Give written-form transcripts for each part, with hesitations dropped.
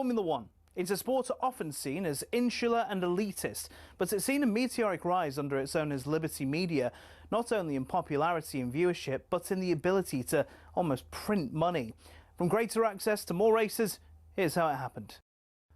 Formula One. It's a sport often seen as insular and elitist, but it's seen a meteoric rise under its owners Liberty Media, not only in popularity and viewership, but in the ability to almost print money. From greater access to more races, here's how it happened.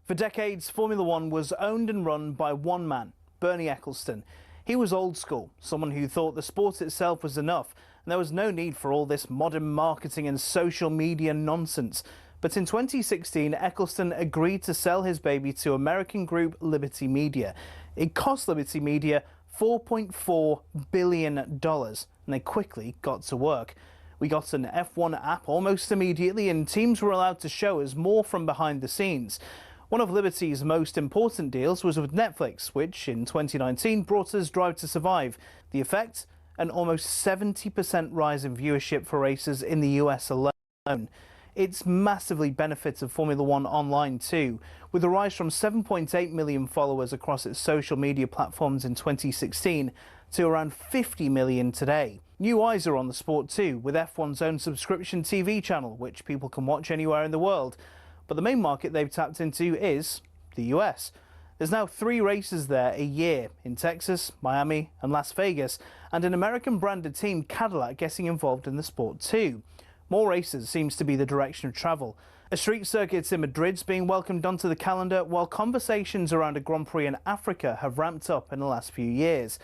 For decades, Formula One was owned and run by one man, Bernie Ecclestone. He was old school, someone who thought the sport itself was enough, and there was no need for all this modern marketing and social media nonsense. But in 2016, Ecclestone agreed to sell his baby to American group Liberty Media. It cost Liberty Media $4.4 billion, and they quickly got to work. We got an F1 app almost immediately, and teams were allowed to show us more from behind the scenes. One of Liberty's most important deals was with Netflix, which in 2019 brought us Drive to Survive. The effect? An almost 70% rise in viewership for races in the US alone. It's massively benefited Formula One online too, with a rise from 7.8 million followers across its social media platforms in 2016 to around 50 million today. New eyes are on the sport too, with F1's own subscription TV channel, which people can watch anywhere in the world. But the main market they've tapped into is the US. There's now 3 races there a year, in Texas, Miami and Las Vegas, and an American-branded team, Cadillac, getting involved in the sport too. More races seems to be the direction of travel. A street circuit in Madrid's being welcomed onto the calendar, while conversations around a Grand Prix in Africa have ramped up in the last few years.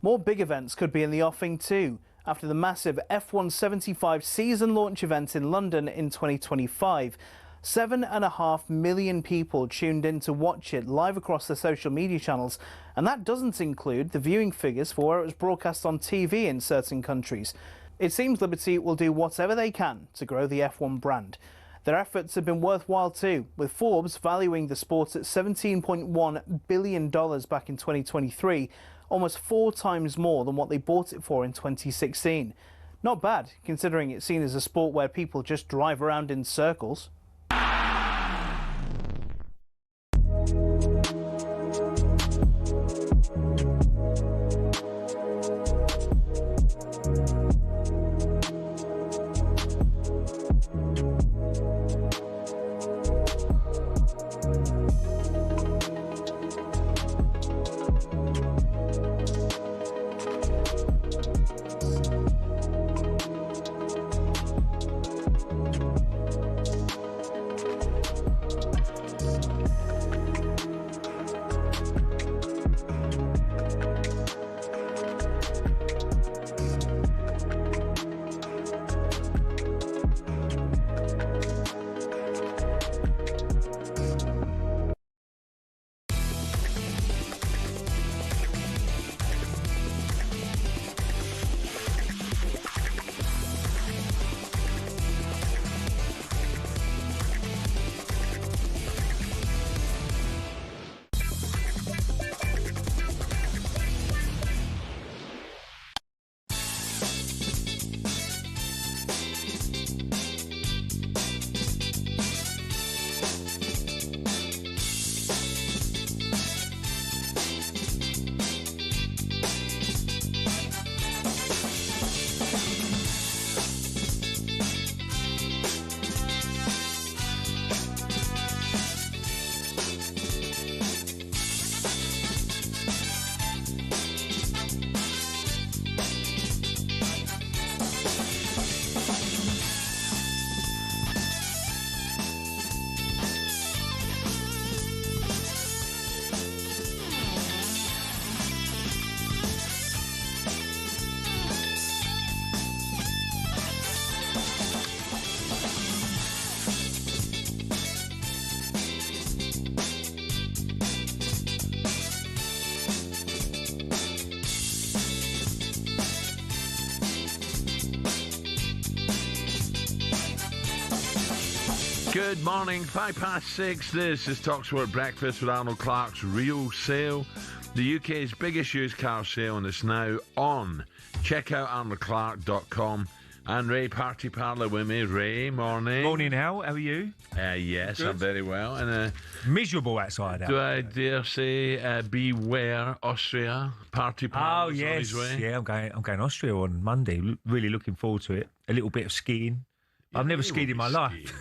More big events could be in the offing too, after the massive F1 75 season launch event in London in 2025. 7.5 million people tuned in to watch it live across the social media channels, and that doesn't include the viewing figures for where it was broadcast on TV in certain countries. It seems Liberty will do whatever they can to grow the F1 brand. Their efforts have been worthwhile too, with Forbes valuing the sport at $17.1 billion back in 2023, almost 4 times more than what they bought it for in 2016. Not bad, considering it's seen as a sport where people just drive around in circles. Good morning, 6:05. This is talkSPORT Breakfast with Arnold Clark's Real Sale, the UK's biggest used car sale, and it's now on. Check out arnoldclark.com. And Ray Parlour with me. Ray, morning. Morning, Al. How are you? Yes, good. I'm very well. And miserable outside. Do I dare say beware Austria? Parlour. Oh yes, yeah. I'm going Austria on Monday. Really looking forward to it. A little bit of skiing. I've never skied in my life.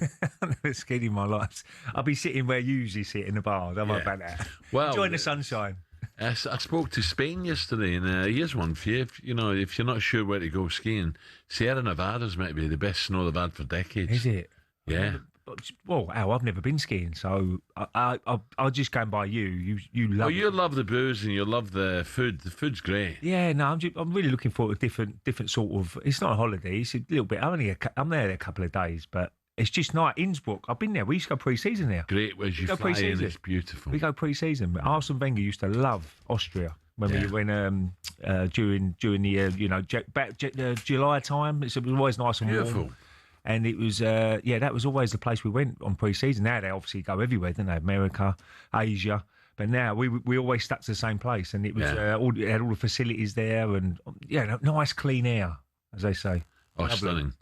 I've never skied in my life. I'll be sitting where you usually sit in the bar. Don't worry about that. Well, enjoying the sunshine. I spoke to Spain yesterday, and here's one for you. If you're not sure where to go skiing, Sierra Nevada's might be the best snow they've had for decades. Is it? Yeah. Well, Al, I've never been skiing, so I'll just go by you. You love. Oh, you love the booze and you love the food. The food's great. Yeah, no, I'm really looking forward to different sort of. It's not a holiday. It's a little bit. I'm there a couple of days, but it's just nice. Innsbruck, I've been there. We used to go pre-season there. Great, as you fly in, it's beautiful. We go pre-season. Arsene Wenger used to love Austria when we went during the July time. It was always nice and beautiful. Warm. And it was, that was always the place we went on pre-season. Now they obviously go everywhere, don't they? America, Asia. But now we always stuck to the same place, and it was it had all the facilities there, and nice clean air, as they say. Oh, stunning.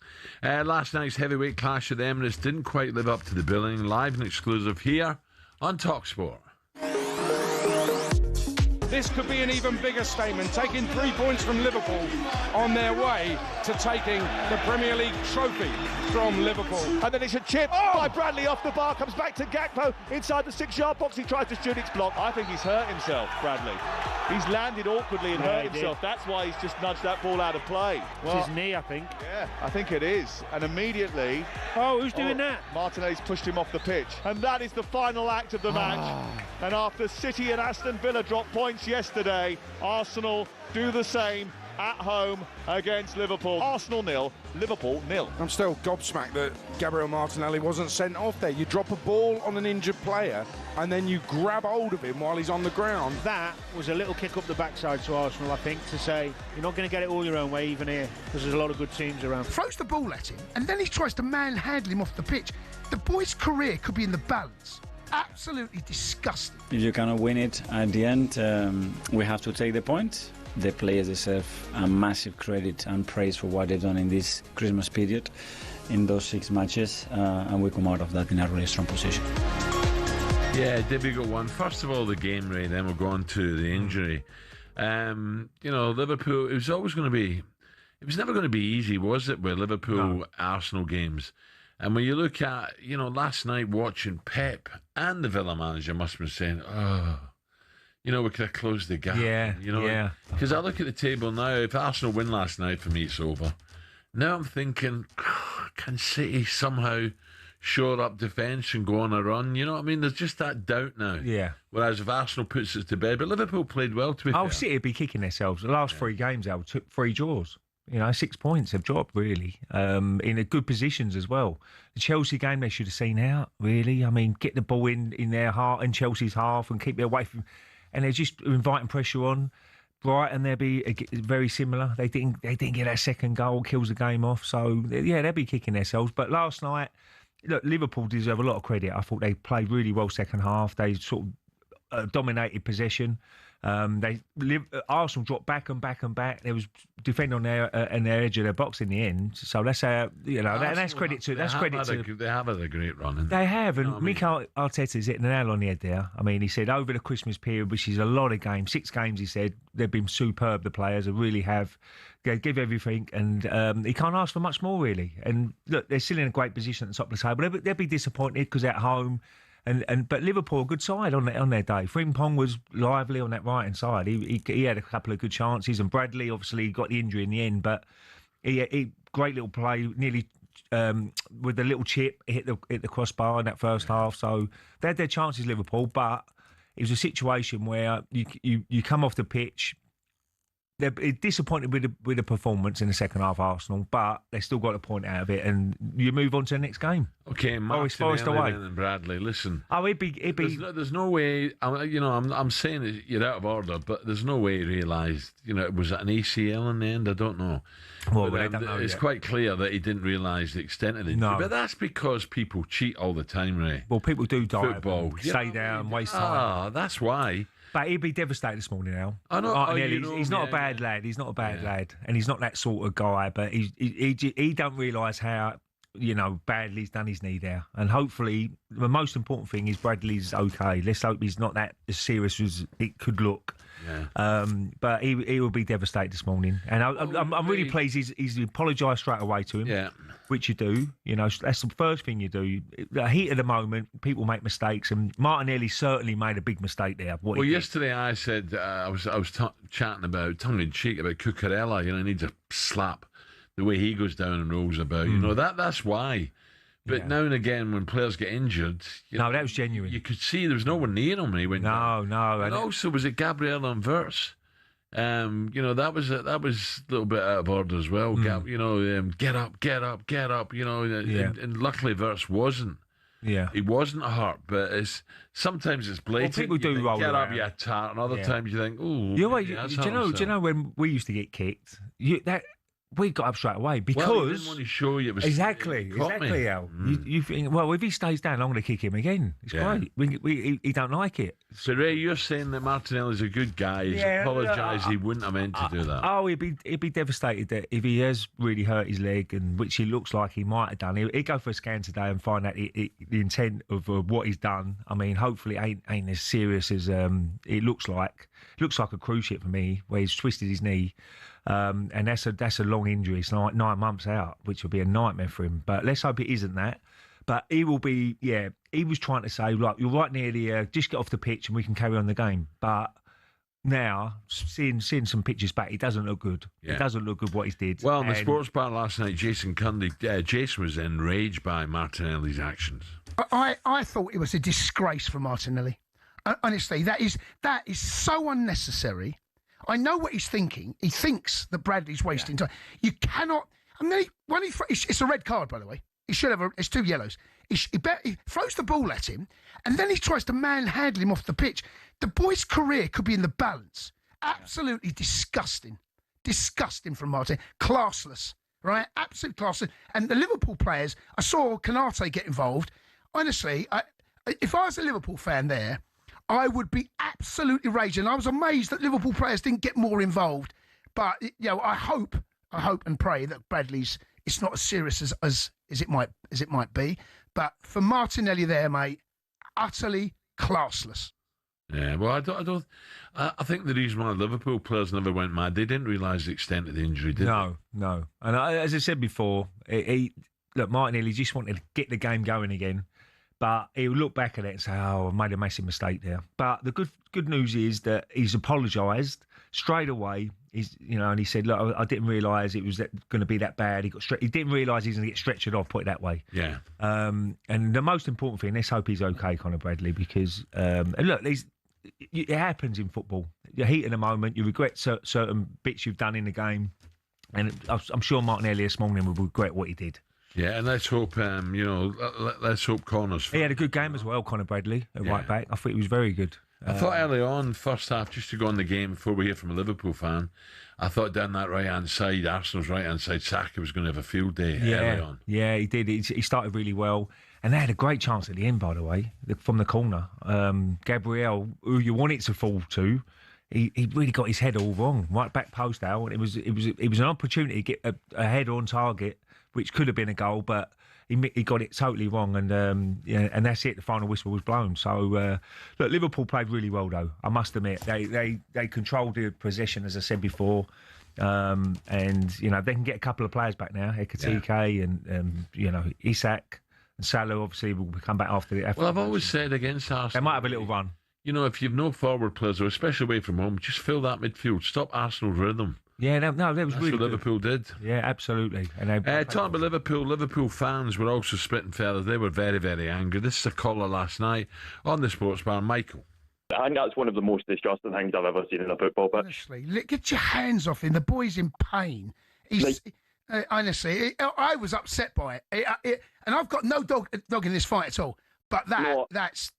Last night's heavyweight clash at the Emirates didn't quite live up to the billing. Live and exclusive here on talkSPORT. This could be an even bigger statement, taking 3 points from Liverpool on their way to taking the Premier League trophy from Liverpool. And then it's a chip by Bradley off the bar, comes back to Gakpo inside the 6-yard box. He tries to shoot, it's blocked. I think he's hurt himself, Bradley. He's landed awkwardly and hurt himself. That's why he's just nudged that ball out of play. Well, it's his knee, I think. Yeah, I think it is. And immediately... Oh, who's doing that? Martinelli's pushed him off the pitch. And that is the final act of the match. And after City and Aston Villa dropped points yesterday, Arsenal do the same at home against Liverpool. Arsenal 0, Liverpool 0. I'm still gobsmacked that Gabriel Martinelli wasn't sent off there. You drop a ball on an injured player and then you grab hold of him while he's on the ground. That was a little kick up the backside to Arsenal, I think, to say you're not going to get it all your own way even here, because there's a lot of good teams around. Throws the ball at him and then he tries to manhandle him off the pitch. The boy's career could be in the balance. Absolutely disgusting. If you cannot win it at the end, we have to take the point. The players deserve a massive credit and praise for what they've done in this Christmas period, in those 6 matches, and we come out of that in a really strong position. Yeah, difficult one. First of all, the game, Ray, then we'll go on to the injury. Liverpool, it was never going to be easy, was it, with Liverpool Arsenal games? And when you look at, last night watching Pep and the Villa manager must have been saying, we could have closed the gap. Yeah. Because I look at the table now, if Arsenal win last night, for me it's over. Now I'm thinking, can City somehow shore up defence and go on a run? You know what I mean? There's just that doubt now. Yeah. Whereas if Arsenal puts it to bed, but Liverpool played well, to be fair. City would be kicking themselves. The last 3 games, they took 3 draws. 6 points have dropped, really, in a good positions as well. The Chelsea game, they should have seen out, really. I mean, get the ball in their heart, in Chelsea's half, and keep it away from... And they're just inviting pressure on. Brighton, they'll be very similar. They didn't get that second goal, kills the game off. So, they'll be kicking themselves. But last night, look, Liverpool deserve a lot of credit. I thought they played really well second half. They sort of dominated possession. Arsenal dropped back and back and back. There was defending on their edge of their box in the end. So that's that's credit to they have had a great run. They have, and Mikel Arteta's hitting an nail on the head there. I mean, he said over the Christmas period, which is a lot of games, 6 games, he said they've been superb. The players really have. They give everything, and he can't ask for much more, really. And look, they're still in a great position at the top of the table. They'll be disappointed because they're at home. But Liverpool, a good side on their day. Frimpong was lively on that right hand side. He had a couple of good chances, and Bradley obviously got the injury in the end. But he great little play, nearly with the little chip hit the crossbar in that first half. So they had their chances, Liverpool. But it was a situation where you come off the pitch. They're disappointed with the performance in the second half, Arsenal, but they still got a point out of it, and you move on to the next game. Okay, Forest away. And Bradley, listen. Oh, he'd be. There's no way. I'm saying that you're out of order, but there's no way he realised. Was it an ACL in the end? I don't know. Well, they don't know it's yet. Quite clear that he didn't realise the extent of the injury. No. But that's because people cheat all the time, Ray. Well, people do die. Football. Stay down, waste time. That's why. But he'd be devastated this morning now. I know. He's not a bad lad. He's not a bad lad, and he's not that sort of guy. But he don't realise how badly he's done his knee there. And hopefully, the most important thing is Bradley's okay. Let's hope he's not that as serious as it could look. Yeah. But he will be devastated this morning. And I'm really pleased he's apologised straight away to him. Yeah. Which you do. That's the first thing you do. The heat of the moment, people make mistakes. And Martinelli certainly made a big mistake there. Well, yesterday I said, I was chatting about, tongue in cheek, about Cucurella. Needs a slap. The way he goes down and rolls about, that's why. But now and again, when players get injured, that was genuine. You could see there was no one near him when he went down. No. And also, was it Gabriel and Verts? That was a little bit out of order as well. Get up. And luckily Verts wasn't. Yeah, he wasn't hurt, but sometimes it's blatant. Well, people do roll get around. Up, you tart, and other times you think, oh. Do you know when we used to get kicked? We got up straight away because he didn't want to show you. It was, exactly, Al. You think, well, if he stays down, I'm going to kick him again. It's great. He don't like it. So Ray, you're saying that Martinelli's a good guy. He's apologised. He wouldn't have meant to do that. Oh, he'd be devastated that if he has really hurt his leg, and which he looks like he might have done. He'd go for a scan today and find out the intent of what he's done. I mean, hopefully it ain't as serious as it looks like. It looks like a cruise ship for me, where he's twisted his knee. And that's a long injury. It's like 9 months out, which would be a nightmare for him. But let's hope it isn't that. But he will be, he was trying to say, like, you're right near the, just get off the pitch and we can carry on the game. But now, seeing some pictures back, it doesn't look good. Yeah. It doesn't look good what he did. Well, in the sports bar last night, Jason was enraged by Martinelli's actions. I thought it was a disgrace for Martinelli. Honestly, that is so unnecessary. I know what he's thinking. He thinks that Bradley's wasting time. You cannot. I mean, it's a red card, by the way. He should have. It's 2 yellows. He throws the ball at him, and then he tries to manhandle him off the pitch. The boy's career could be in the balance. Absolutely disgusting. Disgusting from Martin. Classless, right? Absolutely classless. And the Liverpool players, I saw Canate get involved. Honestly, if I was a Liverpool fan there, I would be absolutely raging. I was amazed that Liverpool players didn't get more involved. But I hope and pray that Bradley's it's not as serious as it might be. But for Martinelli there, mate, utterly classless. Yeah, well, I think the reason why Liverpool players never went mad, they didn't realise the extent of the injury, did they? No. And as I said before, Martinelli just wanted to get the game going again. But he'll look back at it and say, "Oh, I made a massive mistake there." But the good news is that he's apologised straight away. And he said, "Look, I didn't realise it was going to be that bad." He didn't realise he was going to get stretchered off. Put it that way. Yeah. And the most important thing, let's hope he's okay, Conor Bradley, because look, it happens in football. The heat of the moment, you regret certain bits you've done in the game, and I'm sure Martinelli this morning will regret what he did. Yeah, and let's hope, let's hope Connor's... He had a good game as well, Conor Bradley, at right back. I thought he was very good. I thought early on, first half, just to go on the game before we hear from a Liverpool fan, I thought down that right-hand side, Arsenal's right-hand side, Saka was going to have a field day early on. Yeah, he did. He started really well. And they had a great chance at the end, by the way, from the corner. Gabriel, who you want it to fall to, he really got his head all wrong. Right back post out. It was an opportunity to get a header on target, which could have been a goal, but he got it totally wrong, and and that's it. The final whistle was blown. So look, Liverpool played really well, though. I must admit, they controlled the possession, as I said before, and they can get a couple of players back now, Ekatike and Isak and Salah. Obviously, will come back after the. Well, I've always said against Arsenal, they might have a little run. If you've no forward players, or especially away from home, just fill that midfield. Stop Arsenal's rhythm. Yeah, that was That's really what Liverpool did. Yeah, absolutely. And talking about Liverpool fans were also spitting feathers. They were very, very angry. This is a caller last night on the sports bar, Michael. I think that's one of the most disgusting things I've ever seen in a football pitch. Honestly, get your hands off him. The boy's in pain. Honestly, I was upset by it. And I've got no dog in this fight at all. But that's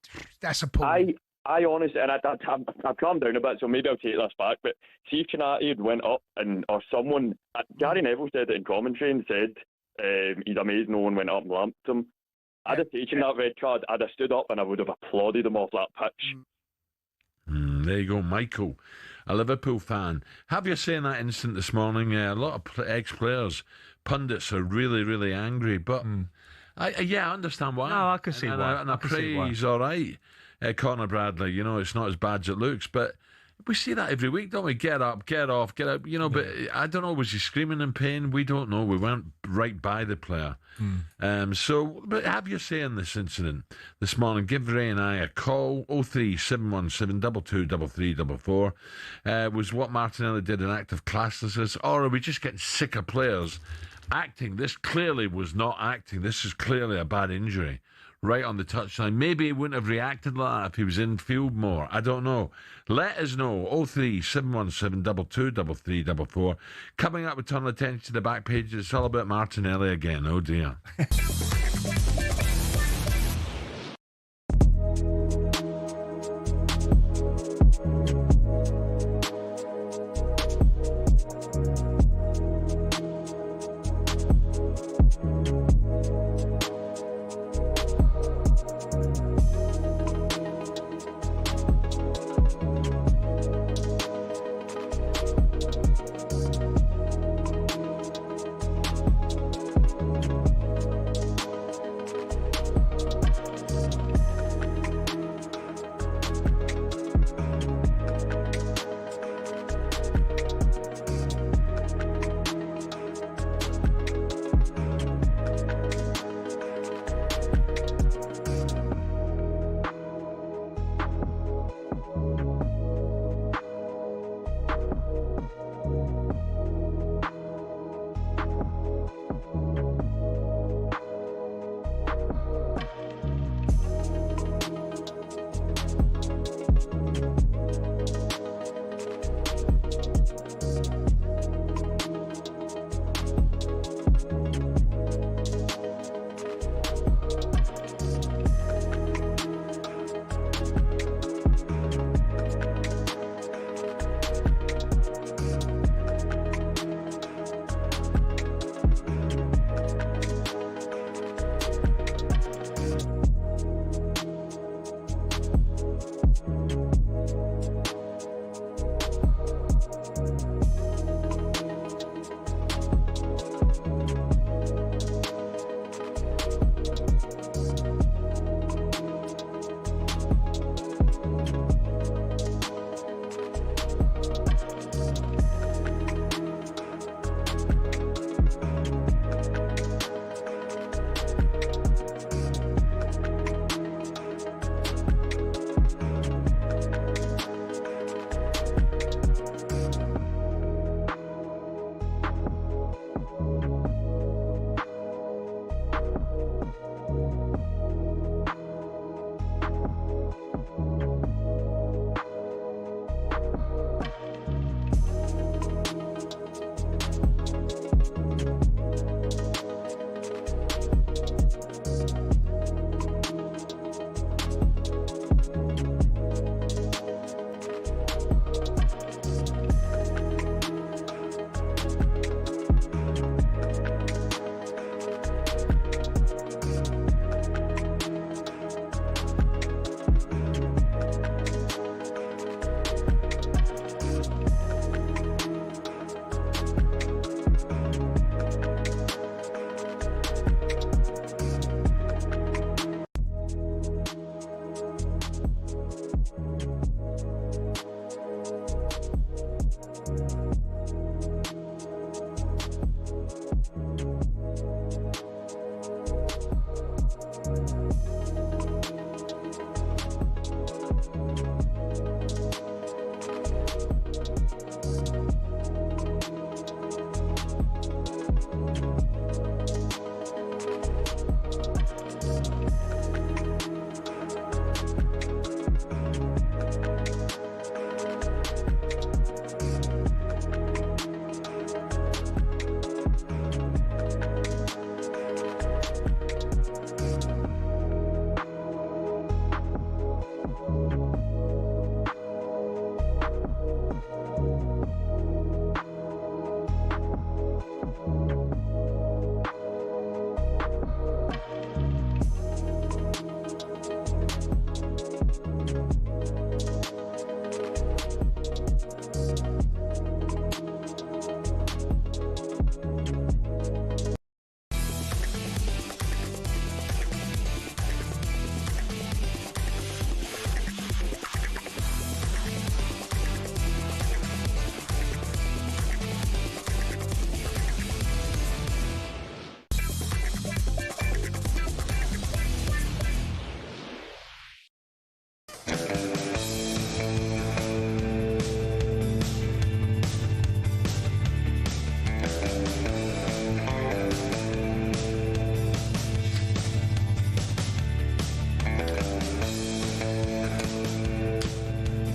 appalling. I honestly, and I've calmed down a bit, so maybe I'll take this back, but see if Canate had went up or someone, Gary Neville said it in commentary and said he's amazed no one went up and lamped him. I'd have taken that red card, I'd have stood up and I would have applauded him off that pitch. There you go, Michael, a Liverpool fan. Have you seen that incident this morning? A lot of ex-players pundits are really, really angry. But I understand why. No, I can see why. And I pray he's all right. Connor Bradley, you know, it's not as bad as it looks, but we see that every week, don't we? Get up, get off, get up, you know, but I don't know, was he screaming in pain? We don't know. We went right by the player. But have your say in this incident this morning. Give Ray and I a call. 03717 223344. Was what Martinelli did an act of classlessness, or are we just getting sick of players acting? This clearly was not acting. This is clearly a bad injury. Right on the touchline. Maybe he wouldn't have reacted like that if he was in field more. I don't know. Let us know. 03717 223344. Coming up, we turn attention to the back page. It's all about Martinelli again. Oh dear.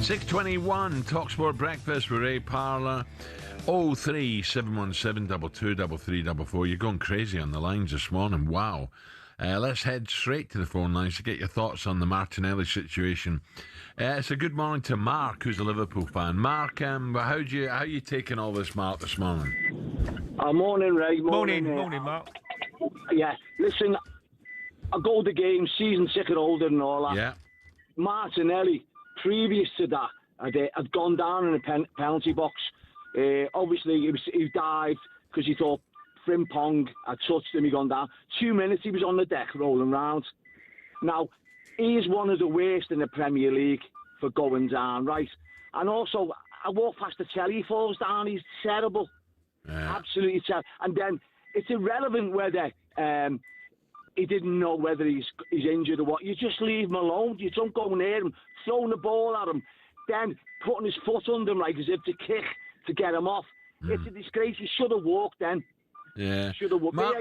6:21, talkSPORT Breakfast with Ray Parlour. 03717 223344. You're going crazy on the lines this morning. Wow. Let's head straight to the phone lines to get your thoughts on the Martinelli situation. It's a good morning to Mark, who's a Liverpool fan. Mark, how you taking all this, Mark, this morning? Morning, Ray. Morning, Mark. Yeah, listen, I go to the game, season ticket holder and all that. Yeah. Martinelli, previous to that, had gone down in a penalty box. Obviously, he dived because he thought Frimpong had touched him, he gone down. 2 minutes, he was on the deck rolling round. Now, he's one of the worst in the Premier League for going down, right? And also, I walk past the telly, he falls down, he's terrible. Yeah. Absolutely terrible. And then, it's irrelevant whether he didn't know whether he's injured or what. You just leave him alone. You don't go near him, throwing the ball at him, then putting his foot under him like as if to kick to get him off. It's a disgrace. He should have walked then. Yeah. Mark,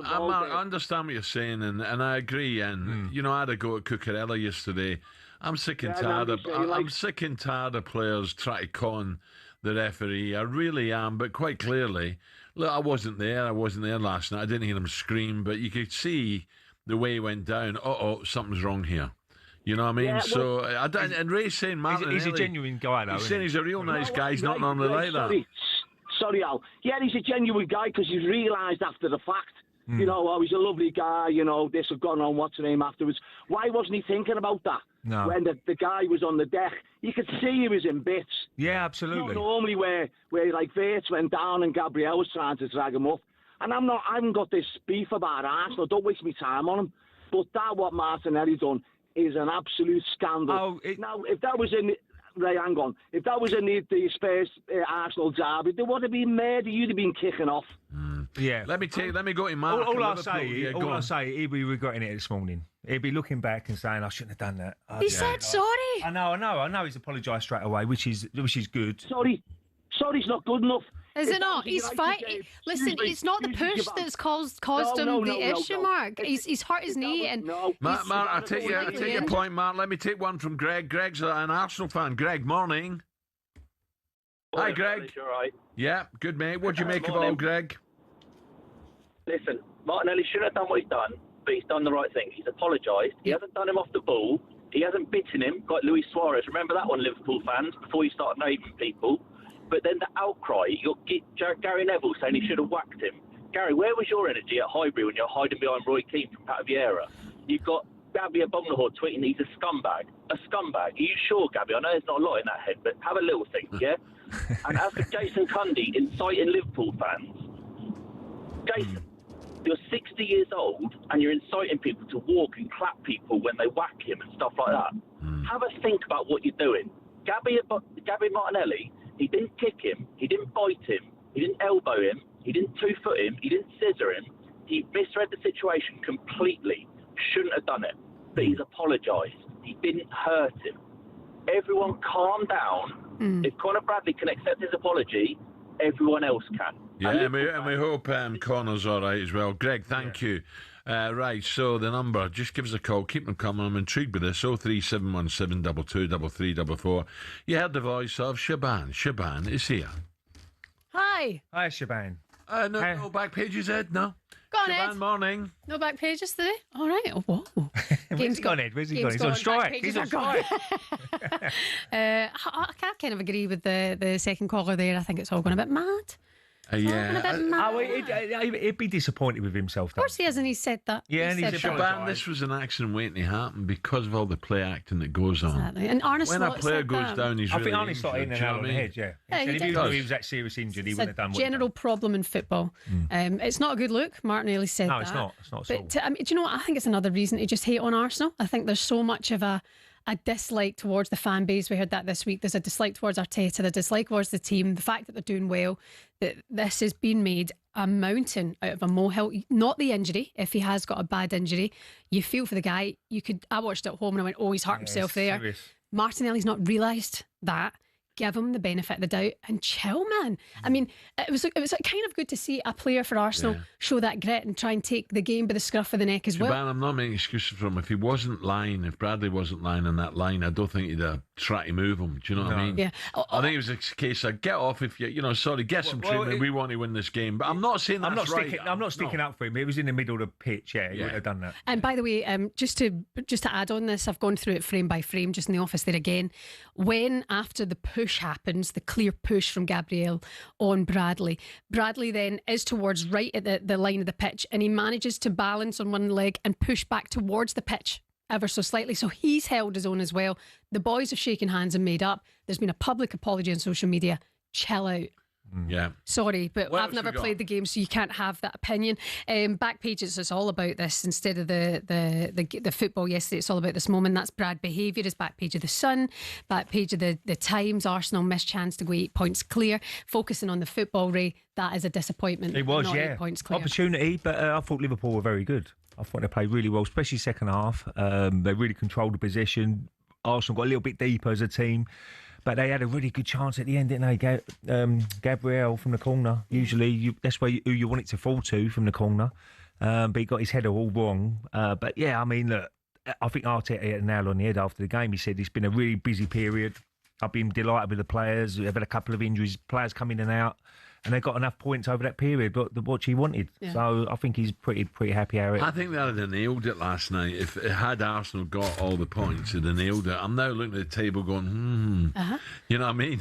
I understand what you're saying, and I agree. And you know, I had a go at Cucurella yesterday. I'm sick and tired of players trying to con the referee. I really am. But quite clearly, look, I wasn't there last night. I didn't hear him scream, but you could see the way he went down. Something's wrong here. You know what I mean? Yeah, well, and Ray's saying Martinelli, he's a genuine guy, though. He's saying he's a real nice guy. He's not normally like that. Sorry, Al. Yeah, he's a genuine guy because he's realised after the fact, you know, he's a lovely guy, you know, this had gone on, what's the name afterwards. Why wasn't he thinking about that? No. When the guy was on the deck, you could see he was in bits. Yeah, absolutely. Not normally where like Verts went down and Gabriel was trying to drag him up. And I haven't got this beef about Arsenal. Don't waste my time on him. But what Martinelli done is an absolute scandal. Now, if that was in... Ray, hang on. If that was in the Spurs Arsenal derby, there would have been murder. You'd have been kicking off. Yeah. Let me go to Mark. All I say, he'd be regretting it this morning. He'd be looking back and saying, "I shouldn't have done that." He said sorry. I know. He's apologised straight away, which is good. Sorry's not good enough. Is it not? He's fine. Listen, it's not the push that's caused him the issue, Mark. He's hurt his knee. And Mark, I take your point, Mark. Let me take one from Greg. Greg's an Arsenal fan. Greg, morning. Hi, Greg. You all right? Yeah, good, mate. What do you make of all, Greg? Listen, Martinelli shouldn't have done what he's done, but he's done the right thing. He's apologised. He hasn't done him off the ball. He hasn't bitten him like Luis Suarez. Remember that one, Liverpool fans, before you start naming people. But then the outcry, you got Gary Neville saying he should have whacked him. Gary, where was your energy at Highbury when you're hiding behind Roy Keane from Pat Vieira? You've got Gabby Abominahor tweeting he's a scumbag. A scumbag. Are you sure, Gabby? I know there's not a lot in that head, but have a little think, yeah? And as for Jason Cundy inciting Liverpool fans, Jason, you're 60 years old and you're inciting people to walk and clap people when they whack him and stuff like that. Have a think about what you're doing. Gabby Martinelli, he didn't kick him, he didn't bite him, he didn't elbow him, he didn't 2-foot him, he didn't scissor him. He misread the situation completely. Shouldn't have done it. But he's apologised. He didn't hurt him. Everyone calm down. If Conor Bradley can accept his apology, everyone else can. Yeah, and we hope Connor's all right as well. Greg, thank you. Right, so the number, just give us a call. Keep them coming. I'm intrigued with this. 03717 223344. You heard the voice of Shaban. Shaban is here. Hi. Hi, Shaban. No back pages, Ed? No? Go on, Shaban, Ed. morning. No back pages today? All right. Oh, whoa. Where's he gone, Ed? Where's he gone? He's on strike. He's on strike. I kind of agree with the second caller there. I think it's all going a bit mad. He'd be disappointed with himself. Of course he has, and he said that. Yeah, and he's Shaban, this was an accident waiting to happen because of all the play acting that goes on. Exactly. And Arne when a player goes down, he's really I think Arne slotted in and out on the head, yeah. If he was that serious injured, he wouldn't have done what general problem in football. It's not a good look. Martinelli said that. No, it's not. It's not at all. But do you know what? I think it's another reason to just hate on Arsenal. I think there's so much of a dislike towards the fan base. We heard that this week. There's a dislike towards Arteta, a dislike towards the team, the fact that they're doing well, that this has been made a mountain out of a molehill. Not the injury. If he has got a bad injury, you feel for the guy. I watched it at home and I went, he's hurt himself there. Serious. Martinelli's not realised that. give him the benefit of the doubt and chill, man. I mean, it was kind of good to see a player for Arsenal show that grit and try and take the game by the scruff of the neck as well. But I'm not making excuses for him. If Bradley wasn't lying on that line, I don't think he'd have tried to move him. Do you know what I mean? Yeah. I think it was a case of get off if you get some treatment. We want to win this game. But I'm not saying that's I'm not sticking up for him. It was in the middle of the pitch. Yeah, he would have done that. And by the way, just to add on this, I've gone through it frame by frame just in the office there again. When after the push happens, the clear push from Gabriel on Bradley then is towards right at the line of the pitch, and he manages to balance on one leg and push back towards the pitch ever so slightly. So he's held his own as well. The boys have shaken hands and made up. There's been a public apology on social media. Chill out. Yeah. Sorry, but I've never played the game, so you can't have that opinion. Back pages is all about this instead of the football yesterday. It's all about this moment. That's Brad behaviour. It's back page of the Sun, back page of the Times. Arsenal missed chance to go 8 points clear. Focusing on the football, Ray, that is a disappointment. It was, not yeah. 8 points clear. Opportunity, but I thought Liverpool were very good. I thought they played really well, especially second half. They really controlled the possession. Arsenal got a little bit deeper as a team. But they had a really good chance at the end, didn't they? Gabriel from the corner. Usually, that's who you want it to fall to from the corner. But he got his header all wrong. But yeah, I mean, look, I think Arteta hit a nail on the head after the game. He said it's been a really busy period. I've been delighted with the players. We've had a couple of injuries, players come in and out. And they got enough points over that period, but what he wanted. Yeah. So I think he's pretty happy how it. I think they'd have nailed it last night. If it had Arsenal got all the points, they'd have nailed it. I'm now looking at the table going, You know what I mean?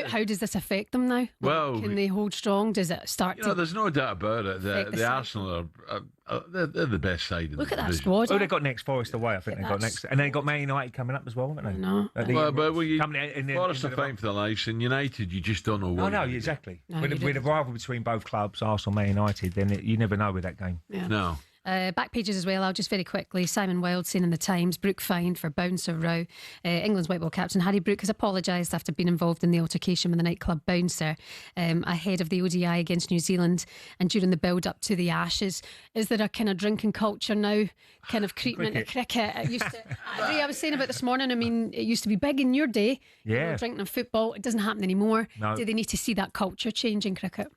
How does this affect them now? Well, can they hold strong? Does it start to... there's no doubt about it. The Arsenal are they're the best side of Look the at that division. squad. Oh, they got next Forest away, I think they got next. And then got Man United coming up as well, haven't they? No. Forest are fighting for their lives, and United, you just don't know what. Oh, no, exactly. No, with a rival between both clubs, Arsenal, Man United, then you never know with that game. Yeah. No. Back pages as well, I'll just very quickly. Simon Wilde saying in the Times, Brooke fined for bouncer row. England's white ball captain Harry Brooke has apologised after being involved in the altercation with the nightclub bouncer ahead of the ODI against New Zealand and during the build up to the Ashes. Is there a kind of drinking culture now kind of creeping into cricket? It used to, Ray, I was saying about this morning, I mean, it used to be big in your day, drinking in football. It doesn't happen anymore. No. Do they need to see that culture change in cricket?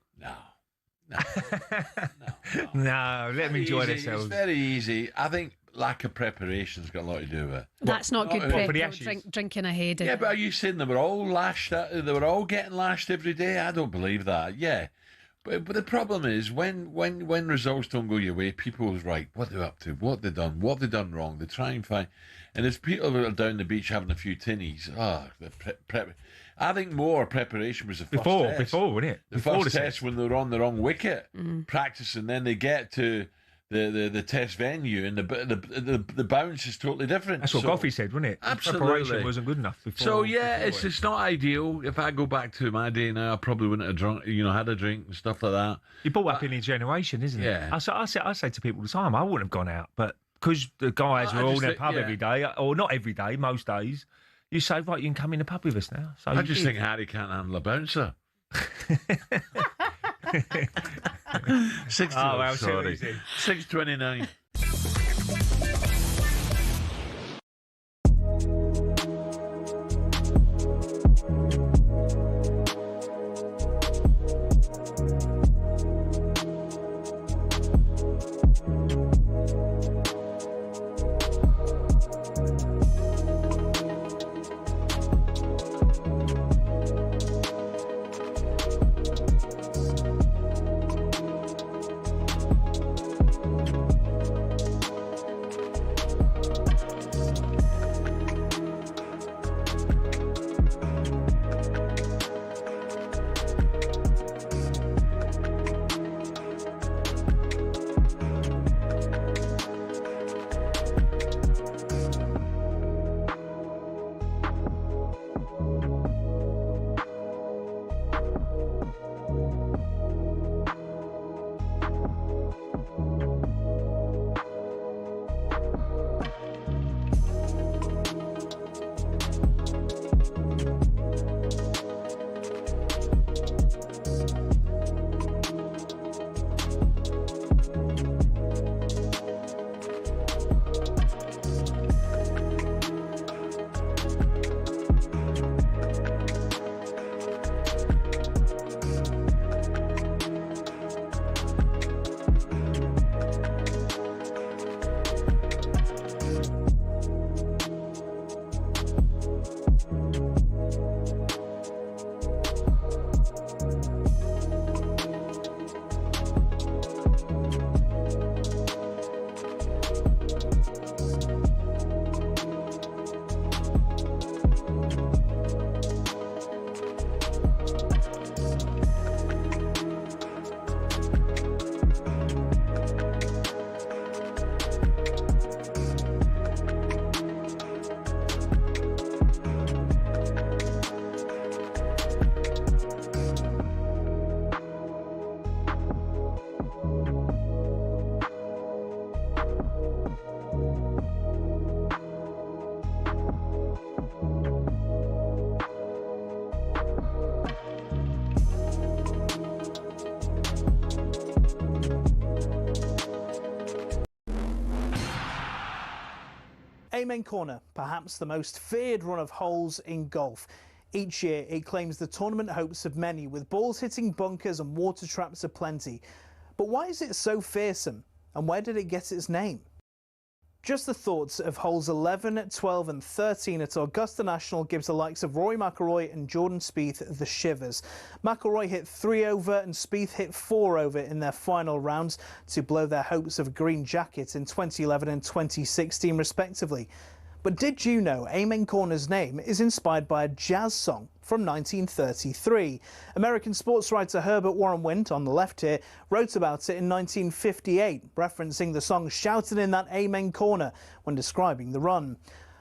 No, let them enjoy themselves. It's very easy. I think lack of preparation's got a lot to do with it. That's not good prep. Drinking ahead. Yeah, but are you saying they were all lashed? They were all getting lashed every day? I don't believe that. Yeah, but the problem is when results don't go your way, people is right. What they're up to? What they done? What they done wrong? They try and find. And there's people that are down the beach having a few tinnies. The prep. I think more preparation was the first test. Before, wasn't it? The first test when they were on the wrong wicket, practicing. Then they get to the test venue, and the bounce is totally different. That's what Goffey said, wasn't it? Absolutely. The preparation wasn't good enough before. So it's not ideal. If I go back to my day now, I probably wouldn't have drunk, had a drink and stuff like that. You're brought up in a generation, isn't it? Yeah. I say to people all the time, I wouldn't have gone out, but because the guys were all in the pub every day, or not every day, most days. You say, right, you can come in the pub with us now. So I just think Harry can't handle a bouncer. 6:29. Amen Corner, perhaps the most feared run of holes in golf. Each year it claims the tournament hopes of many, with balls hitting bunkers and water traps aplenty. But why is it so fearsome, and where did it get its name? Just the thoughts of holes 11, 12 and 13 at Augusta National gives the likes of Rory McIlroy and Jordan Spieth the shivers. McIlroy hit 3 over and Spieth hit 4 over in their final rounds to blow their hopes of a green jacket in 2011 and 2016 respectively. But did you know Amen Corner's name is inspired by a jazz song from 1933? American sports writer Herbert Warren Wint, on the left here, wrote about it in 1958, referencing the song shouted in that Amen Corner when describing the run.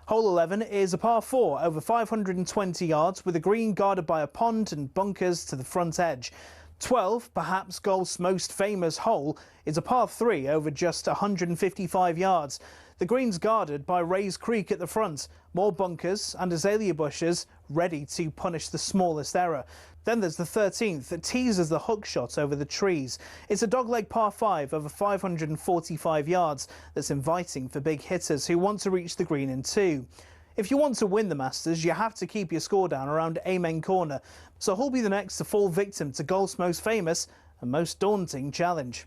Hole 11 is a par 4 over 520 yards with a green guarded by a pond and bunkers to the front edge. 12, perhaps golf's most famous hole, is a par 3 over just 155 yards. The green's guarded by Rays Creek at the front, more bunkers and azalea bushes ready to punish the smallest error. Then there's the 13th that teases the hook shot over the trees. It's a dogleg par 5 over 545 yards that's inviting for big hitters who want to reach the green in 2. If you want to win the Masters, you have to keep your score down around Amen Corner. So who'll be the next to fall victim to golf's most famous and most daunting challenge?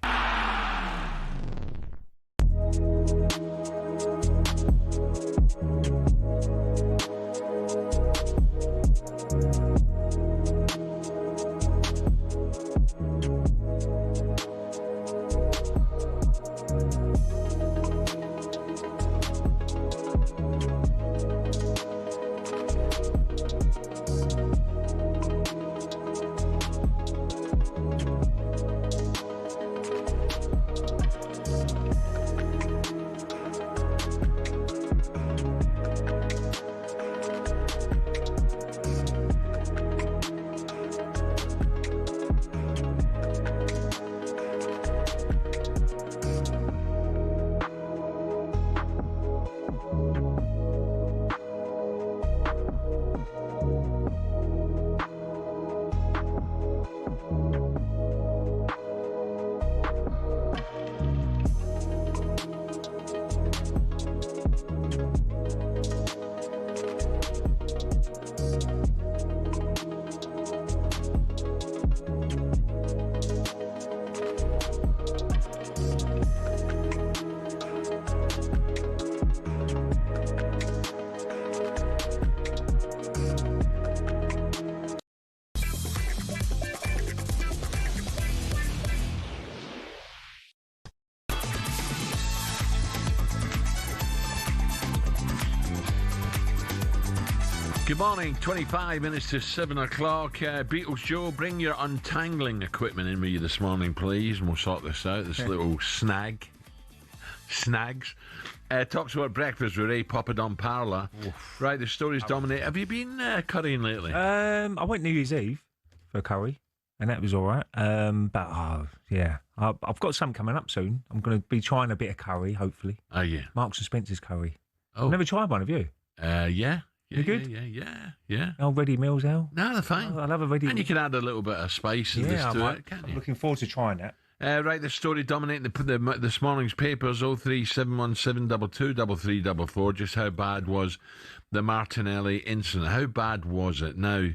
Good morning, 25 minutes to 7 o'clock. Beatles Joe, bring your untangling equipment in with you this morning, please, and we'll sort this out, this little snags. talkSPORT Breakfast with Ray Parlour. Right, the story's Dominic. Have you been currying lately? I went New Year's Eve for a curry, and that was all right. Yeah, I've got some coming up soon. I'm going to be trying a bit of curry, hopefully. Oh, yeah. Marks and Spencer's curry. Oh. I've never tried one, have you? Yeah. You good? Yeah. Old ready meals, Al? No, they're fine. I love a ready. And you can add a little bit of spice and this to it, can't you? I'm looking forward to trying that. Right, the story dominating this morning's papers, 03717223344, just how bad was the Martinelli incident? How bad was it? Now,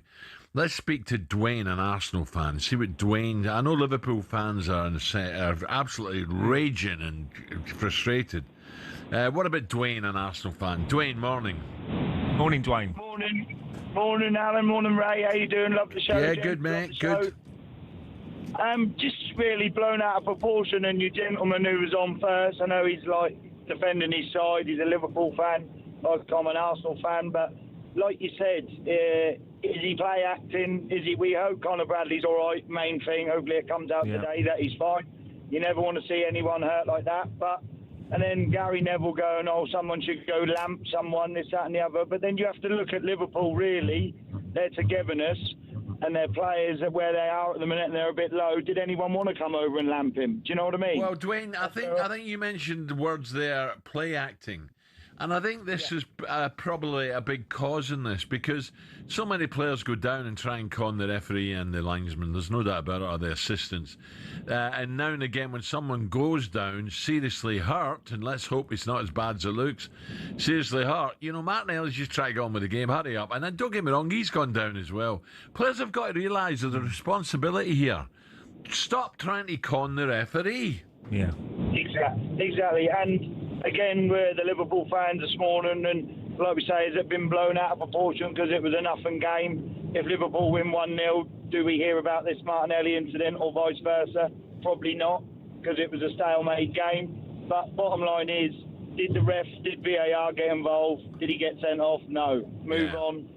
let's speak to Dwayne, an Arsenal fan. See what Dwayne... I know Liverpool fans are absolutely raging and frustrated. What about Dwayne, an Arsenal fan? Dwayne, morning. Morning, Dwayne. Morning, Alan. Morning, Ray. How you doing? Love the show. Yeah, good, mate. Good. Just really blown out of proportion, and your gentleman who was on first, I know he's like defending his side. He's a Liverpool fan, like I'm an Arsenal fan, but like you said, is he play acting? We hope Conor Bradley's all right. Main thing. Hopefully it comes out today that he's fine. You never want to see anyone hurt like that, and then Gary Neville going, someone should go lamp someone, this, that and the other. But then you have to look at Liverpool, really, their togetherness and their players where they are at the minute, and they're a bit low. Did anyone want to come over and lamp him? Do you know what I mean? Well, Dwayne, I think you mentioned the words there, play acting. And I think this is probably a big cause in this, because so many players go down and try and con the referee and the linesman. There's no doubt about it, or the assistants. And now and again, when someone goes down seriously hurt, and let's hope it's not as bad as it looks, seriously hurt, Martinelli's just trying to get on with the game. Hurry up. And then don't get me wrong, he's gone down as well. Players have got to realise there's a responsibility here. Stop trying to con the referee. Yeah. Exactly. And again, we're the Liverpool fans this morning, and like we say, has it been blown out of proportion because it was a nothing game? If Liverpool win 1-0, do we hear about this Martinelli incident or vice versa? Probably not, because it was a stalemate game. But bottom line is, did VAR get involved? Did he get sent off? No. Move on.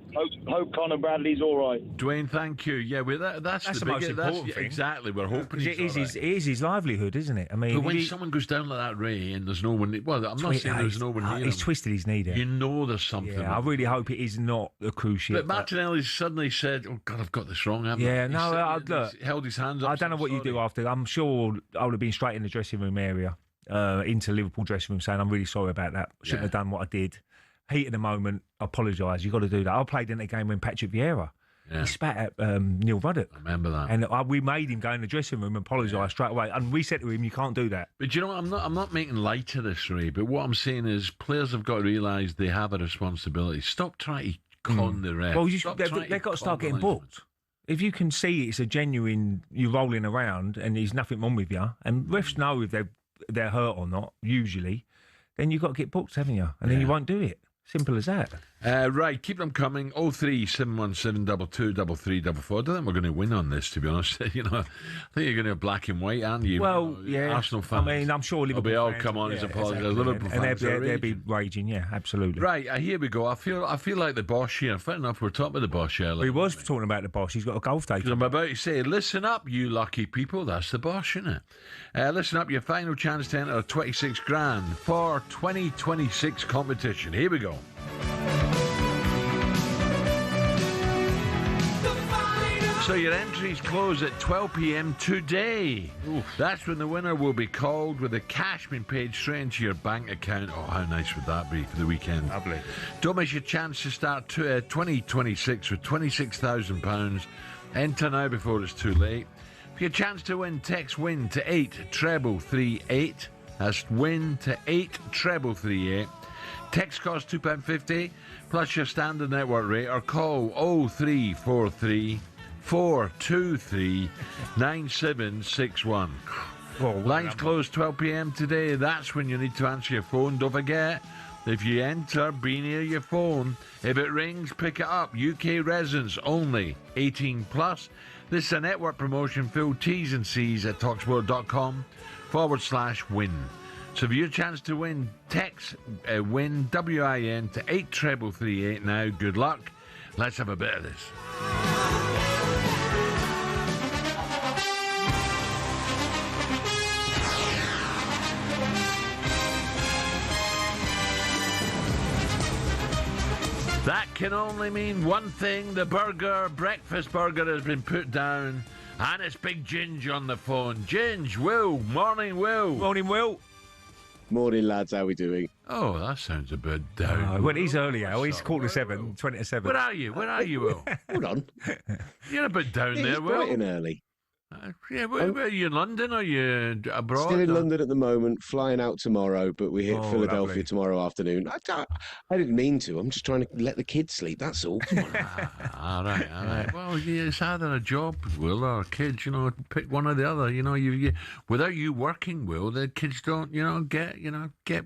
Hope Conor Bradley's all right. Dwayne, thank you. Yeah, that's the most important thing. Exactly, we're hoping he's it is his livelihood, isn't it? I mean, but when someone goes down like that, Ray, and there's no one... Well, I'm not saying there's no one near him. He's twisted his knee there. There's something. Yeah, I really hope it is not a cruise ship. But Martinelli suddenly said, "Oh God, I've got this wrong, haven't I?" Yeah, look, he held his hands up. I don't know what you do after. I'm sure I would have been straight in the dressing room area, into Liverpool dressing room, saying, "I'm really sorry about that. Shouldn't have done what I did. Heat of the moment, apologise. You've got to do that." I played in the game when Patrick Vieira, he spat at Neil Ruddock. I remember that. And we made him go in the dressing room and apologise straight away. And we said to him, "You can't do that." But you know what? I'm not making light of this, Ray. But what I'm saying is, players have got to realise they have a responsibility. Stop trying to con the ref. Well, they've got to start getting booked. If you can see it's a genuine, you're rolling around and there's nothing wrong with you, and refs know if they're hurt or not, usually, then you've got to get booked, haven't you? And then you won't do it. Simple as that. Right, keep them coming. 03717 223344. I don't think we're going to win on this, to be honest. I think you're going to have black and white, aren't you? Well, yeah. Arsenal fans. I mean, I'm sure Liverpool fans. fans. Come on, it's exactly. Liverpool fans. And they'll be raging, yeah, absolutely. Right, here we go. I feel like the boss here. Fair enough, we're talking about the boss here. He was talking about the boss. He's got a golf day. I'm about to say, listen up, you lucky people. That's the boss, isn't it? Listen up, your final chance to enter 26 grand for 2026 competition. Here we go. So your entries close at 12 p.m. today. Oof. That's when the winner will be called, with the cash being paid straight into your bank account. Oh, how nice would that be for the weekend? Lovely. Don't miss your chance to start 2026 with £26,000. Enter now before it's too late. For your chance to win, text WIN to 83338. That's WIN to 83338. Text costs £2.50 plus your standard network rate, or call 0343 423 9761. Lines close 12 p.m. today. That's when you need to answer your phone. Don't forget, if you enter, be near your phone. If it rings, pick it up. UK residents only, 18 plus. This is a network promotion. Full T's and C's at talksport.com/win. So for your chance to win, text WIN, WIN, to 83338 now. Good luck. Let's have a bit of this. That can only mean one thing. The breakfast burger has been put down, and it's Big Ginge on the phone. Ginge, Will, morning, Will. Morning, Will. Morning, lads. How are we doing? Oh, that sounds a bit down. Well, he's earlier. He's 6:45, 20 to 7. Where are you, Will? Hold on. You're a bit down there, Will. Bright and early. Where are you, in London? Are you abroad? Still in London at the moment, flying out tomorrow, but we hit Philadelphia lovely. Tomorrow afternoon. I didn't mean to. I'm just trying to let the kids sleep, that's all. Come on. All right. Well, it's either a job, Will, or kids, pick one or the other. You without you working, Will, the kids don't, get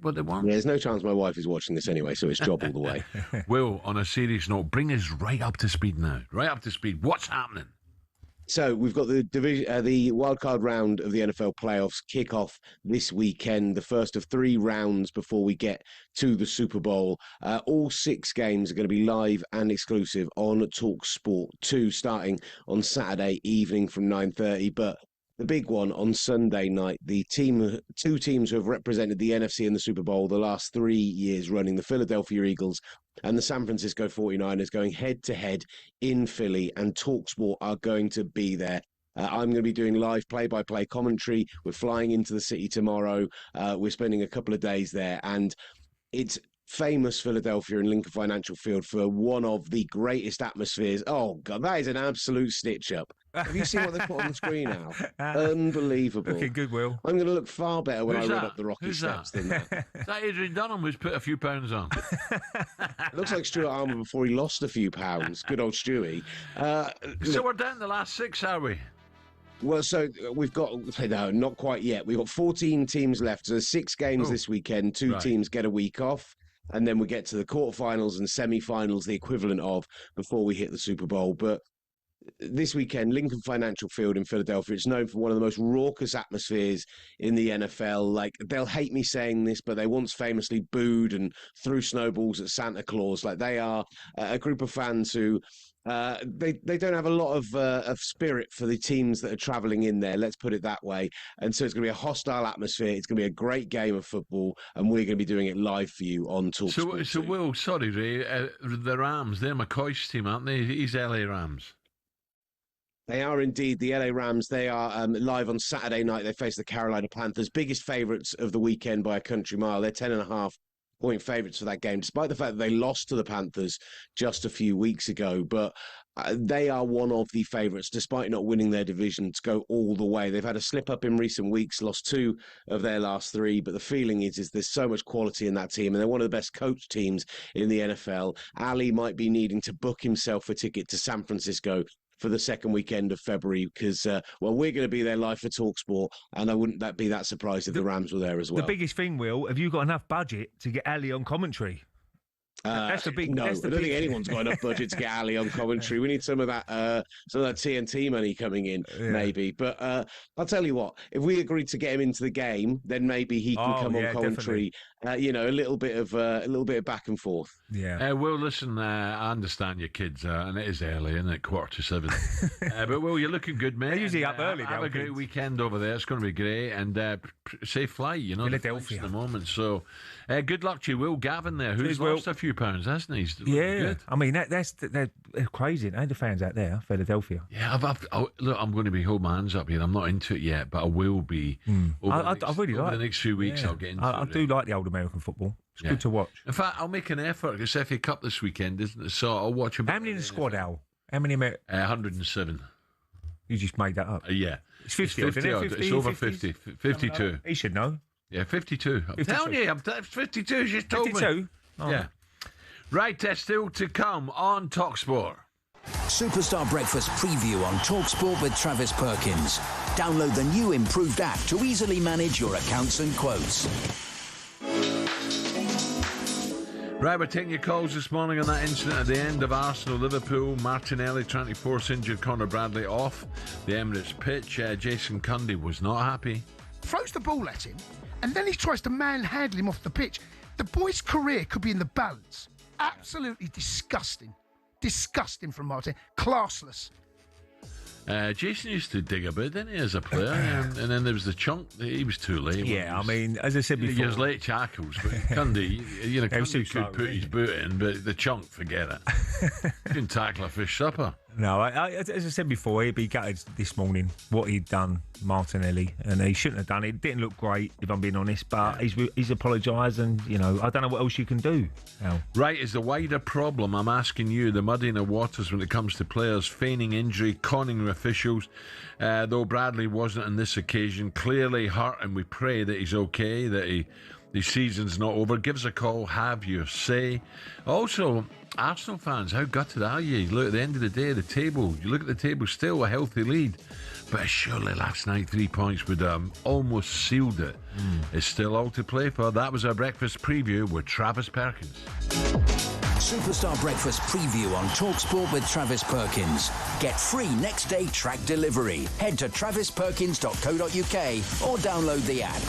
what they want. Yeah, there's no chance my wife is watching this anyway, so it's job all the way. Will, on a serious note, bring us right up to speed now. Right up to speed. What's happening? So we've got the wildcard round of the NFL playoffs kick off this weekend, the first of 3 rounds before we get to the Super Bowl. All 6 games are going to be live and exclusive on talkSPORT 2, starting on Saturday evening from 9:30. But the big one on Sunday night, the 2 teams who have represented the NFC in the Super Bowl the last 3 years running, the Philadelphia Eagles and the San Francisco 49ers, going head-to-head in Philly, and talkSPORT are going to be there. I'm going to be doing live play-by-play commentary. We're flying into the city tomorrow. We're spending a couple of days there, and it's famous Philadelphia and Lincoln Financial Field for one of the greatest atmospheres. Oh, God, that is an absolute stitch-up. Have you seen what they put on the screen now? Unbelievable. Looking good, Will. I'm going to look far better when Who's I run that? up the rocky Who's steps that? than that. Is that Adrian Dunham who's put a few pounds on? It looks like Stuart Armour before he lost a few pounds. Good old Stewie. So we're down the last 6, are we? Well, so we've got, no, not quite yet. We've got 14 teams left. So there's 6 games this weekend. 2 teams get a week off. And then we get to the quarterfinals and semi-finals, the equivalent of, before we hit the Super Bowl. But this weekend, Lincoln Financial Field in Philadelphia, it's known for one of the most raucous atmospheres in the NFL. Like, they'll hate me saying this, but they once famously booed and threw snowballs at Santa Claus. Like, they are a group of fans who they don't have a lot of spirit for the teams that are travelling in there. Let's put it that way. And so it's going to be a hostile atmosphere. It's going to be a great game of football, and we're going to be doing it live for you on talkSPORT. So Will, sorry, Ray, the Rams, they're McCoy's team, aren't they? He's LA Rams. They are indeed the LA Rams. They are live on Saturday night. They face the Carolina Panthers, biggest favourites of the weekend by a country mile. They're 10.5-point favourites for that game, despite the fact that they lost to the Panthers just a few weeks ago. But they are one of the favourites, despite not winning their division, to go all the way. They've had a slip-up in recent weeks, lost 2 of their last 3, but the feeling is there's so much quality in that team, and they're one of the best coached teams in the NFL. Ali might be needing to book himself a ticket to San Francisco for the second weekend of February, because, we're going to be there live for talkSPORT, and I wouldn't be that surprised if the Rams were there as well. The biggest thing, Will, have you got enough budget to get Ali on commentary? That's the big. No, that's the I don't big... think anyone's got enough budget to get Ali on commentary. We need some of that TNT money coming in, maybe. But I'll tell you what: if we agreed to get him into the game, then maybe he can come on commentary. A little bit of back and forth. Yeah. Will, listen, I understand your kids, and it is early, isn't it? 6:45. But Will, you're looking good, mate. They're usually up early. Have a great weekend over there. It's going to be great, and safe flight. You know, Philadelphia at the moment. So, good luck to you, Will. Gavin there, who's lost a few pounds, hasn't he? Yeah, good. I mean they're crazy. The fans out there, Philadelphia. Yeah, look, I'm going to be holding my hands up here. I'm not into it yet, but I will be. I really like the next few weeks. I'll get into it. I do like the old American football. It's good to watch. In fact, I'll make an effort. It's FA Cup this weekend, isn't it? So I'll watch a bit. How many in the squad, Al? How many? 107. You just made that up. Yeah. It's 50. It's over 50. 52. He should know. Yeah, 52. I'm telling you, 52. She's told 52? me. Oh. Yeah. Right, still to come on talkSPORT. Superstar Breakfast preview on talkSPORT with Travis Perkins. Download the new improved app to easily manage your accounts and quotes. Right, we're taking your calls this morning on that incident at the end of Arsenal-Liverpool. Martinelli trying to force injured Conor Bradley off the Emirates pitch. Jason Cundy was not happy. Throws the ball at him, and then he tries to manhandle him off the pitch. The boy's career could be in the balance. Absolutely disgusting. Disgusting from Martin. Classless. Jason used to dig a bit, didn't he, as a player? And then there was the chunk. He was too late. Yeah, I mean, as I said before, he was late tackles. But Cundy, Cundy could put his boot in, but the chunk, forget it. Couldn't tackle a fish supper. No, as I said before, he'd be gutted this morning what he'd done, Martinelli, and he shouldn't have done it. It didn't look great, if I'm being honest, but he's apologised, and I don't know what else you can do. Al. Right, is the wider problem, I'm asking you, the muddying of waters when it comes to players feigning injury, conning officials, though Bradley wasn't on this occasion, clearly hurt, and we pray that he's okay, that the season's not over. Give us a call, have your say. Also, Arsenal fans, how gutted are you? Look, at the end of the day, the table, you look at the table, still a healthy lead. But surely last night, 3 points would almost sealed it. It's still all to play for. That was our breakfast preview with Travis Perkins. Superstar Breakfast preview on talkSPORT with Travis Perkins. Get free next day track delivery. Head to travisperkins.co.uk or download the app.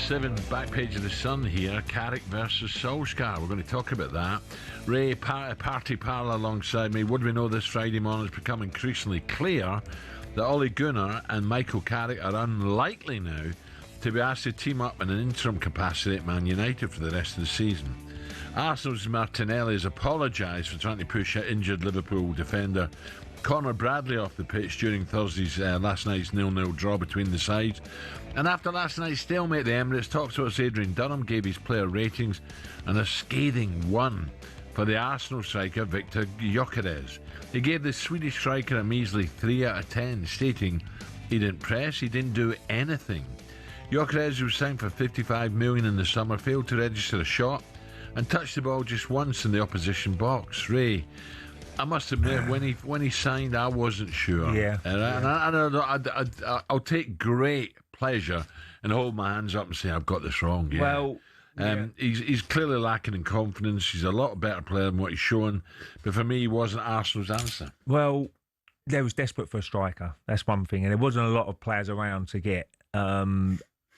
7, back page of the Sun here. Carrick versus Solskjaer. We're going to talk about that. Ray Parlour alongside me. What do we know this Friday morning? It's become increasingly clear that Ole Gunnar and Michael Carrick are unlikely now to be asked to team up in an interim capacity at Man United for the rest of the season. Arsenal's Martinelli has apologised for trying to push an injured Liverpool defender Connor Bradley off the pitch during Thursday's last night's 0-0 draw between the sides. And after last night's stalemate at the Emirates, talkSPORT's Adrian Dunham gave his player ratings and a scathing 1 for the Arsenal striker Victor Gyökeres. He gave the Swedish striker a measly 3 out of 10, stating he didn't press, he didn't do anything. Gyökeres, who was signed for $55 million in the summer, failed to register a shot and touched the ball just once in the opposition box. Ray, I must admit, when he signed, I wasn't sure. Yeah. I'll take great pleasure and hold my hands up and say I've got this wrong. Yeah. Well, he's clearly lacking in confidence. He's a lot better player than what he's shown. But for me, he wasn't Arsenal's answer. Well, they was desperate for a striker. That's one thing, and there wasn't a lot of players around to get.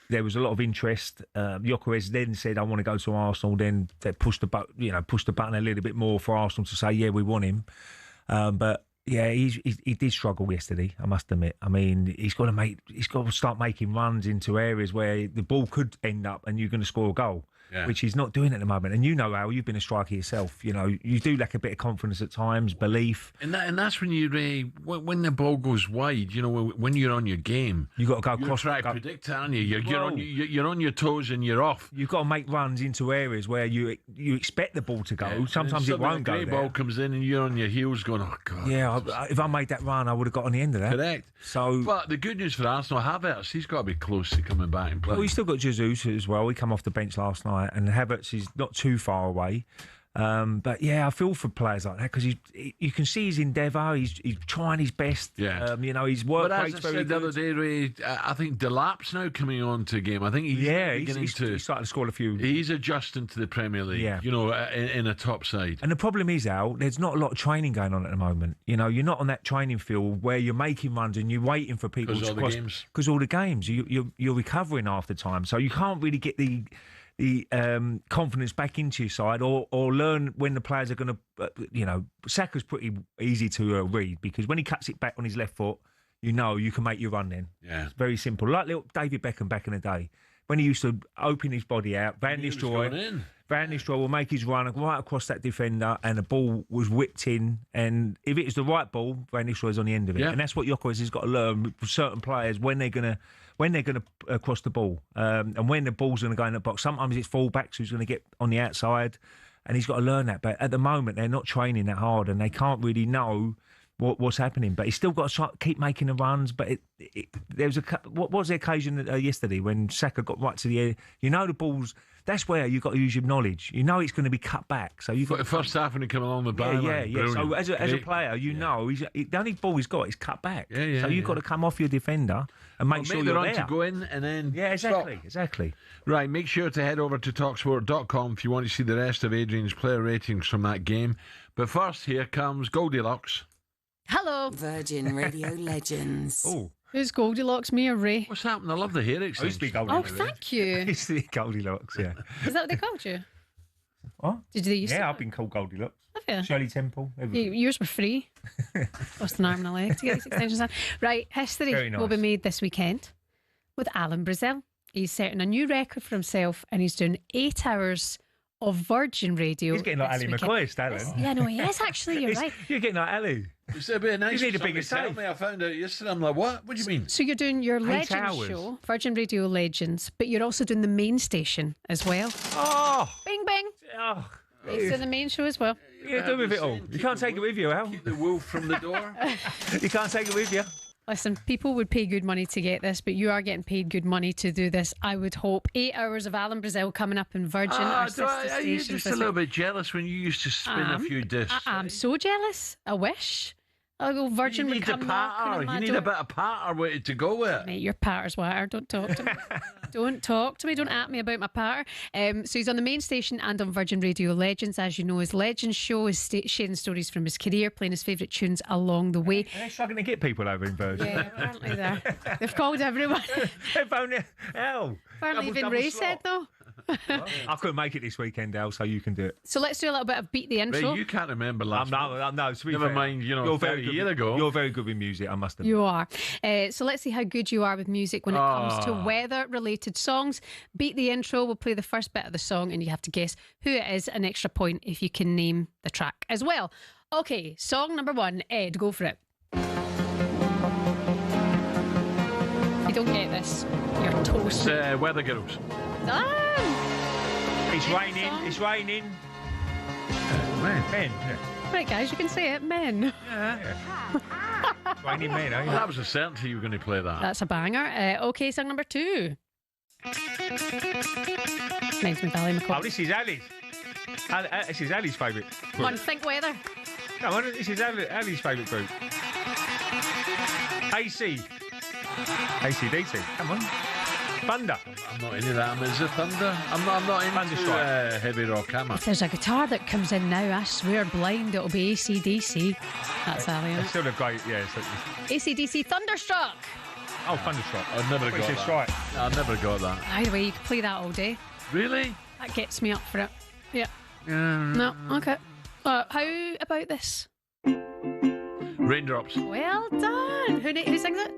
There was a lot of interest. Gyökeres then said, "I want to go to Arsenal." Then they pushed the button a little bit more for Arsenal to say, "Yeah, we want him." But yeah, he did struggle yesterday, I must admit. I mean, he's got to start making runs into areas where the ball could end up and you're going to score a goal. Yeah. Which he's not doing at the moment. And you know, Al, you've been a striker yourself. You know, you do lack a bit of confidence at times, belief. And that's when when the ball goes wide, you know, when you're on your game. You've got to go across. Try to predict it, aren't you? You're on your toes and you're off. You've got to make runs into areas where you expect the ball to go. Yeah. Sometimes it won't go there. The ball comes in and you're on your heels going, oh, God. Yeah, if I made that run, I would have got on the end of that. Correct. But the good news for Arsenal, Havertz, he's got to be close to coming back and playing. Well, he's still got Jesus as well. He come off the bench last night, and Havertz is not too far away. But yeah, I feel for players like that because you can see his endeavour. He's trying his best. Yeah. You know, his work rate's very good. The other day, Ray, I think Delap's now coming on to a game. I think he's he's starting to score a few. He's adjusting to the Premier League. Yeah. You know, in a top side. And the problem is, Al, there's not a lot of training going on at the moment. You know, you're not on that training field where you're making runs and you're waiting for people to cross. Because all the games, you're recovering half the time, so you can't really get the confidence back into your side or learn when the players are going to, Saka's pretty easy to read because when he cuts it back on his left foot, you know you can make your run then. Yeah. It's very simple. Like little David Beckham back in the day. When he used to open his body out, Van Nistelrooy will make his run right across that defender and the ball was whipped in, and if it was the right ball, Van Nistelrooy's on the end of it. Yeah. And that's what Gyökeres has got to learn with certain players when they're going to cross the ball and when the ball's going to go in the box. Sometimes it's full-backs who's going to get on the outside, and he's got to learn that. But at the moment, they're not training that hard and they can't really know what's happening. But he's still got to keep making the runs. But there was what was the occasion yesterday when Saka got right to the air? You know the ball's... That's where you've got to use your knowledge. You know it's going to be cut back. So you've got the first half when he come along the byline. Yeah. So as a player, you know the only ball he's got is cut back. So you've got to come off your defender and make sure you're there. To go in and then exactly. Right, make sure to head over to talksport.com if you want to see the rest of Adrian's player ratings from that game. But first, here comes Goldilocks. Hello. Virgin Radio Legends. Oh. Who's Goldilocks, me or Ray? What's happened? I love the hair extension. I used to be Goldilocks. Oh, thank you. I used to be Goldilocks, yeah. Is that what they called you? What? Did they used to? Yeah, I've been called Goldilocks. Have you? Shirley Temple. Yours were free. Lost an arm and a leg to get these extensions on. Right, history will be made this weekend with Alan Brazil. He's setting a new record for himself and he's doing 8 hours of Virgin Radio. He's getting like Ali McCoy, Alan. Yeah, no, he is actually. You're right. You're getting like Ali. It's a bit nice. You need a bigger safe. I found out yesterday. I'm like, what? What do you mean? So you're doing your Legends show, Virgin Radio Legends, but you're also doing the main station as well. Oh! Bing, bing. Oh. It's doing the main show as well. You're doing with it all. You can't take it with you, Al. Keep the wolf from the door. You can't take it with you. Listen, people would pay good money to get this, but you are getting paid good money to do this. I would hope 8 hours of Alan Brazil coming up in Virgin. Are you just a little bit jealous when you used to spin a few discs? I'm so jealous. I wish. I'll go Virgin You would need a come knocking patter. on my You need door. a bit of patter with to go with. Mate, your patter's water. Don't talk to me. Don't talk to me. Don't at me about my patter. So he's on the main station and on Virgin Radio Legends. As you know, his Legends show is sharing stories from his career, playing his favourite tunes along the way. They're struggling to get people over in Virgin. Yeah, apparently they've called everyone. They've only hell. Apparently even Ray said though. I couldn't make it this weekend, Al, so you can do it. So let's do a little bit of Beat the Intro. Ray, you can't remember last No, to be Never fair, mind, you know, you're 30 good, years ago. You're very good with music, I must admit. You are. So let's see how good you are with music when it comes to weather-related songs. Beat the Intro. We'll play the first bit of the song and you have to guess who it is. An extra point if you can name the track as well. Okay, song number 1. Ed, go for it. If you don't get this, you're toast. Weather Girls. Done! It's raining. It's raining. Men. Yeah. Right, guys, you can say it. Men. Raining men, eh? Well, that was a certainty you were going to play that. That's a banger. Okay, song number 2. Reminds me of Valley McCall. Oh, this is Ali's. This is Ali's favourite group. Come on, think weather. No, this is Ali's favourite group. AC/DC. Come on. Thunder. I'm not into that. Is it Thunder? I'm not into heavy rock, am I? If there's a guitar that comes in now, I swear blind it'll be AC/DC. That's Ali. It's still a great, yeah. AC/DC Thunderstruck. Oh, Thunderstruck. I never got that. Strike. I never got that. Either way, you can play that all day. Really? That gets me up for it. Yeah. Yeah. No, okay. How about this? Raindrops. Well done. Who sings it?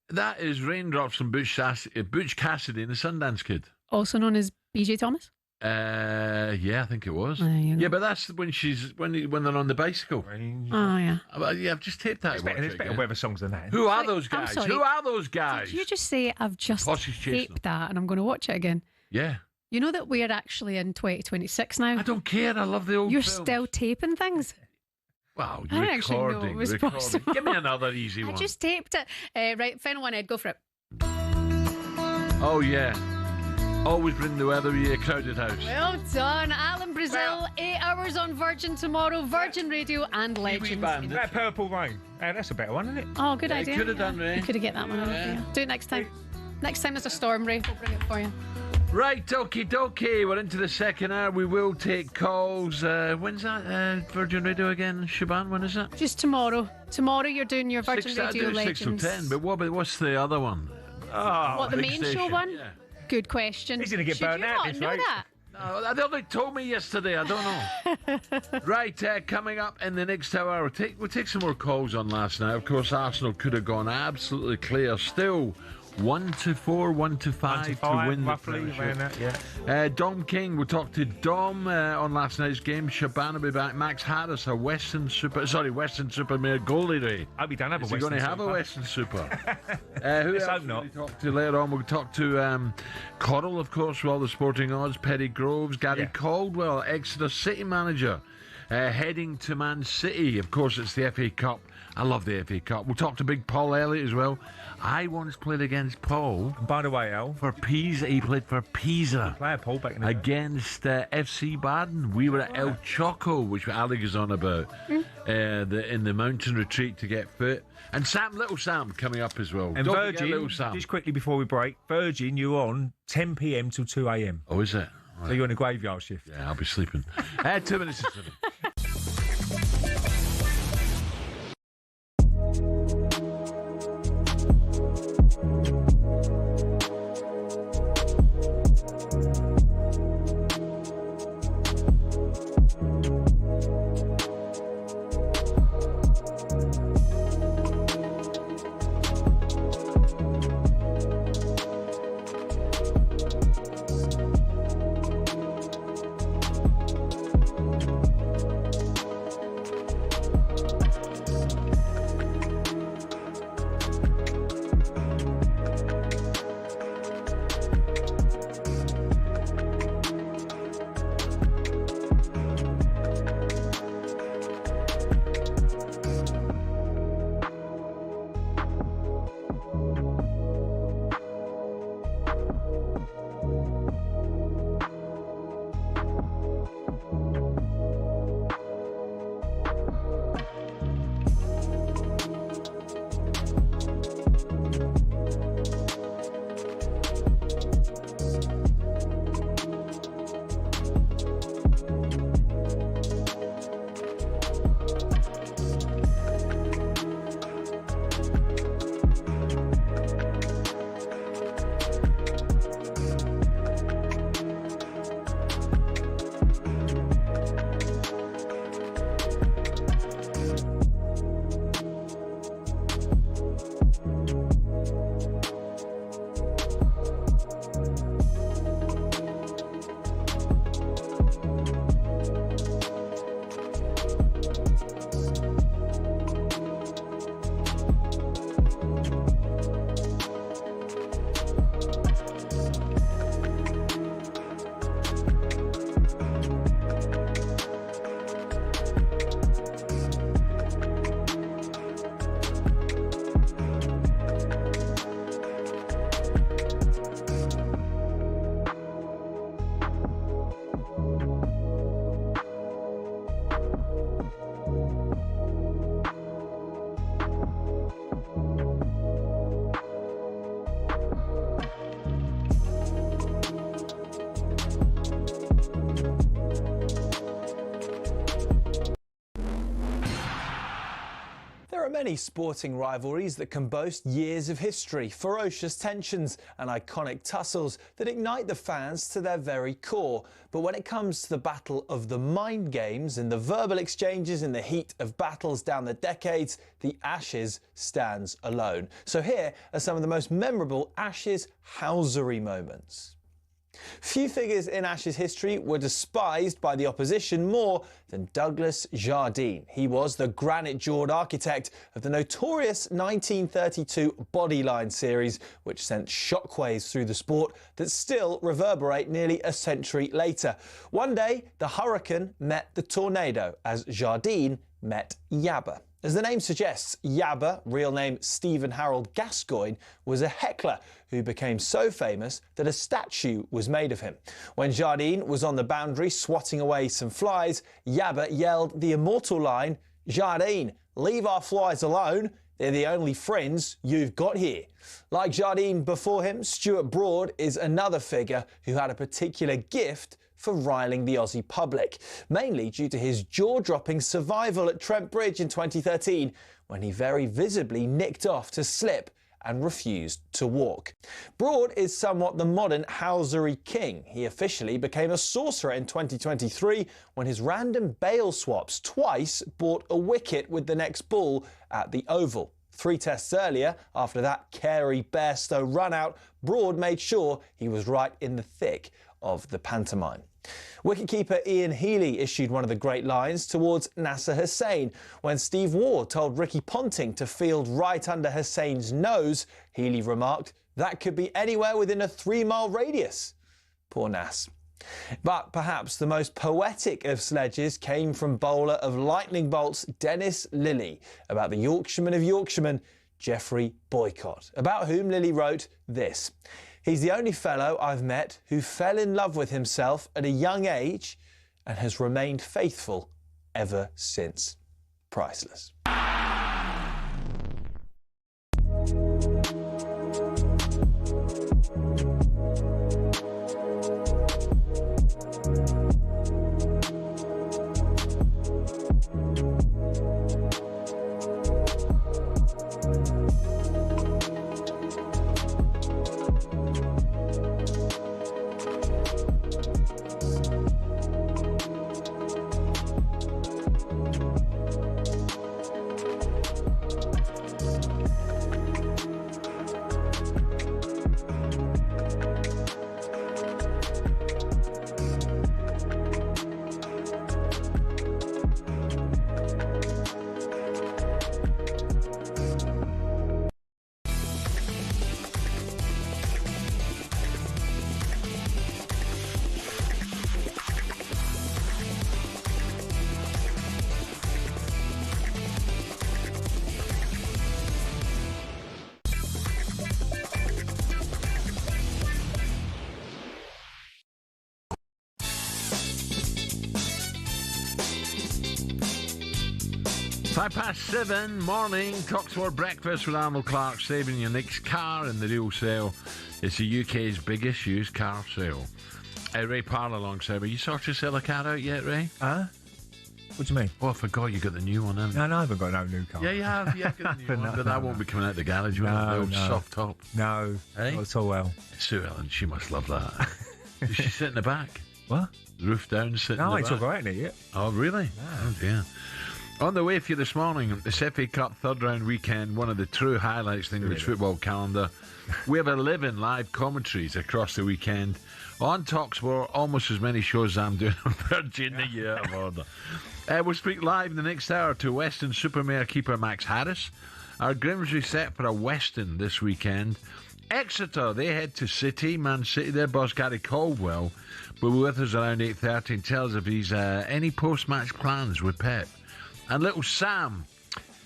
That is Raindrops from Butch Cassidy and the Sundance Kid. Also known as BJ Thomas? Yeah, I think it was. You know. Yeah, but that's when they're on the bicycle. Oh, yeah. Yeah, I've just taped that. There's better weather songs than that. Who are those guys? sorry. Who are those guys? Did you just say I've just Posses chasing taped that and I'm going to watch it again? Yeah. You know that we're actually in 2026 now? I don't care. I love the old You're films. still taping things? Wow, I didn't actually know it was possible. Give me another easy one. I just taped it. Right, final one, Ed. Go for it. Oh, yeah. Always bring the weather with your crowded house. Well done. Alan Brazil, 8 hours on Virgin tomorrow, Virgin Radio and Legends. That Purple Rain. That's a better one, isn't it? Oh, good Yeah, idea. could have done, Ray. You could have get that one out. Yeah. Yeah. Do it next time. Next time there's a storm, Ray. We'll bring it for you. Right, okie dokie. We're into the second hour. We will take calls. When's that? Virgin Radio again, Shaban? When is that? Just tomorrow. Tomorrow you're doing your Virgin I Radio do 6 Legends. till 10. But what's the other one? Oh, What, the big main station. show one? Yeah. Good question. He's going to get Should burnt you out not this know week. that? No, they only told me yesterday. I don't know. Right, coming up in the next hour, we'll take some more calls on last night. Of course, Arsenal could have gone absolutely clear. Still 1-4, 1-5 to win roughly, the around Premiership. that, yeah. Dom King, we'll talk to Dom on last night's game. Shaban will be back. Max Harris, a Western Supermare goalie day. I hope he don't have a Is he Western going to have Super. a Western Super? Who Let's else hope will not. we talk to later on? We'll talk to Coddle, of course, with all the sporting odds. Petty Groves, Gary Caldwell, Exeter City manager, heading to Man City. Of course, it's the FA Cup. I love the FA Cup. We'll talk to big Paul Elliott as well. I once played against Paul. By the way, Al, for Pisa. He played for Pisa. Player Paul back in the day. Against FC Baden. We were at El Choco, which Ali is on about, in the mountain retreat to get fit. And Little Sam coming up as well. And Don't forget Virgin, Little Sam. just quickly before we break, Virgin, you're on 10 p.m. till 2 a.m. Oh, is it? So you're on a graveyard shift. Yeah, I'll be sleeping. 2 minutes to 7. many sporting rivalries that can boast years of history, ferocious tensions and iconic tussles that ignite the fans to their very core. But when it comes to the battle of the mind games and the verbal exchanges in the heat of battles down the decades, the Ashes stands alone. So here are some of the most memorable Ashes housery moments. Few figures in Ashes history were despised by the opposition more than Douglas Jardine. He was the granite-jawed architect of the notorious 1932 Bodyline series, which sent shockwaves through the sport that still reverberate nearly a century later. One day, the hurricane met the tornado as Jardine met Yabba. As the name suggests, Yabba, real name Stephen Harold Gascoigne, was a heckler who became so famous that a statue was made of him. When Jardine was on the boundary swatting away some flies, Yabba yelled the immortal line, "Jardine, leave our flies alone. They're the only friends you've got here." Like Jardine before him, Stuart Broad is another figure who had a particular gift for riling the Aussie public, mainly due to his jaw-dropping survival at Trent Bridge in 2013, when he very visibly nicked off to slip and refused to walk. Broad is somewhat the modern housery king. He officially became a sorcerer in 2023 when his random bail swaps twice bought a wicket with the next ball at the Oval. 3 tests earlier, after that Carey Bairstow run-out, Broad made sure he was right in the thick of the pantomime. Wicketkeeper Ian Healy issued one of the great lines towards Nasser Hussain. When Steve Waugh told Ricky Ponting to field right under Hussain's nose, Healy remarked, "That could be anywhere within a 3-mile radius." Poor Nass. But perhaps the most poetic of sledges came from bowler of lightning bolts Dennis Lillee, about the Yorkshireman of Yorkshiremen, Geoffrey Boycott, about whom Lillee wrote this: "He's the only fellow I've met who fell in love with himself at a young age and has remained faithful ever since." Priceless. "7 morning, talkSPORT breakfast with Arnold Clark, saving your next car in the real sale. It's the UK's biggest used car sale. Ray Parlour alongside me. You sort of sell a car out yet, Ray? Huh? What do you mean? Oh, I forgot you got the new one, haven't you? No, I haven't got no new car. Yeah, you have. You have got the new one, but that won't be coming out the garage, will it? The old soft top. No, not at all. Well, Sue Ellen, she must love that. Does she sit in the back? What? Roof down, sit in the no, back? it's all right, isn't it? Yeah. Oh, really? No. Oh, dear. On the way for you this morning, this FA Cup third-round weekend, one of the true highlights of the English football calendar. We have 11 live commentaries across the weekend. On talkSPORT, almost as many shows as I'm doing on Virginia Year of Order. We'll speak live in the next hour to Weston Supermare keeper Max Harris. Our Grimsby set for a Weston this weekend. Exeter, they head to City. Man City, their boss Gary Caldwell will be with us around 8:30 and tell us if he's any post-match plans with Pep. And little Sam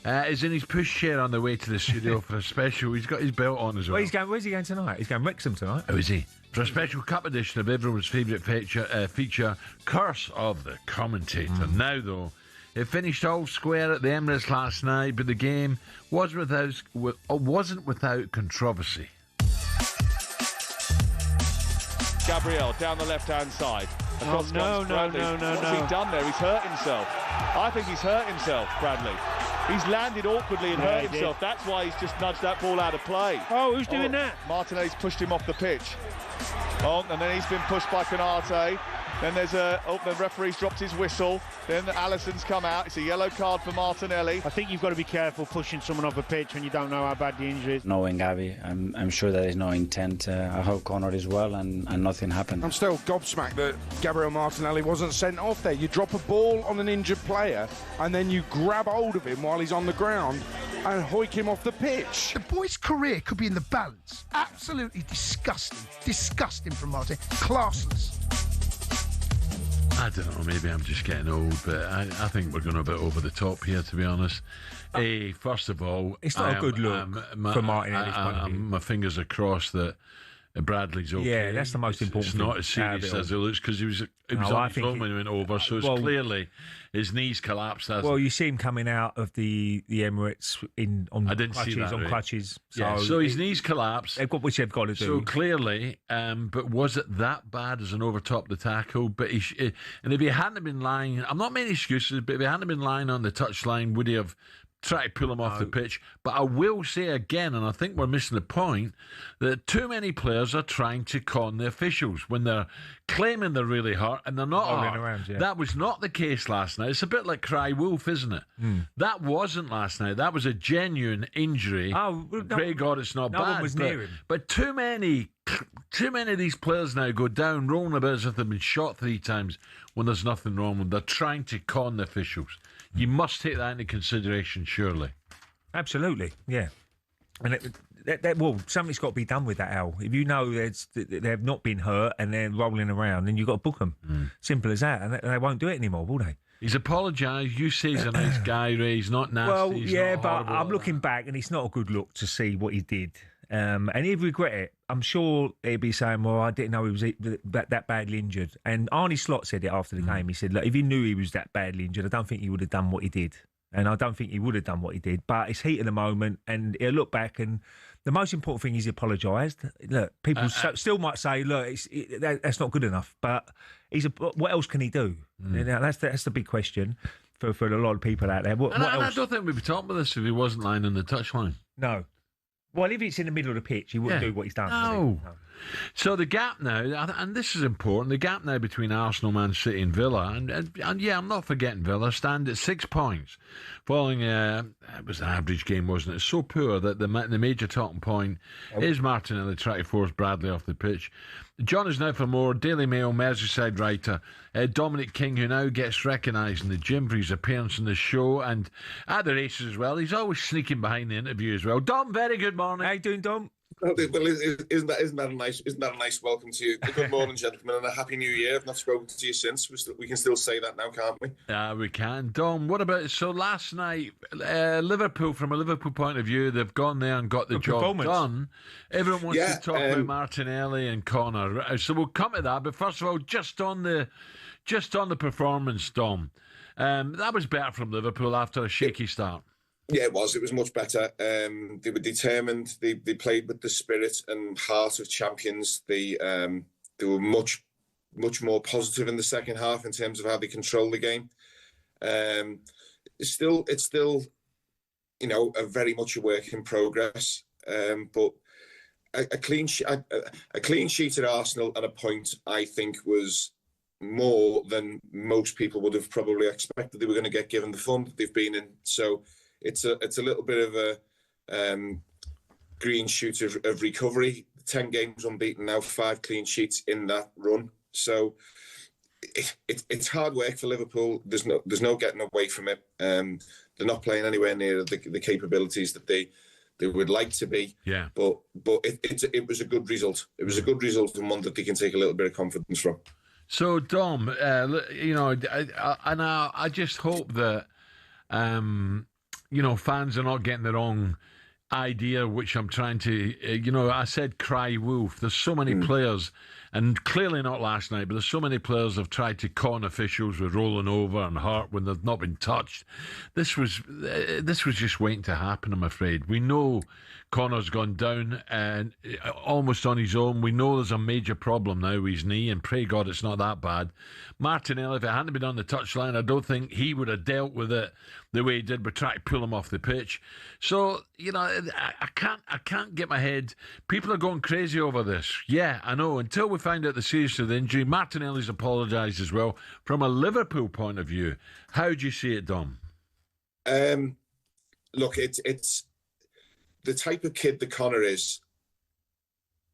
is in his pushchair on the way to the studio for a special. He's got his belt on as well. Where's he going tonight? He's going Wrexham tonight. Oh, is he? For a special cup edition of everyone's favourite feature, Curse of the Commentator. Now, though, it finished all square at the Emirates last night, but the game wasn't without controversy. Gabriel down the left-hand side. No. What's he done there? He's hurt himself. I think he's hurt himself, Bradley. He's landed awkwardly and hurt himself. That's why he's just nudged that ball out of play. Oh, who's doing that? Martinelli's pushed him off the pitch. Oh, and then he's been pushed by Konate. Then there's the referee's dropped his whistle. Then Alisson's come out. It's a yellow card for Martinelli. I think you've got to be careful pushing someone off a pitch when you don't know how bad the injury is. Knowing Gabby, I'm sure there is no intent. I hope Connor is well and nothing happened. I'm still gobsmacked that Gabriel Martinelli wasn't sent off there. You drop a ball on an injured player and then you grab hold of him while he's on the ground and hoik him off the pitch. The boy's career could be in the balance. Absolutely disgusting. Disgusting from Martin. Classless. I don't know, maybe I'm just getting old, but I think we're going a bit over the top here, to be honest. First of all, it's not a good look for Martinelli's point of view. My fingers are crossed that Bradley's okay. Yeah, that's the most important thing. It's not as serious as it looks, because he was on his own when he went over, so it's clearly his knees collapsed. Well, you see him coming out of the Emirates on I didn't crutches. See that, on right? crutches. So his knees collapsed. Which they've got to do. So clearly, but was it that bad as an overtop the tackle? But and if he hadn't been lying, I'm not making excuses, but if he hadn't been lying on the touchline, would he have tried to pull him off the pitch? But I will say again, and I think we're missing the point, that too many players are trying to con the officials when they're claiming they're really hurt and they're not hurt. Around, yeah. That was not the case last night. It's a bit like cry wolf, isn't it? That wasn't last night. That was a genuine injury. Pray God it's not bad. No one was near him. But too many of these players now go down rolling about as if they've been shot 3 times when there's nothing wrong with them. They're trying to con the officials. You must take that into consideration, surely. Absolutely, yeah. And something's got to be done with that, Al. If you know they've not been hurt and they're rolling around, then you've got to book them. Simple as that. And they won't do it anymore, will they? He's apologised. You say he's a nice guy, Ray. He's not nasty. Well, he's yeah, not but I'm like looking back, and it's not a good look to see what he did. And he'd regret it. I'm sure he'd be saying, well, I didn't know he was that badly injured. And Arnie Slot said it after the game. He said, look, if he knew he was that badly injured, I don't think he would have done what he did. And I don't think he would have done what he did. But it's heat of the moment, and he'll look back, and the most important thing is he apologised. Look, people still might say, look, that's not good enough. But what else can he do? Now, that's the big question for a lot of people out there. What else? I don't think we'd be talking about this if he wasn't lying on the touchline. No. Well, if it's in the middle of the pitch, he wouldn't do what he's done. No. So the gap now, and this is important, the gap now between Arsenal, Man City and Villa, and yeah, I'm not forgetting Villa, stand at 6 points. Following, it was an average game, wasn't it? It's so poor that the major talking point is Martinelli trying to force Bradley off the pitch. John is now for more. Daily Mail, Merseyside writer Dominic King, who now gets recognised in the gym for his appearance on the show and at the races as well. He's always sneaking behind the interview as well. Dom, very good morning. How you doing, Dom? Well, isn't that a nice welcome to you? Good morning, gentlemen, and a happy New Year. I've not spoken to you since. We can still say that now, can't we? We can. Dom, what about so last night? Liverpool, from a Liverpool point of view, they've gone there and got the job done. Everyone wants to talk about Martinelli and Connor, so we'll come to that. But first of all, just on the performance, Dom, that was better from Liverpool after a shaky start. Yeah, it was. It was much better. They were determined. They played with the spirit and heart of champions. They were much more positive in the second half in terms of how they control the game. It's still, a very much a work in progress. But a clean sheet at Arsenal at a point, I think, was more than most people would have probably expected they were going to get, given the form that they've been in. So. It's a little bit of a green shoot of recovery. 10 games unbeaten now, 5 clean sheets in that run. So it's hard work for Liverpool. There's no getting away from it. They're not playing anywhere near the capabilities that they would like to be. Yeah. But it was a good result. It was a good result and one that they can take a little bit of confidence from. So Dom, I just hope that. Fans are not getting the wrong idea, which I'm trying to, I said cry wolf. There's so many players And clearly not last night, but there's so many players have tried to con officials with rolling over and hurt when they've not been touched. This was just waiting to happen, I'm afraid. We know Connor's gone down and almost on his own. We know there's a major problem now with his knee, and pray God it's not that bad. Martinelli, if it hadn't been on the touchline, I don't think he would have dealt with it the way he did. But try to pull him off the pitch. So I can't get my head. People are going crazy over this. Yeah, I know. Until we find out the seriousness of the injury, Martinelli's apologised as well. From a Liverpool point of view, how do you see it, Dom? Look, it's the type of kid that Connor is.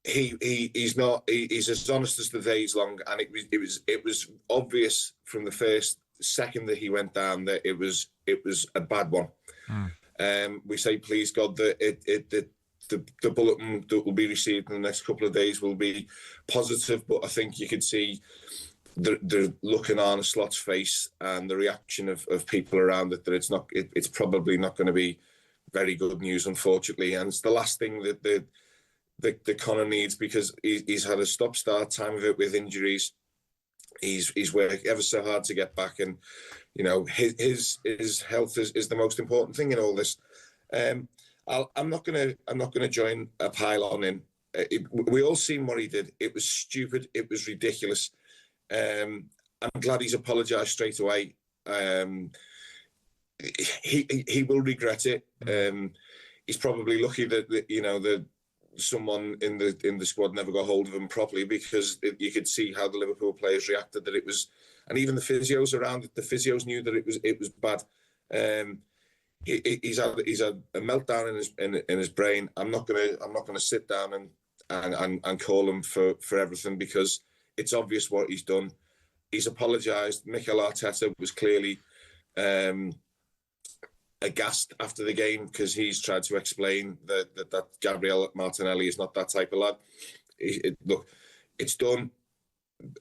He's as honest as the day's long, and it was obvious from the first second that he went down that it was a bad one. We say, please God, that the bulletin that will be received in the next couple of days will be positive. But I think you could see the look on Arne Slot's face and the reaction of people around it, that it's probably not going to be very good news, unfortunately. And it's the last thing that Connor needs, because he's had a stop-start time of it with injuries. He's worked ever so hard to get back, and his health is the most important thing in all this. I'm not gonna join a pile on him. We all seen what he did. It was stupid. It was ridiculous. I'm glad he's apologised straight away. He will regret it. He's probably lucky that someone in the squad never got hold of him properly, because you could see how the Liverpool players reacted, that it was, and even the physios around it, the physios knew that it was bad. He's had a meltdown in his brain. I'm not gonna sit down and call him for everything, because it's obvious what he's done. He's apologised. Mikel Arteta was clearly aghast after the game, because he's tried to explain that Gabriel Martinelli is not that type of lad. Look, it's done.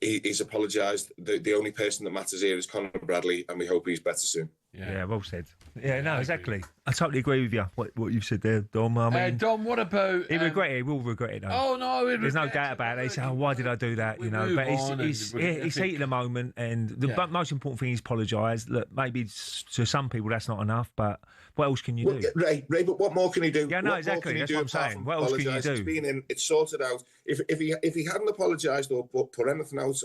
He's apologised. The only person that matters here is Conor Bradley, and we hope he's better soon. Yeah, well said. Yeah, no, exactly. I totally agree with you, what you've said there, Dom. I mean, Dom, what about... He will regret it, though. Oh, no, there's no doubt about it. He said, why did I do that? But he's heated the moment, and the most important thing is apologise. Look, maybe to some people that's not enough, but what else can you do? Ray, but what more can he do? Yeah, no, exactly. That's what I'm saying. What else can you do? It's sorted out. If he hadn't apologised or put anything out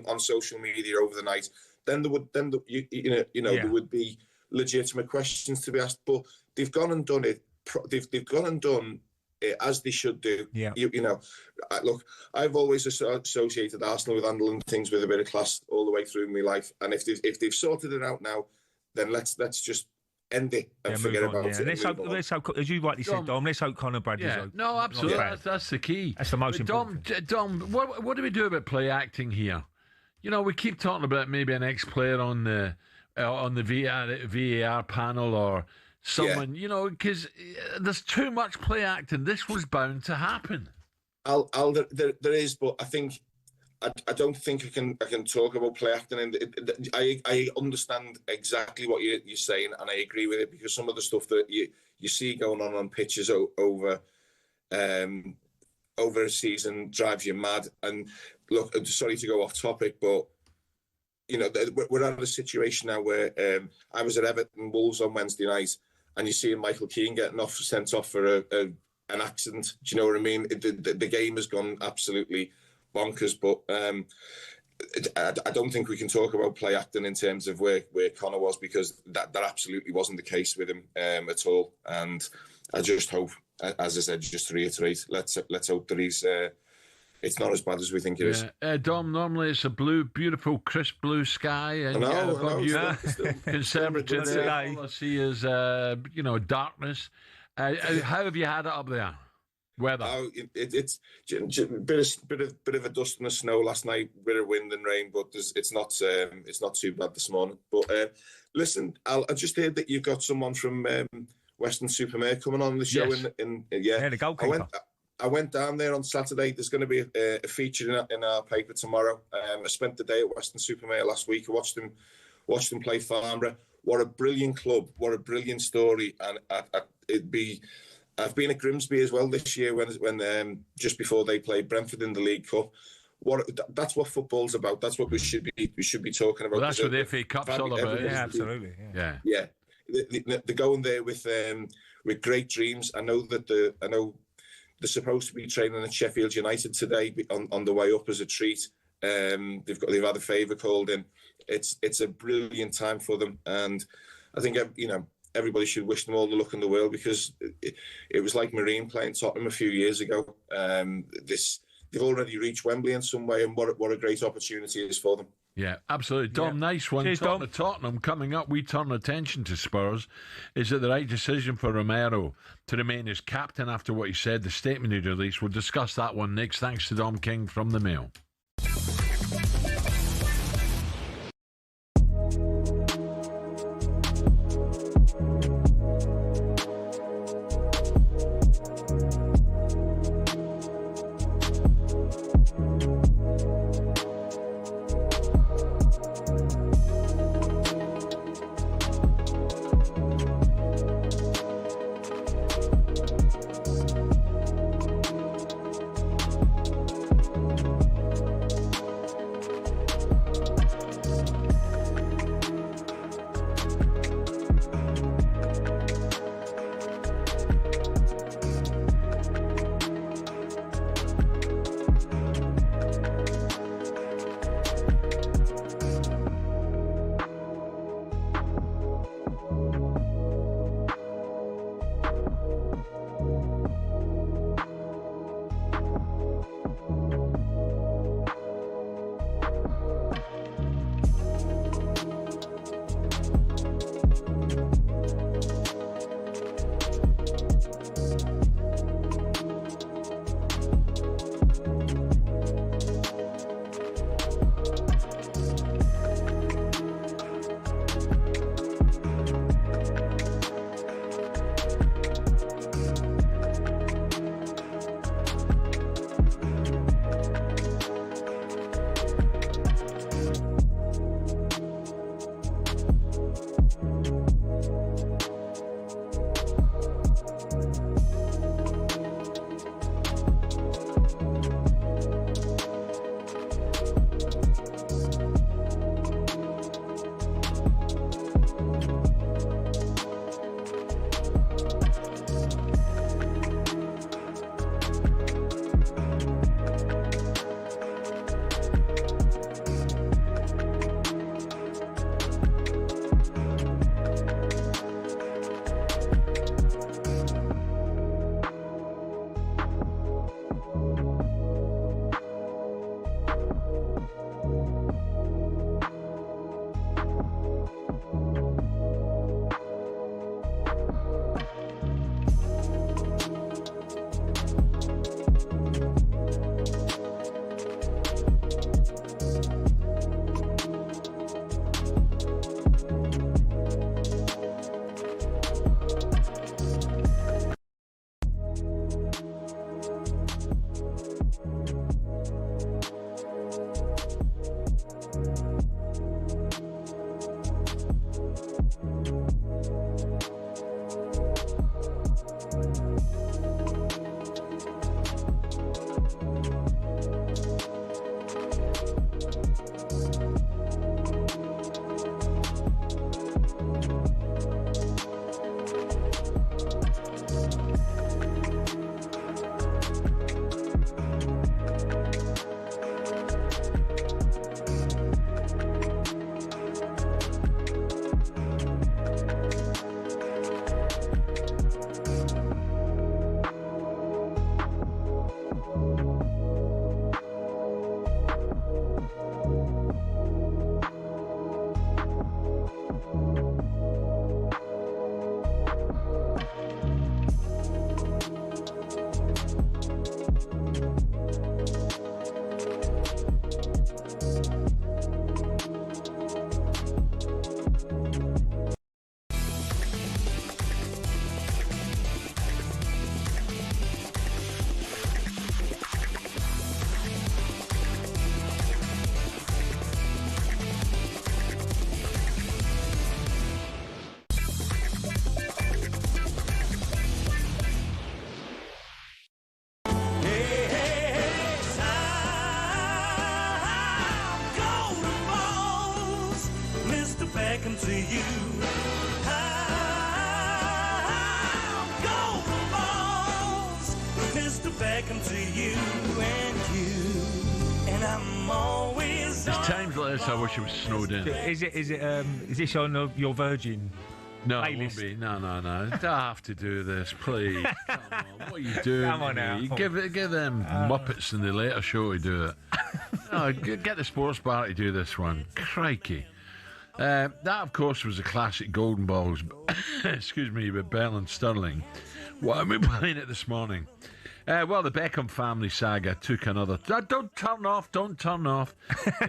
on social media over the night, then there would be legitimate questions to be asked. But they've gone and done it. They've gone and done it as they should do. Yeah. Look, I've always associated Arsenal with handling things with a bit of class all the way through my life. And if they've sorted it out now, then let's just end it and forget about it. Let's hope, as you rightly said, Dom, let's hope Conor Bradley's okay. No, absolutely. That's the key. That's the most important thing. Dom, what do we do about play acting here? We keep talking about maybe an ex-player on the VAR panel or someone, because there's too much play acting. This was bound to happen. There is, but I think I don't think I can talk about play acting. And I understand exactly what you're saying, and I agree with it, because some of the stuff that you see going on pitches over a season drives you mad. And look, sorry to go off topic, but we're at a situation now where I was at Everton Wolves on Wednesday night, and you see Michael Keane getting sent off for an accident. Do you know what I mean? The game has gone absolutely bonkers. But I don't think we can talk about play acting in terms of where Conor was, because that absolutely wasn't the case with him at all. And I just hope, as I said, just to reiterate, let's hope that he's. It's not as bad as we think it is. Dom, normally it's a beautiful, crisp blue sky, and conservative there. All I see is, darkness. How have you had it up there? Weather? It's a bit of a dust and a snow last night, bit of wind and rain, but it's not too bad this morning. But listen, I just heard that you've got someone from Western Supermare coming on the show. Yes. The goalkeeper. I went down there on Saturday. There's going to be a feature in our paper tomorrow. I spent the day at Western Supermare last week. I watched them play Farnborough. What a brilliant club! What a brilliant story! And I've been at Grimsby as well this year when just before they played Brentford in the League Cup. That's what football's about. That's what we should be talking about. Well, that's what the FA Cup's all about. Yeah, absolutely. Yeah. They're going there with great dreams. I know they're supposed to be training at Sheffield United today on the way up as a treat. They've had a favour called in. It's a brilliant time for them, and I think everybody should wish them all the luck in the world, because it was like Marine playing Tottenham a few years ago. They've already reached Wembley in some way, and what a great opportunity it is for them. Yeah, absolutely. Dom, nice one. Cheers, Talking to Tottenham, coming up, we turn attention to Spurs. Is it the right decision for Romero to remain as captain after what he said, the statement he released? We'll discuss that one next. Thanks to Dom King from the Mail. Beckham to you. Go balls, Mr. Beckham to you and you. And I'm always There's times like this I wish it was snowed in. Is this on your Virgin? No, playlist? it won't be. No. Don't have to do this, please. Come on, what are you doing? Come on now. You give them Muppets in the later show to do it. No, get the sports bar to do this one. Crikey. That, of course, was a classic Golden Balls. Excuse me, with Bell and Sterling. What am we playing it this morning? Well, the Beckham family saga took another... Don't turn off. The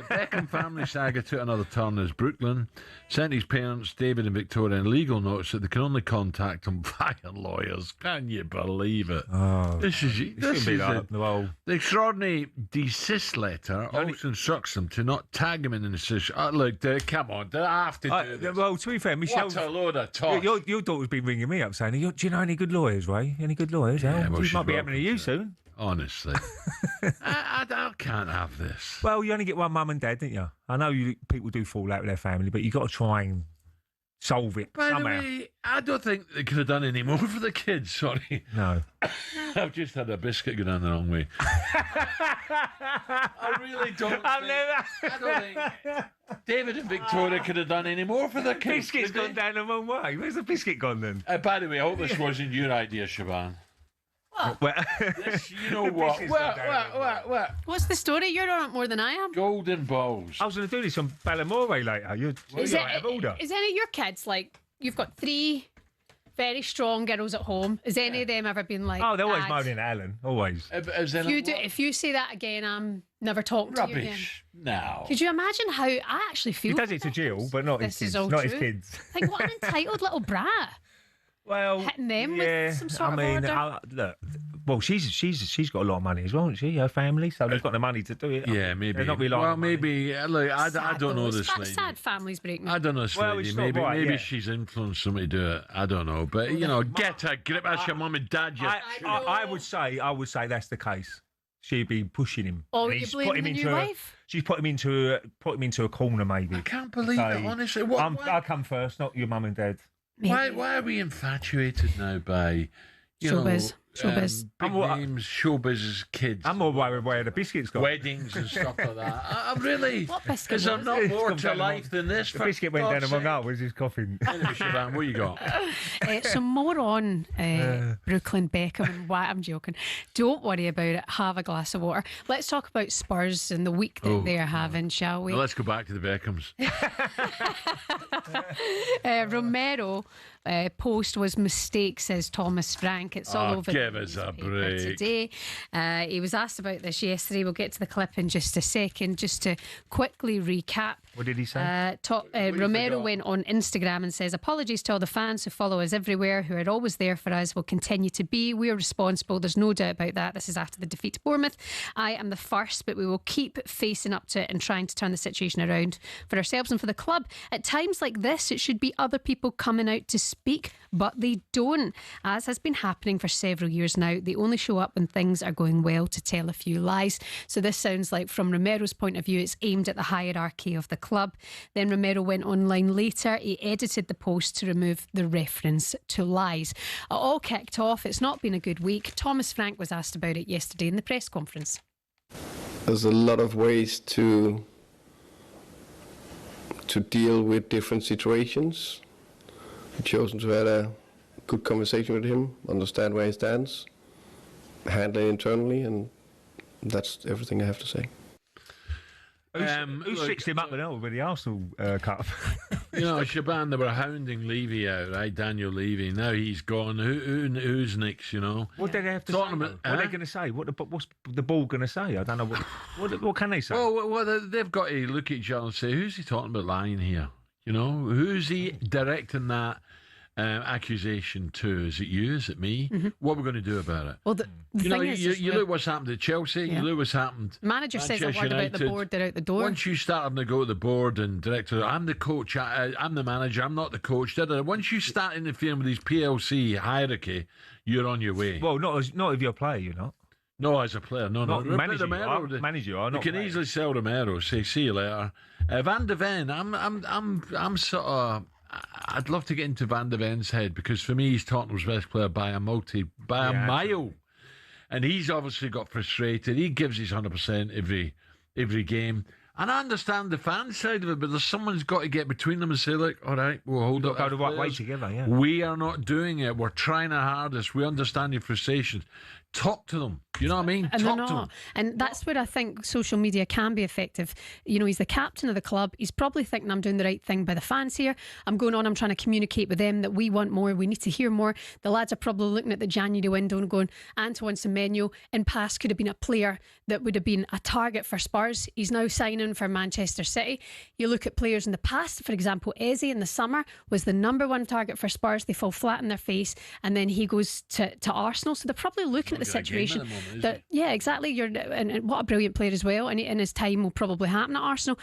Beckham family saga took another turn as Brooklyn sent his parents, David and Victoria, in legal notice that they can only contact them via lawyers. Can you believe it? Oh, this is the extraordinary desist letter also instructs them to not tag him in the decision. Look, come on, do I have to do this? Well, to be fair, Michelle... What a load of talk. Your daughter's been ringing me up saying, do you know any good lawyers, Ray? Any good lawyers? Yeah, well, you might be happening to you soon. Honestly. I can't have this. Well, you only get one mum and dad, don't you? I know people do fall out with their family, but you've got to try and solve it By somehow. the way, I don't think they could have done any more for the kids, sorry. No. I've just had a biscuit go down the wrong way. I really don't I don't think David and Victoria could have done any more for the kids. Biscuit's gone down the wrong way. Where's the biscuit gone then? By the way, I hope this wasn't your idea, Siobhan. You know what? What's the story? You're on it more than I am. Golden Balls. I was going to do this on Ballamore later. You're out of order. Is any of your kids like, you've got 3 very strong girls at home? Has any of them ever been like, oh, they're always Dad, moaning at Alan. Always. if you say that again, I'm never talking to you again. Rubbish. No. Could you imagine how I actually feel? He does it to Jill, but not his This is kids. all Not true. his kids. Like, what an entitled little brat. Well, hitting them with some sort of order. Look, well, she's got a lot of money as well, hasn't she? Her family, so they've got the money to do it. Yeah, maybe. They're not relying on money. Maybe. Look, I don't know this lady. Sad families break me. I don't know this lady. it's not Maybe, right, maybe yeah. she's influenced somebody to do it. I don't know, but get a grip. That's your mum and dad. I would say that's the case. She'd be pushing him. Oh, And you he's blame put him the into new a- wife? She's put him into a corner, maybe. I can't believe it. Honestly, I come first, not your mum and dad. Why are we infatuated now by Showbiz? Showbiz. Big names, Showbiz's kids. I'm more worried where the biscuits got. Weddings and stuff like that. I'm really. What biscuit Is there was not it? more to life than this? The biscuit went down among us with his coughing. Anyway, Siobhan, what you got? Some more on Brooklyn Beckham and why I'm joking. Don't worry about it. Have a glass of water. Let's talk about Spurs and the week that they're having, shall we? Well, let's go back to the Beckhams. Romero post was mistake, says Thomas Frank. It's all over give us a break. today. He was asked about this yesterday. We'll get to the clip in just a second. Just to quickly recap. What did he say? Romero went on Instagram and says, apologies to all the fans who follow us everywhere, who are always there for us, will continue to be. We are responsible. There's no doubt about that. This is after the defeat to Bournemouth. I am the first, but we will keep facing up to it and trying to turn the situation around for ourselves and for the club. At times like this, it should be other people coming out to speak, but they don't. As has been happening for several years now, they only show up when things are going well to tell a few lies. So this sounds like, from Romero's point of view, it's aimed at the hierarchy of the club. Then Romero went online later. He edited the post to remove the reference to lies. It all kicked off. It's not been a good week. Thomas Frank was asked about it yesterday in the press conference. There's a lot of ways to deal with different situations. I've chosen to have a good conversation with him, understand where he stands, handle it internally, and that's everything I have to say. Who stitched him up with the Arsenal cup? Shaban, they were hounding Levy out, right? Daniel Levy. Now he's gone. Who's next? What did they have to say? What are they going to say? What's the ball going to say? I don't know. What can they say? Well, they've got to look at each other and say, who's he talking about lying here? Who's he directing that accusation to? Is it you? Is it me? Mm-hmm. What are we going to do about it? Well, the thing is, you look what's happened at Chelsea. Yeah. You look what's happened. Manager says a Manchester word about United. the board, they're out the door. Once you start having to go to the board and director, I'm the coach, I'm the manager, I'm not the coach. Once you start interfering with these PLC hierarchy, you're on your way. Well, not if you're a player, you're not. No, as a player, no. Manager, you are. They can easily sell Romero, say, see you later. Van de Ven, I'm sort of. I'd love to get into Van de Ven's head because for me he's Tottenham's best player by a mile, and he's obviously got frustrated. He gives his 100% every game. And I understand the fan side of it, but someone's got to get between them and say, look, all right, we'll hold up. Go the right way together, yeah. We are not doing it. We're trying our hardest. We understand your frustrations. Talk to them. You know what I mean? And Talk they're to not. them. And that's where I think social media can be effective. You know, he's the captain of the club. He's probably thinking, I'm doing the right thing by the fans here. I'm going on, I'm trying to communicate with them that we want more, we need to hear more. The lads are probably looking at the January window and going, Antoine Semenyo in past could have been a player that would have been a target for Spurs. He's now signing for Manchester City. You look at players in the past, for example, Eze in the summer was the #1 target for Spurs. They fall flat in their face and then he goes to Arsenal. So they're probably looking at the situation. Yeah, exactly. And what a brilliant player as well. And in his time will probably happen at Arsenal.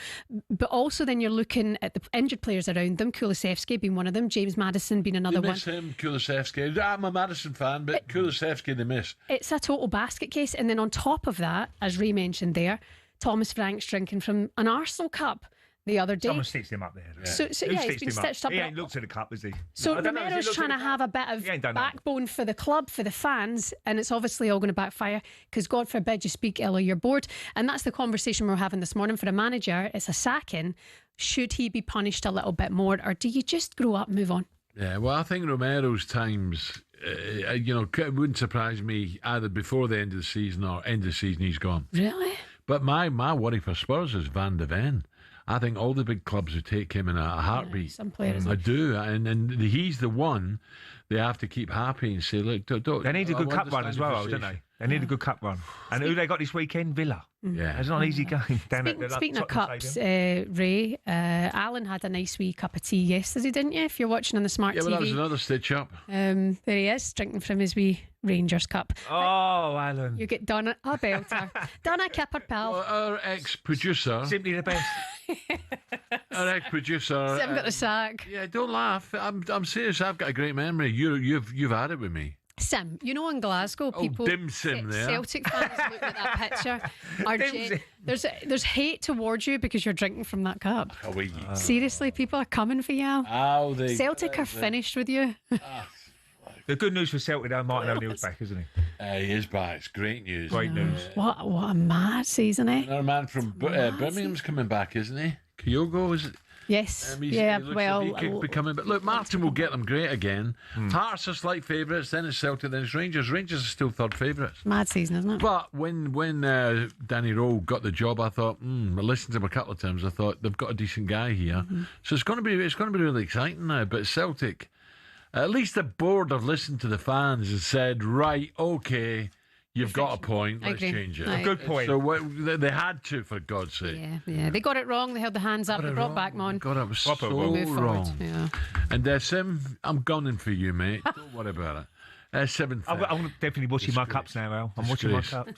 But also then you're looking at the injured players around them. Kulusevski being one of them. James Maddison being another They one. miss him, Kulusevski. I'm a Madison fan, but Kulusevski they miss. It's a total basket case. And then on top of that, as Ray mentioned there, Thomas Frank's drinking from an Arsenal cup the other day. Someone stitched him up there. Yeah. So yeah, he's been stitched up. He ain't looked at the cup, has he? So Romero's trying to have a bit of backbone for the club, for the fans, and it's obviously all going to backfire because God forbid you speak ill of your board. And that's the conversation we're having this morning. For a manager, it's a sacking. Should he be punished a little bit more, or do you just grow up and move on? Yeah, well, I think Romero's times, it wouldn't surprise me either before the end of the season or end of the season he's gone. Really? But my worry for Spurs is Van de Ven. I think all the big clubs would take him in a heartbeat. Yeah, some players. I do, and he's the one they have to keep happy and say, look, don't. They need a good cup run as well, don't they? They need a good cup run. And who they got this weekend? Villa. Yeah, it's not an easy game. Speaking of cups, Ray, Alan had a nice wee cup of tea yesterday, didn't you? If you're watching on the smart TV. Yeah, well, that was another stitch up. There he is, drinking from his wee Rangers cup. Oh, Alan. You get Donna, a belter. Donna Kipper, pal. Well, our ex-producer. Simply the best. Our ex-producer. Sim got the sack. Yeah, don't laugh. I'm serious. I've got a great memory. You've had it with me. Sim, you know in Glasgow, people, dim Sim there. Celtic fans looking at that picture there's hate towards you because you're drinking from that cup. Seriously, people are coming for you. Celtic are finished with you. The good news for Celtic, though, Martinelli's back, isn't he? He is back. It's great news. Great news. What a mad season, eh? Another man from Birmingham's coming back, isn't he? Kyogo, is it? Yes. He could be coming. But look, Martin will get them great again. Hearts are slight favourites, then it's Celtic, then it's Rangers. Rangers are still third favourites. Mad season, isn't it? But when Danny Rowe got the job, I thought, I listened to him a couple of times. I thought they've got a decent guy here, so it's going to be really exciting now. But Celtic, at least the board have listened to the fans and said, right, okay, you've got a point. Let's change it. A good point. So they had to, for God's sake. Yeah. They got it wrong. They held the hands up. They brought back Mon. God, it was so wrong. Yeah. And Sim, I'm gunning for you, mate. Don't worry about it. 7:30. I'm definitely watching my cups now, Al. I'm watching my cups.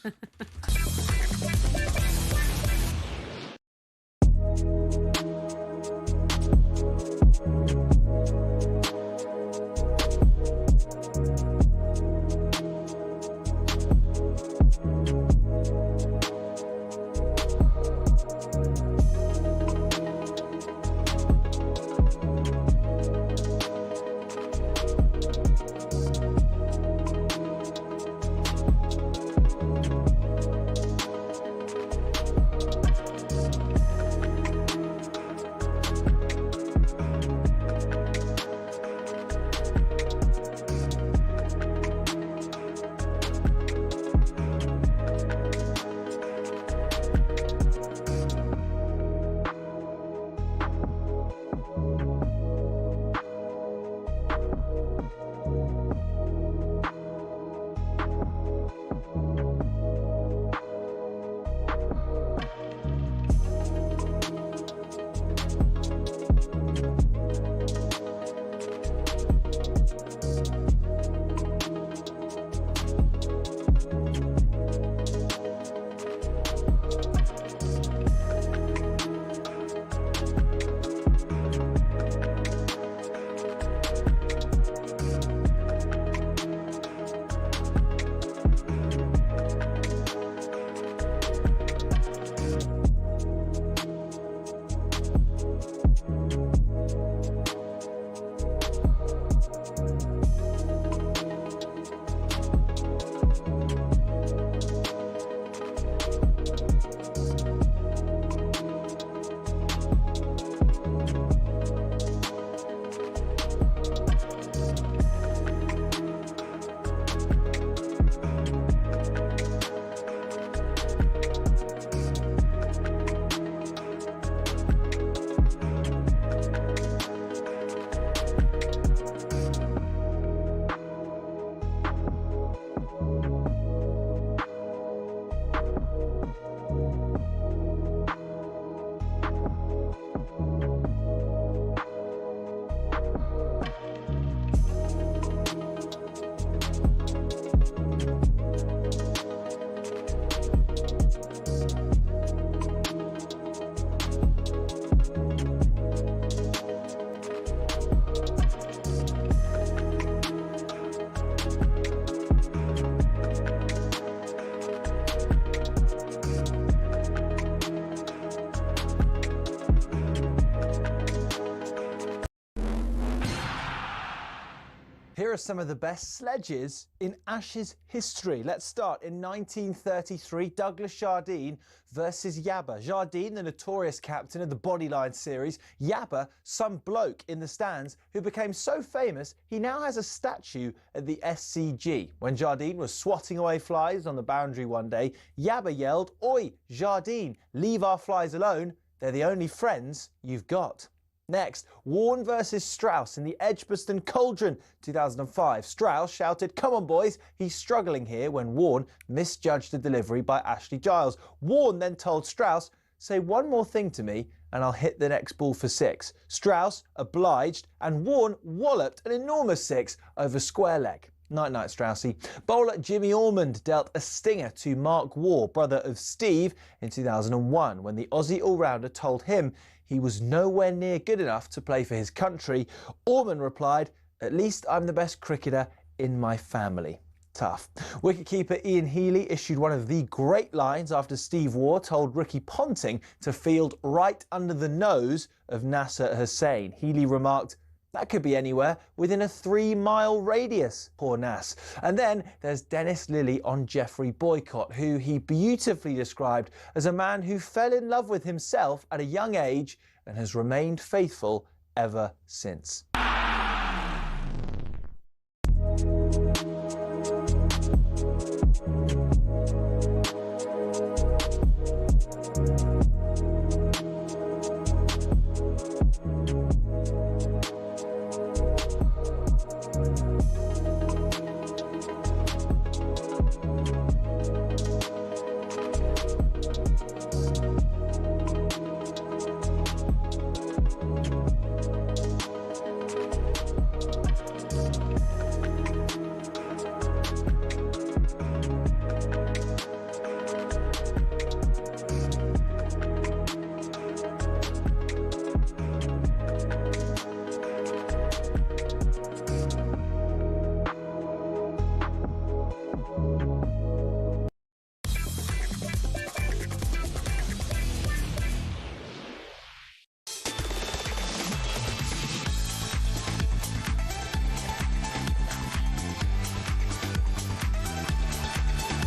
Here are some of the best sledges in Ashes history. Let's start in 1933, Douglas Jardine versus Yabba. Jardine, the notorious captain of the Bodyline series. Yabba, some bloke in the stands who became so famous he now has a statue at the SCG. When Jardine was swatting away flies on the boundary one day, Yabba yelled, "Oi, Jardine, leave our flies alone. They're the only friends you've got." Next, Warne versus Strauss in the Edgbaston Cauldron 2005. Strauss shouted, "Come on boys, he's struggling here," when Warne misjudged the delivery by Ashley Giles. Warne then told Strauss, "Say one more thing to me and I'll hit the next ball for 6. Strauss obliged and Warne walloped an enormous 6 over square leg. Night-night, Straussy. Bowler Jimmy Ormond dealt a stinger to Mark Waugh, brother of Steve, in 2001 when the Aussie all-rounder told him he was nowhere near good enough to play for his country. Ormond replied, "At least I'm the best cricketer in my family." Tough. Wicketkeeper Ian Healy issued one of the great lines after Steve Waugh told Ricky Ponting to field right under the nose of Nasser Hussain. Healy remarked, "That could be anywhere within a 3-mile radius." Poor Nas. And then there's Dennis Lilly on Geoffrey Boycott, who he beautifully described as a man who fell in love with himself at a young age and has remained faithful ever since.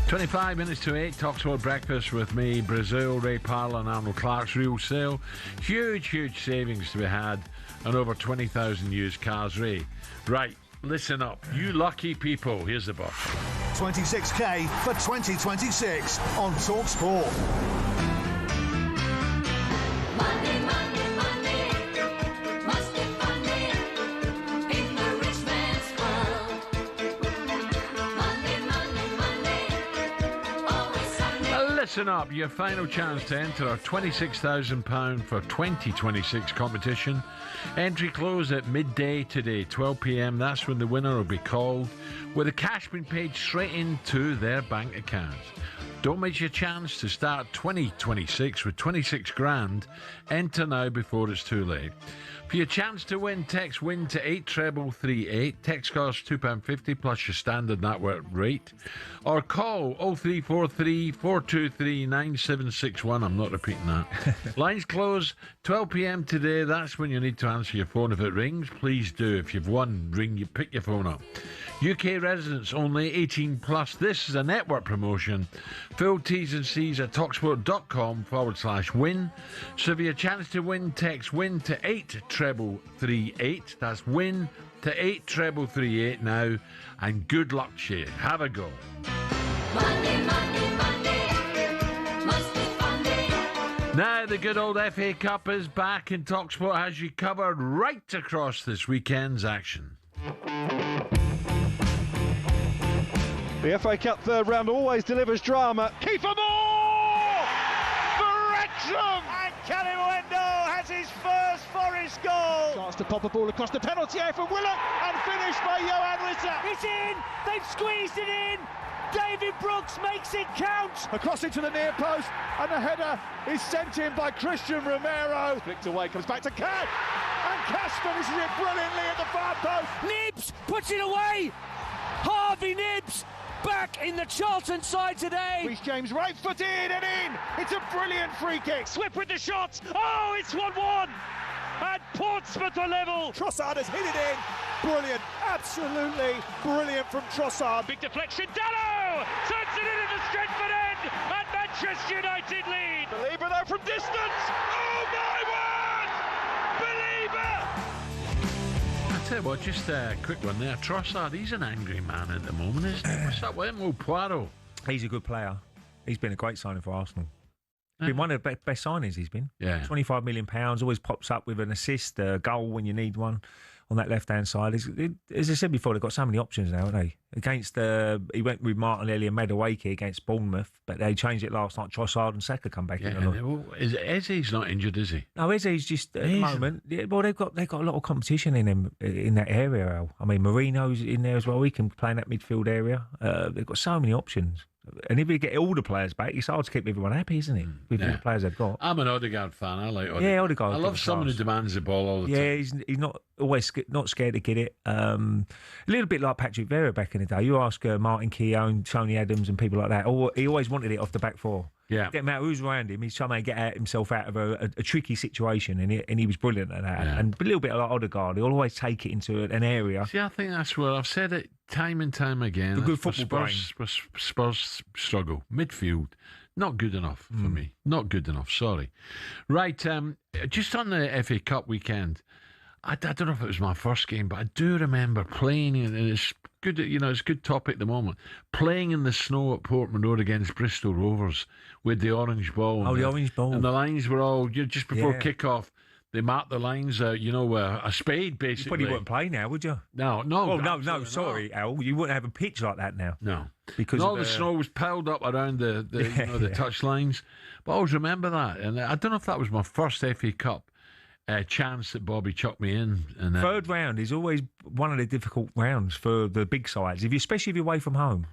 Twenty-five minutes to 8, talkSPORT Breakfast with me, Brazil Ray Parlour and Arnold Clark's real sale. Huge savings to be had on over 20,000 used cars, Ray. Right, listen up, you lucky people. Here's the box. 26k for 2026 on talkSPORT. Listen up, your final chance to enter our £26,000 for 2026 competition. Entry closed at midday today, 12 p.m. That's when the winner will be called, with the cash being paid straight into their bank accounts. Don't miss your chance to start 2026 with 26 grand. Enter now before it's too late. For your chance to win, text WIN to 83338. Text costs £2.50 plus your standard network rate. Or call 0343 423 9761. I'm not repeating that. Lines close 12 p.m. today. That's when you need to answer your phone. If it rings, please do. If you've won, pick your phone up. UK residents only, 18 plus. This is a network promotion. Full T's and C's at talksport.com/win. So for your chance to win, text WIN to 83338. That's WIN to 83338 now. And good luck to you. Have a go. Monday, Monday, Monday. Must be Monday. Now the good old FA Cup is back, and talkSPORT has you covered right across this weekend's action. The FA Cup third round always delivers drama. Kiefer Moore for Wrexham! And Callum Wendell has his first Forest goal. Chance to pop a ball across the penalty area from Willock and finished by Johan Ritter. It's in! They've squeezed it in! David Brooks makes it count! Across into the near post, and the header is sent in by Christian Romero. Flicked away, comes back to Cash, and Cash finishes it brilliantly at the far post. Nibs puts it away! Harvey Nibs back in the Charlton side today. Reece James right footed and in. It's a brilliant free kick. Swift with the shot. Oh, it's 1-1. and Portsmouth are level. Trossard has hit it in. Brilliant, absolutely brilliant from Trossard. Big deflection, Dallo turns it in at the Stretford end, and Manchester United lead. Believer though from distance. Oh my word! Believer! I tell you what, just a quick one there. Trossard, he's an angry man at the moment, isn't he? What's up with him, old Poirot? He's a good player. He's been a great signing for Arsenal. Been one of the best signings he's been. Yeah. £25 million, always pops up with an assist, a goal when you need one on that left-hand side. As I said before, they've got so many options now, haven't they? Against, he went with Martinelli and Madueke against Bournemouth, but they changed it last night. Trossard and Saka come back in. Well, Eze's not injured, is he? No, Eze's just, at the moment, well, they've got a lot of competition in that area, Al. I mean, Marino's in there as well. He can play in that midfield area. They've got so many options. And if you get all the players back, it's hard to keep everyone happy, isn't it? With the players they've got. I'm an Odegaard fan. I like Odegaard. Yeah, Odegaard. I love someone who demands the ball all the time. Yeah, he's not always not scared to get it. A little bit like Patrick Vieira back in the day. You ask Martin Keown, Tony Adams and people like that. He always wanted it off the back four. Yeah. Didn't matter who's around him. He's trying to get himself out of a tricky situation, and he was brilliant at that. Yeah. And a little bit like Odegaard, he'll always take it into an area. See, I think that's where I've said it time and time again. The good football Spurs struggle. Midfield, not good enough for me. Not good enough, sorry. Right, just on the FA Cup weekend, I don't know if it was my first game, but I do remember playing, and it's good, it's a good topic at the moment, playing in the snow at Portman Road against Bristol Rovers with the orange ball. The orange ball. And the lines were all, just before kick-off, they marked the lines out, a spade, basically. You probably wouldn't play now, would you? No. Well, no, sorry, Al. You wouldn't have a pitch like that now. No. Because all the snow was piled up around the touch lines. But I always remember that. And I don't know if that was my first FA Cup chance that Bobby chucked me in. And third round is always one of the difficult rounds for the big sides, especially if you're away from home.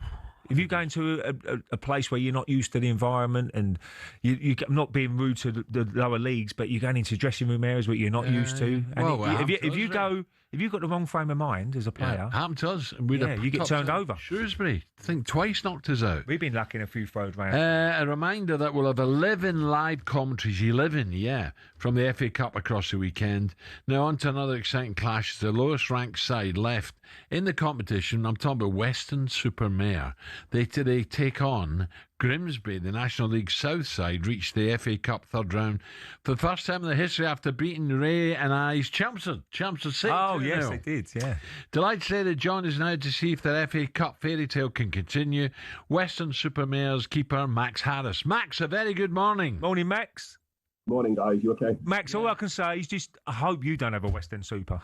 If you go into a place where you're not used to the environment and you're not being rude to the lower leagues, but you're going into dressing room areas where you're not used to. And if you've got the wrong frame of mind as a player, happened to us. You get turned over. Shrewsbury, I think twice knocked us out. We've been lucky in a few third rounds. A reminder that we'll have 11 live commentaries, 11, from the FA Cup across the weekend. Now on to another exciting clash. It's the lowest ranked side left in the competition. I'm talking about Weston-super-Mare. They take on Grimsby. The National League South side reached the FA Cup third round for the first time in their history after beating Ray and I's Chelmsford City. Oh, yes, they did, yeah. Delighted to say that John is now to see if their FA Cup fairy tale can continue. Weston-super-Mare's keeper, Max Harris. Max, a very good morning. Morning, Max. Morning, guys. You okay? Max, all I can say is I hope you don't have a Western Super.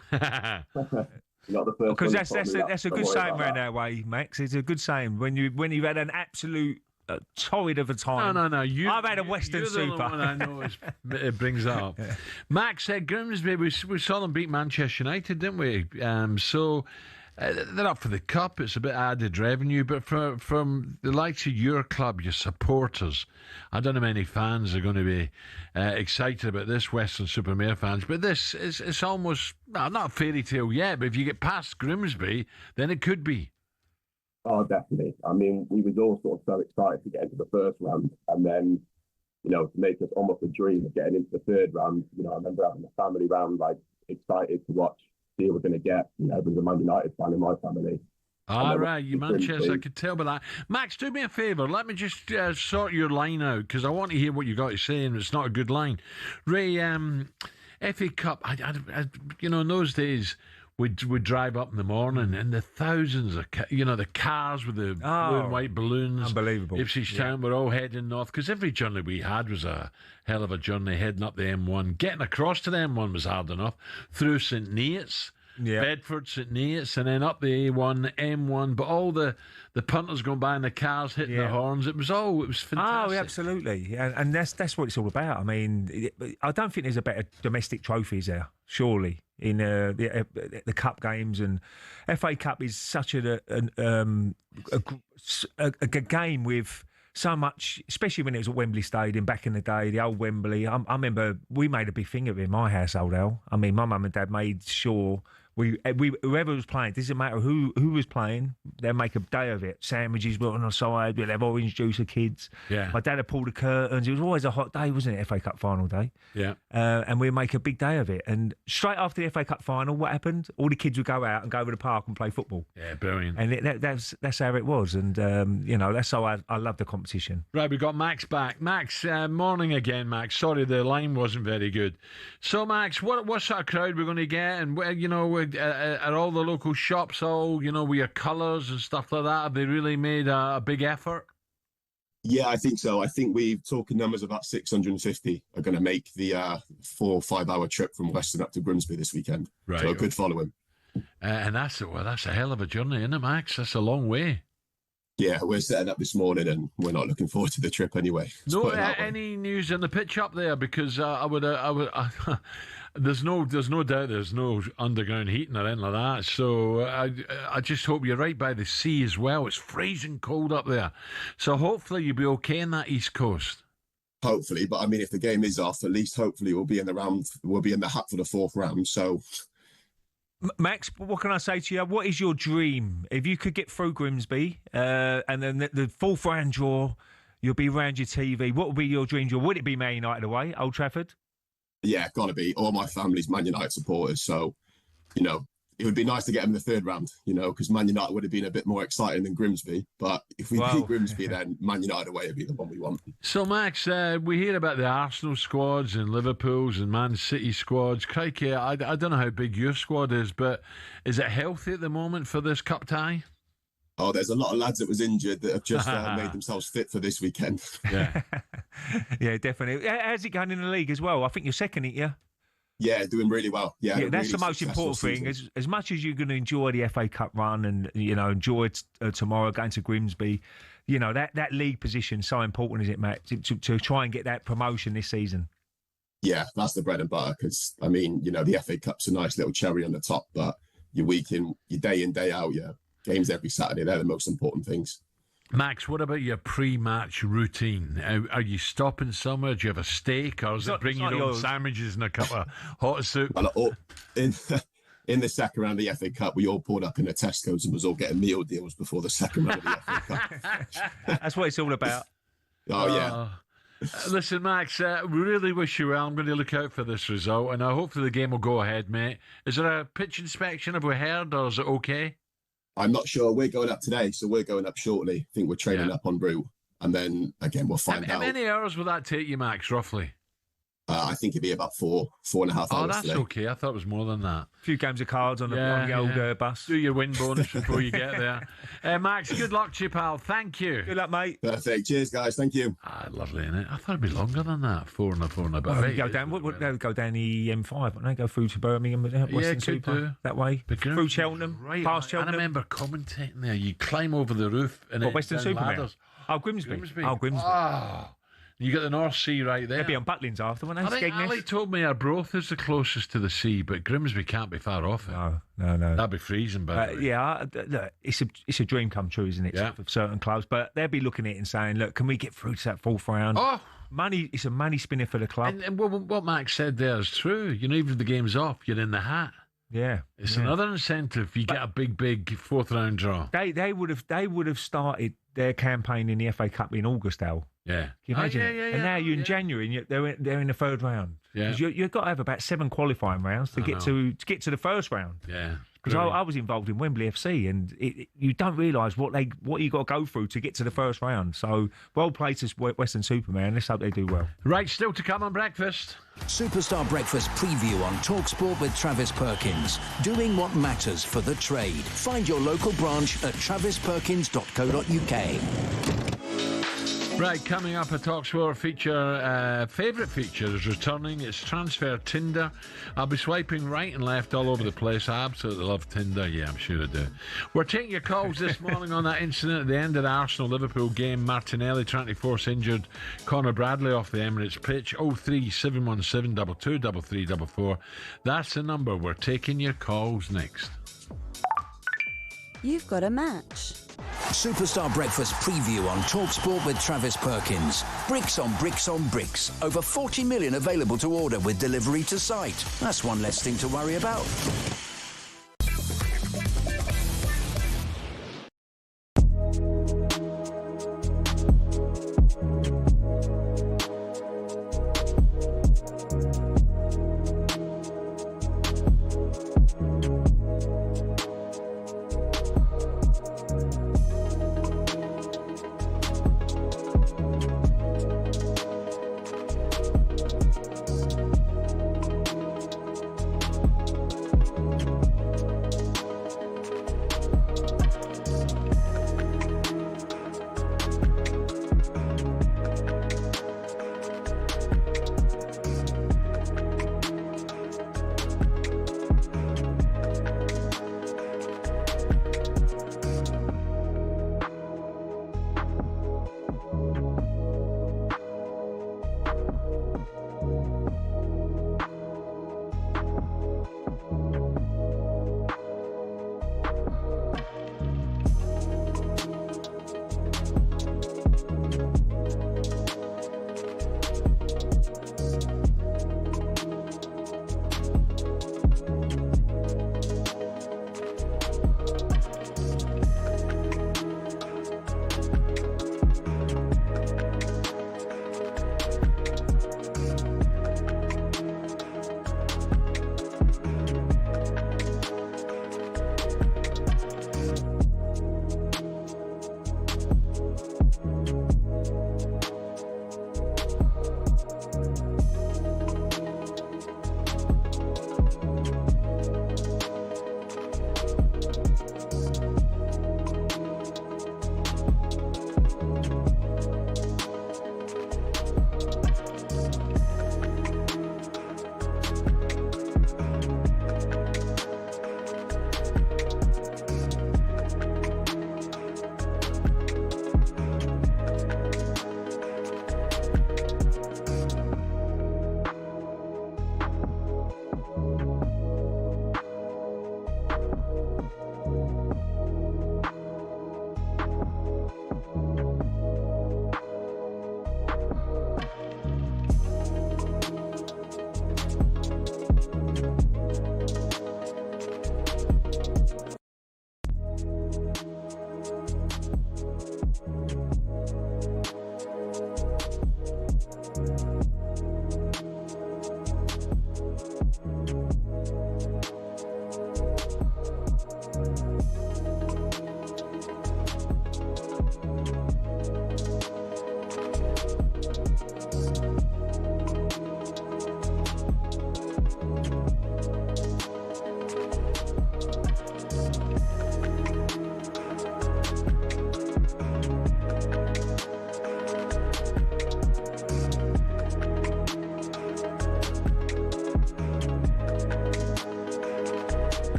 Not the first. Because that's a good saying around our way, Max. It's a good saying when you've had an absolute torrid of a time. No. I've had a Western Super. The one I know it brings that up. Yeah. Max said Grimsby. We saw them beat Manchester United, didn't we? They're up for the cup. It's a bit added revenue, but from the likes of your club, your supporters, I don't know how many fans are going to be excited about this, Weston-super-Mare fans, but this it's almost not a fairy tale yet, but if you get past Grimsby, then it could be. Oh, definitely. I mean, we was all sort of so excited to get into the first round, and then, to make us almost a dream of getting into the third round. I remember having a family round, excited to watch. See what we're going to get. There's a Man United fan in my family. All right, you Manchester, I could tell by that. Max, do me a favour. Let me just sort your line out, because I want to hear what you got to say, and it's not a good line. Ray, FA Cup, I in those days, we'd drive up in the morning and the thousands of, the cars with the blue and white balloons. Unbelievable. Ipswich Town were all heading north, because every journey we had was a hell of a journey heading up the M1. Getting across to the M1 was hard enough. Through St Neots, Bedford, St Neots, and then up the A1, M1. But all the punters going by and the cars hitting the horns, it was fantastic. Oh, absolutely. And that's what it's all about. I mean, I don't think there's a better domestic trophies there, surely, in the cup games. And FA Cup is such a game with so much, especially when it was at Wembley Stadium back in the day, the old Wembley. I remember we made a big thing of it in my household, Al. I mean, my mum and dad made sure whoever was playing, doesn't matter who was playing, they'll make a day of it. Sandwiches were on the side, we'll have orange juice for kids. Yeah. My dad had pulled the curtains. It was always a hot day, wasn't it, FA Cup final day? Yeah. And we'd make a big day of it. And straight after the FA Cup final, what happened? All the kids would go out and go over the park and play football. Yeah, brilliant. And that's how it was. And, that's how I love the competition. Right, we've got Max back. Max, morning again, Max. Sorry, the line wasn't very good. So, Max, what sort of crowd we're going to get? And, are all the local shops all, with your colours and stuff like that? Have they really made a big effort? Yeah, I think so. I think we've talking numbers about 650 are going to make the 4 or 5 hour trip from Weston up to Grimsby this weekend. Right. So a good following. And that's a hell of a journey, isn't it, Max? That's a long way. Yeah, we're setting up this morning and we're not looking forward to the trip anyway. No, any news on the pitch up there? Because I would there's no doubt there's no underground heating or anything like that. So I just hope you're right by the sea as well. It's freezing cold up there. So hopefully you'll be okay in that East Coast. Hopefully, but I mean, if the game is off, at least hopefully we'll be in the hat for the 4th round. So. Max, what can I say to you? What is your dream? If you could get through Grimsby and then the 4th round draw, you'll be around your TV, what would be your dream draw? Would it be Man United away, Old Trafford? Yeah, got to be. All my family's Man United supporters, so, it would be nice to get them in the 3rd round, because Man United would have been a bit more exciting than Grimsby. But if we beat Grimsby, then Man United away would be the one we want. So, Max, we hear about the Arsenal squads and Liverpool's and Man City squads. Crikey, I don't know how big your squad is, but is it healthy at the moment for this cup tie? Oh, there's a lot of lads that was injured that have just made themselves fit for this weekend. Yeah, yeah, definitely. How's it going in the league as well? I think you're second, aren't you? Yeah, doing really well. Yeah, that's really the most important thing. As much as you're going to enjoy the FA Cup run and enjoy tomorrow going to Grimsby, that league position so important, is it, Matt? To try and get that promotion this season. Yeah, that's the bread and butter. Because the FA Cup's a nice little cherry on the top, but your week in, your day in, day out, games every Saturday. They're the most important things. Max, what about your pre-match routine? Are you stopping somewhere? Do you have a steak, or is it bring your own sandwiches and a cup of hot soup? Well, in the second round of the FA Cup, we all pulled up in the Tesco's and was all getting meal deals before the second round of the FA Cup. That's what it's all about. Oh, yeah. Listen, Max, we really wish you well. I'm going to look out for this result, and hopefully the game will go ahead, mate. Is there a pitch inspection, have we heard, or is it okay? I'm not sure. We're going up today, so we're going up shortly. I think we're training up en route, and then again we'll find out. How many hours will that take you, Max, roughly? I think it'd be about 4.5 hours. Oh, that's today. okay. I thought it was more than that. A few games of cards on the old bus. Do your win bonus before you get there. Max, good luck to you, pal. Thank you. Good luck, mate. Perfect. Cheers, guys. Thank you. Lovely, innit? I thought it'd be longer than that. 4 and a bit. Well, go down the M5, wouldn't they? Go through to Birmingham, Western Super, that way. Through Cheltenham, past Cheltenham. I remember commentating there. You climb over the roof and Western Super. Oh, Grimsby. Oh, Grimsby. Oh. You got the North Sea right there. They'd be on Butlins after, wouldn't they? I think Ali told me Arbroath is the closest to the sea, but Grimsby can't be far off it. No. That'd be freezing, but look, it's a dream come true, isn't it? Yeah. For certain clubs, but they'd be looking at it and saying, "Look, can we get through to that 4th round?" Oh, money! It's a money spinner for the club. And what Max said there is true. Even if the game's off, you're in the hat. Yeah, it's another incentive. You get a big 4th round draw. They would have started their campaign in the FA Cup in August, Al. Yeah. Can you imagine it? And now you're in January and they're in the 3rd round. Yeah. Because you've got to have about 7 qualifying rounds to get to the 1st round. Yeah. Because I was involved in Wembley FC, and you don't realise what you got to go through to get to the 1st round. So well played to Western Superman. Let's hope they do well. Right, still to come on breakfast. Superstar Breakfast preview on talkSPORT with Travis Perkins. Doing what matters for the trade. Find your local branch at travisperkins.co.uk. Right, coming up, a talkSPORT feature, favourite feature is returning. It's Transfer Tinder. I'll be swiping right and left all over the place. I absolutely love Tinder. Yeah, I'm sure I do. We're taking your calls this morning on that incident at the end of the Arsenal-Liverpool game. Martinelli trying to force injured Conor Bradley off the Emirates pitch. 03717 223344. That's the number. We're taking your calls next. You've got a match. Superstar Breakfast preview on talkSPORT with Travis Perkins. Bricks on bricks on bricks. Over 40 million available to order with delivery to site. That's one less thing to worry about.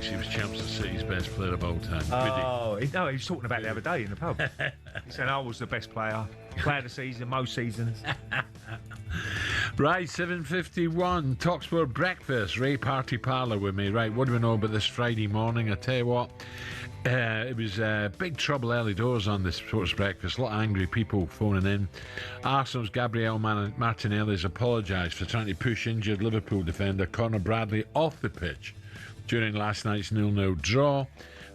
thinks he was Chelsea City's best player of all time. Oh, no, he was talking about the other day in the pub. He said I was the best player of the season, most seasons. Right, 7:51, talkSPORT breakfast. Ray Parlour with me. Right, what do we know about this Friday morning? I tell you what, it was big trouble early doors on this sports breakfast. A lot of angry people phoning in. Arsenal's Gabriel Martinelli has apologised for trying to push injured Liverpool defender Conor Bradley off the pitch during last night's 0-0 draw.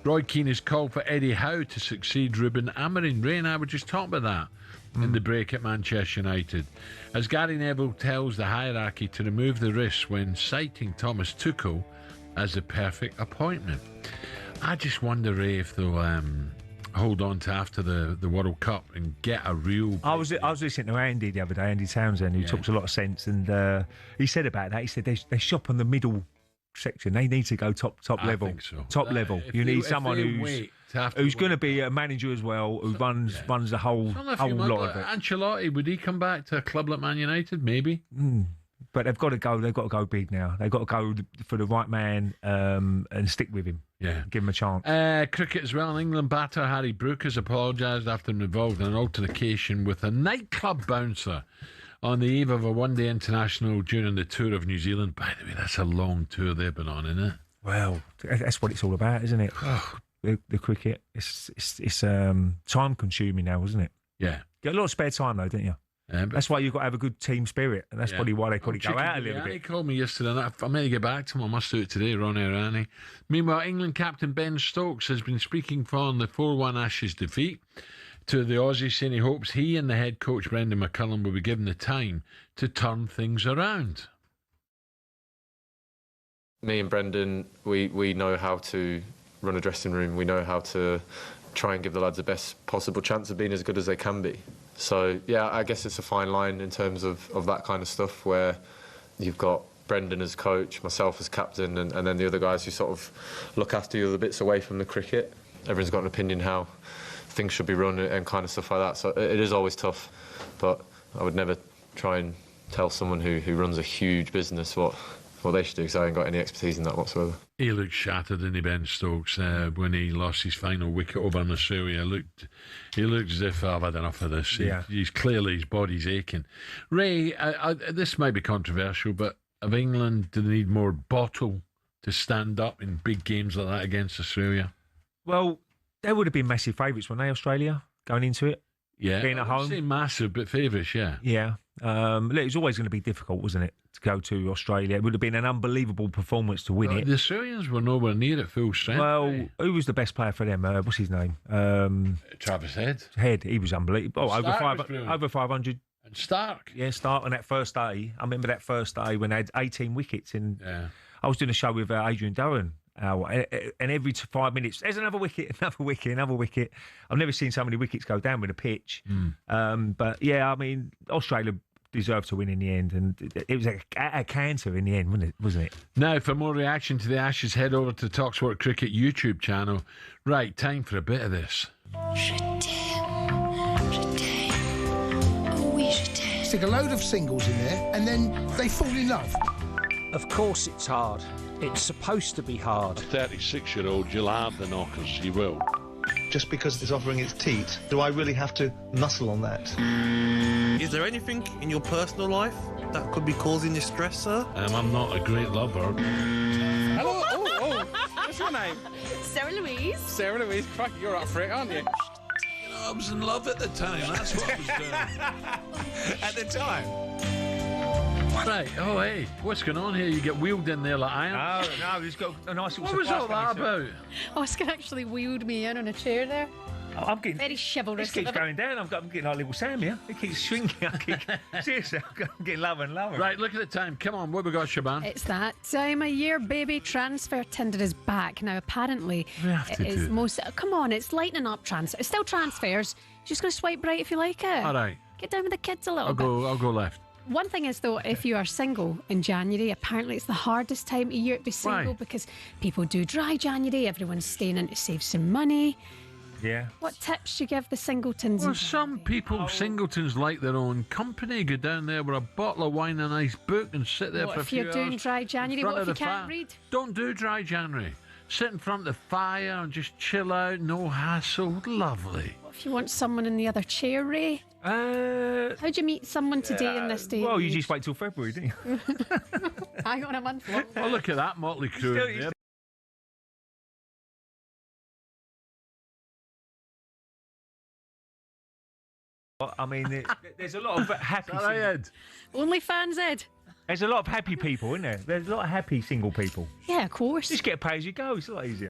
Roy Keane has called for Eddie Howe to succeed Ruben Amorim. Ray and I were just talking about that in the break at Manchester United. As Gary Neville tells the hierarchy to remove the risks when citing Thomas Tuchel as the perfect appointment. I just wonder, Ray, if they'll hold on to after the World Cup and get a real... I was listening to Andy the other day, Andy Townsend, who talks a lot of sense, and he said about that, he said they shop on the middle section. They need to go top level. I think so. Top level. You need someone who's going to be a manager as well, who runs the whole lot of it. Ancelotti, would he come back to a club like Man United? Maybe. But they've got to go big now. They've got to go for the right man and stick with him. Yeah. Give him a chance. Cricket as well. England batter Harry Brook has apologised after being involved in an altercation with a nightclub bouncer on the eve of a one-day international during the tour of New Zealand. By the way, that's a long tour they've been on, isn't it? Well, that's what it's all about, isn't it? The cricket. It's time-consuming now, isn't it? Yeah. Get a lot of spare time, though, don't you? That's why you've got to have a good team spirit, and that's probably why they could go out a little bit. He called me yesterday, and I meant to get back to him. I must do it today, Ronnie Irani. Meanwhile, England captain Ben Stokes has been speaking on the 4-1 Ashes defeat to the Aussies, saying he hopes he and the head coach Brendan McCullum will be given the time to turn things around. Me and Brendan, we know how to run a dressing room. We know how to try and give the lads the best possible chance of being as good as they can be. So, yeah, I guess it's a fine line in terms of that kind of stuff, where you've got Brendan as coach, myself as captain, and then the other guys who sort of look after you the bits away from the cricket. Everyone's got an opinion how things should be run and kind of stuff like that. So it is always tough, but I would never try and tell someone who runs a huge business what they should do, because I ain't got any expertise in that whatsoever. He looked shattered, didn't he, Ben Stokes, when he lost his final wicket over in Australia. He looked as if I've had enough of this. He's clearly, his body's aching. Ray, this might be controversial, but of England, do they need more bottle to stand up in big games like that against Australia? Well, they would have been massive favourites, weren't they, Australia, going into it? Yeah, being at home. I'd say massive, but favourites, yeah. Yeah. Look, it was always going to be difficult, wasn't it, to go to Australia? It would have been an unbelievable performance to win it. The Australians were nowhere near at full strength. Well, who was the best player for them? What's his name? Travis Head. Head, he was unbelievable. Oh, over 500. And Stark. Yeah, Stark on that first day. I remember that first day when they had 18 wickets. And I was doing a show with Adrian Durran. And every 5 minutes, there's another wicket, another wicket, another wicket. I've never seen so many wickets go down with a pitch. But yeah, I mean, Australia deserved to win in the end, and it was a canter in the end, wasn't it? Now, for more reaction to the Ashes, head over to talkSPORT Cricket YouTube channel. Right, time for a bit of this. Stick a load of singles in there, and then they fall in love. Of course it's hard. It's supposed to be hard. A 36-year-old, you'll have the knockers, you will. Just because it's offering its teat, do I really have to muscle on that? Is there anything in your personal life that could be causing you stress, sir? I'm not a great lover. Hello, what's your name? Sarah Louise. Sarah Louise, fuck, you're up for it, aren't you? I was in love at the time, that's what I was doing. At the time? Right, oh hey, what's going on here? You get wheeled in there like iron. No, he's got a nice little What was all that about? Oscar actually wheeled me in on a chair there. I'm getting very chivalrous. This keeps going down. I'm getting like little Sam here. It keeps shrinking. Seriously, I'm getting lower and lower. Right, look at the time. Come on, what have we got, Shaban? It's that time of year, baby. Transfer Tinder is back now. Apparently, we have to it is most. Come on, it's lightening up transfer. It's still transfers. You're just going to swipe right if you like it. All right. Get down with the kids a little bit. I'll go left. One thing is, though, if you are single in January, apparently it's the hardest time of year to be single. Why? Because people do dry January, everyone's staying in to save some money. Yeah. What tips do you give the singletons? Well, some people, singletons, like their own company, go down there with a bottle of wine and a nice book and sit there What for a if few you're doing hours dry January? in front What if of you the can't fire. read? Don't do dry January. sit in front of the fire and just chill out, no hassle. Lovely. What if you want someone in the other chair, Ray? How'd you meet someone today in this day? Well, you just wait till February, don't you? Hang on a month long. Oh, look at that motley crew in there. I mean, there's a lot of happy. OnlyFans, Ed. There's a lot of happy people, isn't there? There's a lot of happy single people. Yeah, of course. Just get pay as you go. It's a lot easier.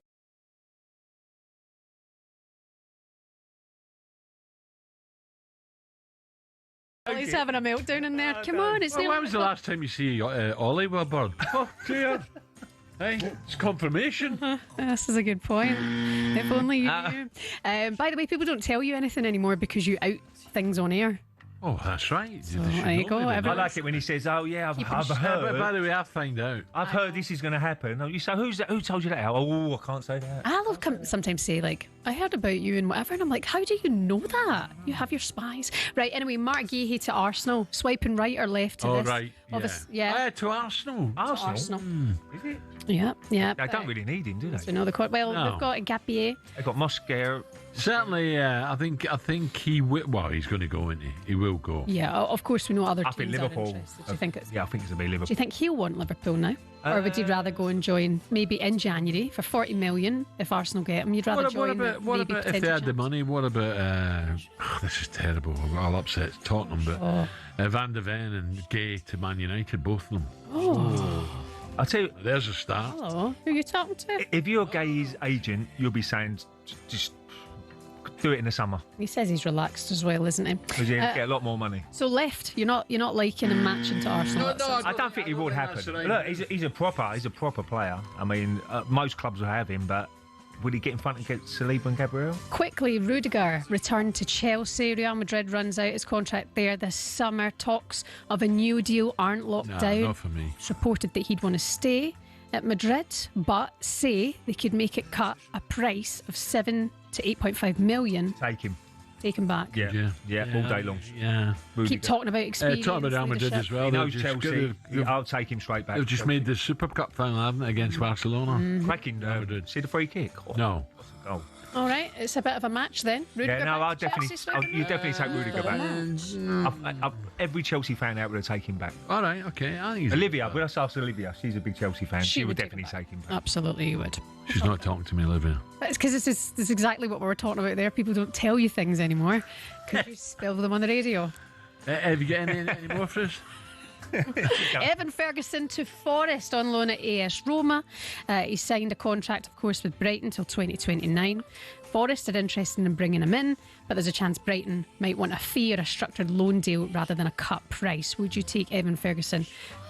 He's having a meltdown in there. Come on, it's When was the last time you see Ollie with a bird? Oh, dear. Hey, it's confirmation. This is a good point. If only you knew. By the way, people don't tell you anything anymore because you out things on air. Oh, that's right. So, there you go. I like it when he says, "Oh yeah, I've heard." By the way, I find out. I've heard this is going to happen. You say, "Who's that? Who told you that?" Oh, I can't say that. I'll sometimes say like, "I heard about you and whatever," and I'm like, "How do you know that? You have your spies." Right. Anyway, Mark Guéhi to Arsenal, swiping right or left to this. Oh right. Yeah. To Arsenal. Arsenal. Is it? Yeah. They don't really need him, do they? So no, they've got Gapier. They've got Mosquera. Certainly, I think he will. Well, he's going to go, isn't he? He will go. Yeah, of course we know other I think teams Liverpool. are interested. Do you think it's? Yeah, I think it's going to be Liverpool. Do you think he'll want Liverpool now, or would you rather go and join maybe in January for 40 million if Arsenal get him? You'd rather join what about if they had the money? What about? This is terrible. I'll upset Tottenham, but Van de Ven and Gay to Man United, both of them. Oh. I'll tell you. There's a start. Hello, who are you talking to? If you're Gay's agent, you'll be saying just do it in the summer. He says he's relaxed as well, isn't he? Because you get a lot more money. So left, you're not liking him matching to Arsenal. I don't think it would happen. Look, he's a proper player. I mean, most clubs will have him, but would he get in front and get Saliba and Gabriel? Quickly, Rudiger returned to Chelsea. Real Madrid runs out his contract there this summer. Talks of a new deal aren't locked down. Not for me. It's reported that he'd want to stay at Madrid, but say they could make it cut a price of 7 to 8.5 million. Take him. Take him back. Yeah, all day long. Yeah. Keep talking about experience. Talking about Real Madrid as well. He knows Chelsea. I'll take him straight back. They've just made the Super Cup final, haven't they, against Barcelona? Cracking. See the free kick? Oh. No. Oh. All right, it's a bit of a match then. Rudiger I'll back to definitely. You definitely take Rudiger back. Every Chelsea fan out would take him back. All right, okay. I think Olivia, we'll ask Olivia. She's a big Chelsea fan. She would definitely take him back. Absolutely, you would. She's not talking to me, Olivia. But it's because this is exactly what we were talking about there. People don't tell you things anymore because you spill them on the radio. Have you got any more for us? Evan Ferguson to Forest on loan at AS Roma. He signed a contract, of course, with Brighton till 2029. Forest are interested in bringing him in, but there's a chance Brighton might want a fee or a structured loan deal rather than a cut price. Would you take Evan Ferguson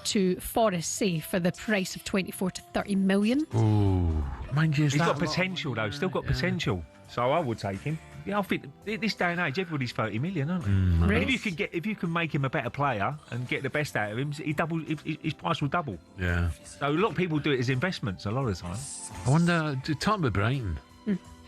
to Forest, say, for the price of 24 to 30 million? Oh, mind you, he's got potential though. Still got potential. So I would take him. Yeah, I think this day and age, everybody's 30 million, aren't they? Really? And if you can make him a better player and get the best out of him, his price will double. Yeah. So a lot of people do it as investments a lot of the time. I wonder, talking about Brighton,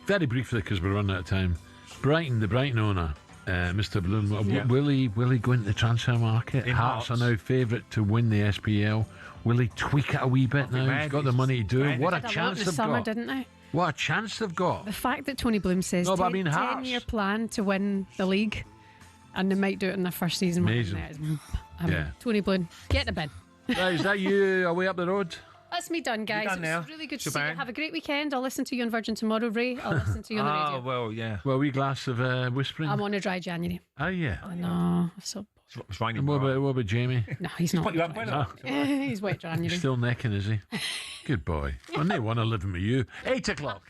very briefly because we're running out of time. Brighton, the Brighton owner, Mr. Bloom, will he go into the transfer market? Hearts are now favourite to win the SPL. Will he tweak it a wee bit now? He's got the money to do it. What a chance they've got. Didn't they? What a chance they've got. The fact that Tony Bloom says 10-year plan to win the league, and they might do it in their first season. Amazing. Tony Bloom, get in the bin. Is that you away up the road? That's me done, guys. Done now. It's really good to see you. Have a great weekend. I'll listen to you on Virgin tomorrow, Ray. I'll listen to you on the radio. Oh, well, yeah. Well, a wee glass of whispering. I'm on a dry January. Oh, yeah. I know. So it's raining. What about Jamie? No, he's not. He's wet January. He's still necking, is he? Good boy. I may want to live with you. 8 o'clock.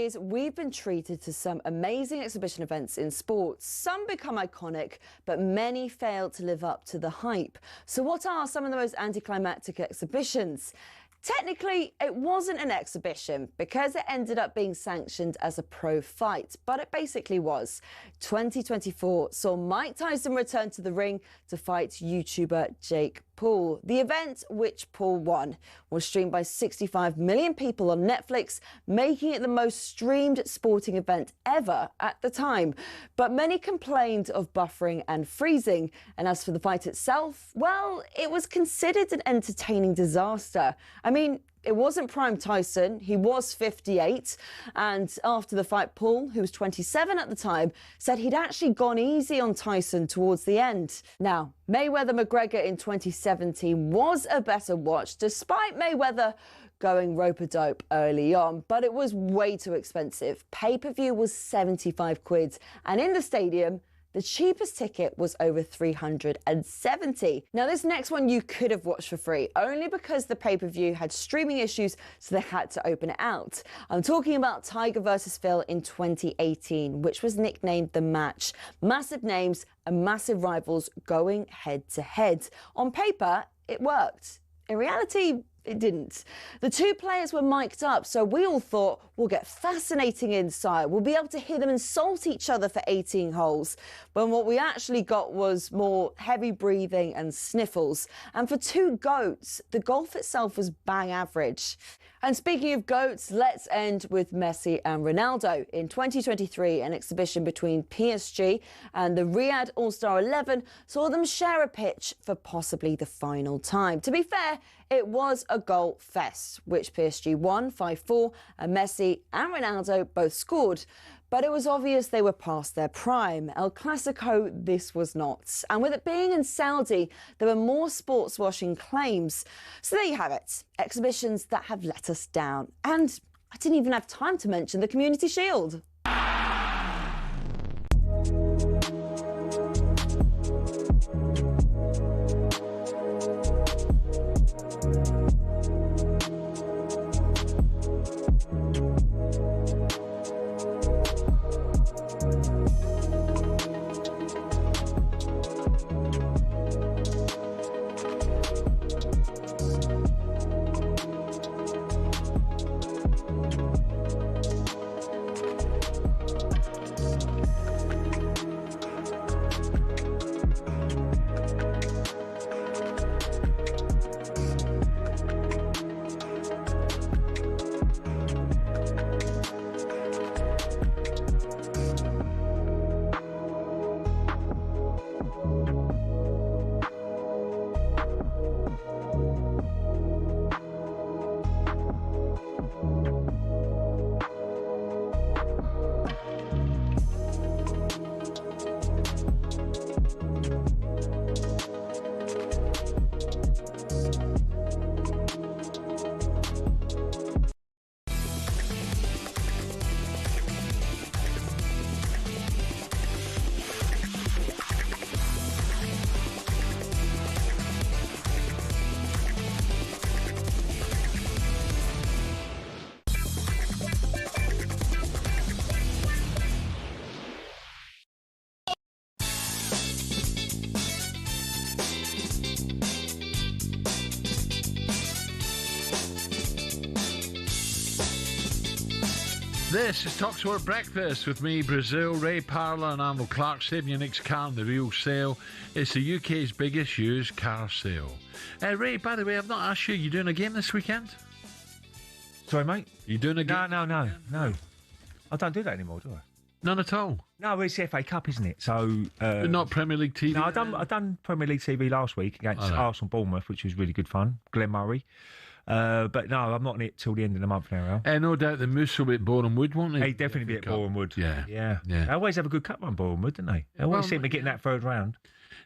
years, we've been treated to some amazing exhibition events in sports. Some become iconic, but many fail to live up to the hype. So what are some of the most anticlimactic exhibitions? Technically, it wasn't an exhibition because it ended up being sanctioned as a pro fight, but it basically was. 2024 saw Mike Tyson return to the ring to fight YouTuber Jake Paul. The event, which Paul won, was streamed by 65 million people on Netflix, making it the most streamed sporting event ever at the time. But many complained of buffering and freezing. And as for the fight itself, well, it was considered an entertaining disaster. I mean, it wasn't prime Tyson. He was 58. And after the fight, Paul, who was 27 at the time, said he'd actually gone easy on Tyson towards the end. Now, Mayweather-McGregor in 2017 was a better watch, despite Mayweather going rope-a-dope early on, but it was way too expensive. Pay-per-view was 75 quid. And in the stadium, the cheapest ticket was over 370. Now, this next one you could have watched for free, only because the pay-per-view had streaming issues, so they had to open it out. I'm talking about Tiger versus Phil in 2018, which was nicknamed The Match. Massive names and massive rivals going head-to-head. On paper, it worked. In reality, it didn't. The two players were mic'd up, so we all thought we'll get fascinating insight. We'll be able to hear them insult each other for 18 holes. But what we actually got was more heavy breathing and sniffles. And for two GOATs, the golf itself was bang average. And speaking of GOATs, let's end with Messi and Ronaldo. In 2023, an exhibition between PSG and the Riyadh All-Star 11 saw them share a pitch for possibly the final time. To be fair, it was a goal fest, which PSG won 5-4, and Messi and Ronaldo both scored. But it was obvious they were past their prime. El Clasico, this was not. And with it being in Saudi, there were more sports washing claims. So there you have it. Exhibitions that have let us down. And I didn't even have time to mention the Community Shield. This is talkSPORT Breakfast with me, Brazil Ray Parlour and Arnold Clark. Save your next car on the real sale. It's the UK's biggest used car sale. Ray, by the way, I've not asked you, you doing a game this weekend? Sorry, mate? You doing a game? No. I don't do that anymore, do I? None at all? No, it's the FA Cup, isn't it? So But not Premier League TV? No, I done Premier League TV last week against Arsenal Bournemouth, which was really good fun. Glenn Murray. But no, I'm not in it till the end of the month now, Al. No doubt the Moose will be at Boreham Wood, won't they? He'd definitely be at Boreham Wood. Yeah. They always have a good cup run, Boreham Wood, don't they? They always seem to get in that third round.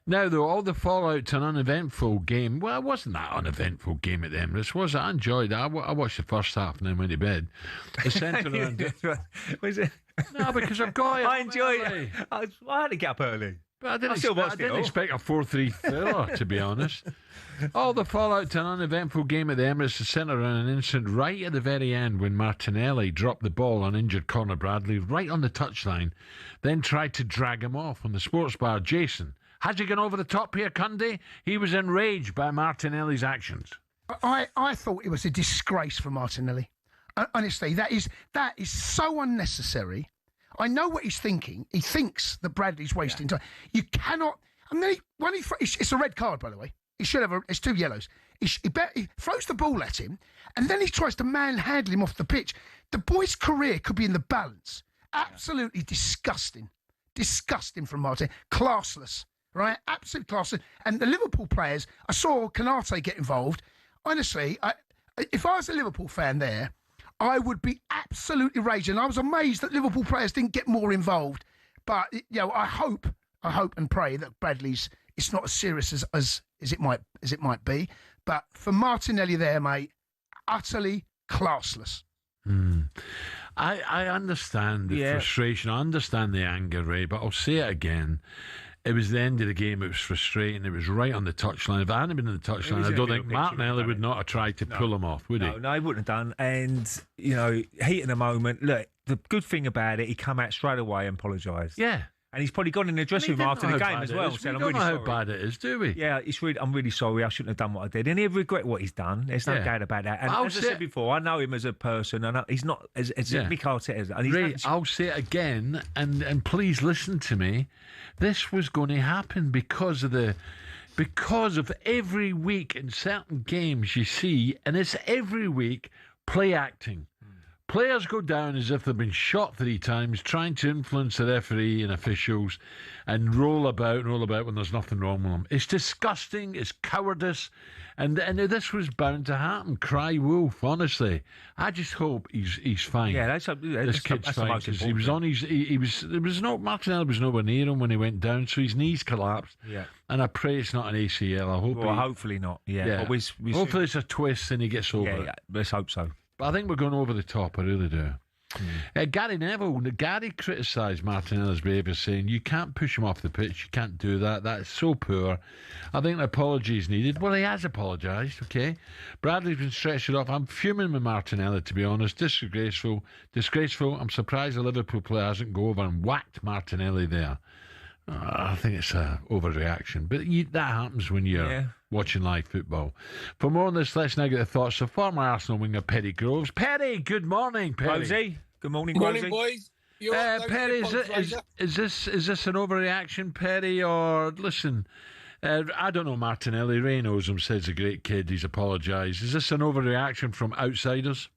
Now, though, all the fallout to an uneventful game, well, it wasn't that uneventful game at the Emirates, was it? I enjoyed it. I watched the first half and then went to bed. The centre around it. Was it? No, because I've got it. I enjoyed it. I had to get up early. But I didn't still expect, watched I it didn't all. expect a 4-3 thriller, to be honest. All the fallout to an uneventful game at the Emirates is centred on an incident right at the very end when Martinelli dropped the ball on injured Conor Bradley right on the touchline, then tried to drag him off on the sports bar. Jason, has he gone over the top here, Cundy? He was enraged by Martinelli's actions. I thought it was a disgrace for Martinelli. Honestly, that is so unnecessary. I know what he's thinking. He thinks that Bradley's wasting time. You cannot. I mean, it's a red card, by the way. He should have. It's 2 yellows. He throws the ball at him, and then he tries to manhandle him off the pitch. The boy's career could be in the balance. Absolutely disgusting. Disgusting from Martin. Classless, right? Absolutely classless. And the Liverpool players, I saw Canate get involved. Honestly, if I was a Liverpool fan there, I would be absolutely raging. I was amazed that Liverpool players didn't get more involved. But I hope and pray that Bradley's it's not as serious as it might be. But for Martinelli there, mate, utterly classless. I understand the frustration. I understand the anger, Ray, but I'll say it again. It was the end of the game. It was frustrating. It was right on the touchline. If I hadn't been on the touchline, I don't think Martinelli would not have tried to pull him off, would he? No, he wouldn't have done. And, heat in the moment. Look, the good thing about it, he come out straight away and apologised. Yeah. And he's probably gone in the dressing room after the game as well. We don't know how bad it is, do we? Yeah, I'm really sorry. I shouldn't have done what I did. And he'll regret what he's done. There's no doubt about that. And as I said before, I know him as a person. And he's not as Mick Arteta. And Ray, I'll say it again, and please listen to me. This was going to happen because of every week in certain games you see, and it's every week, play acting. Players go down as if they've been shot 3 times, trying to influence the referee and officials and roll about when there's nothing wrong with them. It's disgusting, it's cowardice, and this was bound to happen. Cry wolf, honestly. I just hope he's fine. Yeah, this kid's fine, because he was on Martinelli was nowhere near him when he went down, so his knees collapsed. Yeah. And I pray it's not an ACL. I hope hopefully not. Yeah. But hopefully it's a twist and he gets over it. Yeah, let's hope so. But I think we're going over the top, I really do. Gary criticised Martinelli's behaviour, saying, you can't push him off the pitch, you can't do that, that's so poor. I think an apology is needed. Well, he has apologised, okay? Bradley's been stretched it off. I'm fuming with Martinelli, to be honest. Disgraceful. I'm surprised a Liverpool player hasn't go over and whacked Martinelli there. I think it's an overreaction, but that happens when you're watching live football. For more on this, let's now get the thoughts of former Arsenal winger Perry Groves. Perry, good morning, Perry. Rosie, good morning, Good morning, boys. Perry, is this an overreaction, Perry, or listen? I don't know Martinelli. Ray knows him. Says a great kid. He's apologised. Is this an overreaction from outsiders?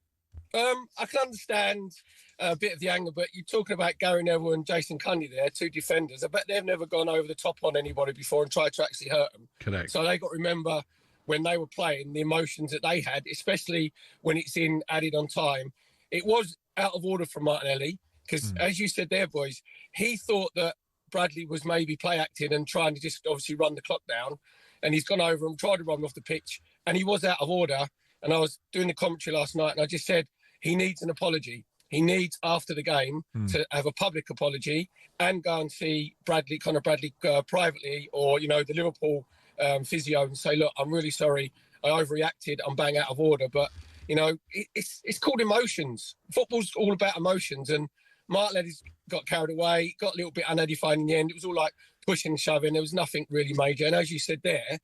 I can understand a bit of the anger, but you're talking about Gary Neville and Jason Cundy there, 2 defenders. I bet they've never gone over the top on anybody before and tried to actually hurt them. Correct. So they got to remember when they were playing, the emotions that they had, especially when it's in added on time. It was out of order from Martinelli because, as you said there, boys, he thought that Bradley was maybe play acting and trying to just obviously run the clock down. And he's gone over and tried to run off the pitch. And he was out of order. And I was doing the commentary last night and I just said, he needs an apology. He needs, after the game, to have a public apology and go and see Conor Bradley privately, or, the Liverpool physio, and say, look, I'm really sorry. I overreacted. I'm bang out of order. But, it's called emotions. Football's all about emotions. And Martinelli's got carried away, got a little bit unedified in the end. It was all like pushing and shoving. There was nothing really major. And as you said there,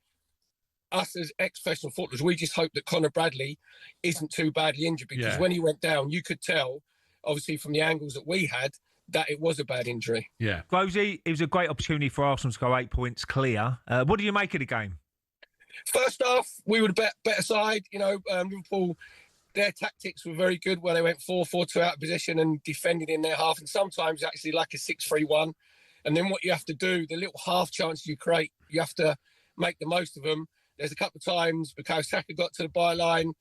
us as ex-professional footballers, we just hope that Conor Bradley isn't too badly injured, because when he went down, you could tell, obviously from the angles that we had, that it was a bad injury. Yeah. Rosie, it was a great opportunity for Arsenal to go 8 points clear. What do you make of the game? First half, we were the better side. Liverpool, their tactics were very good, where they went 4-4-2 out of position and defended in their half, and sometimes actually like a 6-3-1. And then what you have to do, the little half chances you create, you have to make the most of them. There's a couple of times Bukayo Saka got to the byline,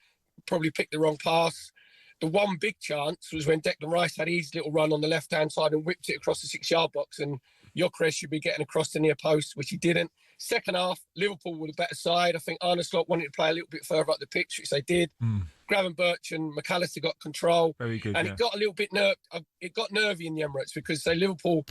probably picked the wrong pass. The one big chance was when Declan Rice had his little run on the left-hand side and whipped it across the 6-yard box, and Gyökeres should be getting across the near post, which he didn't. Second half, Liverpool were the better side. I think Arne Slot wanted to play a little bit further up the pitch, which they did. Gravenberch and McAllister got control. Very good, and it got a little bit nervy in the Emirates, because Liverpool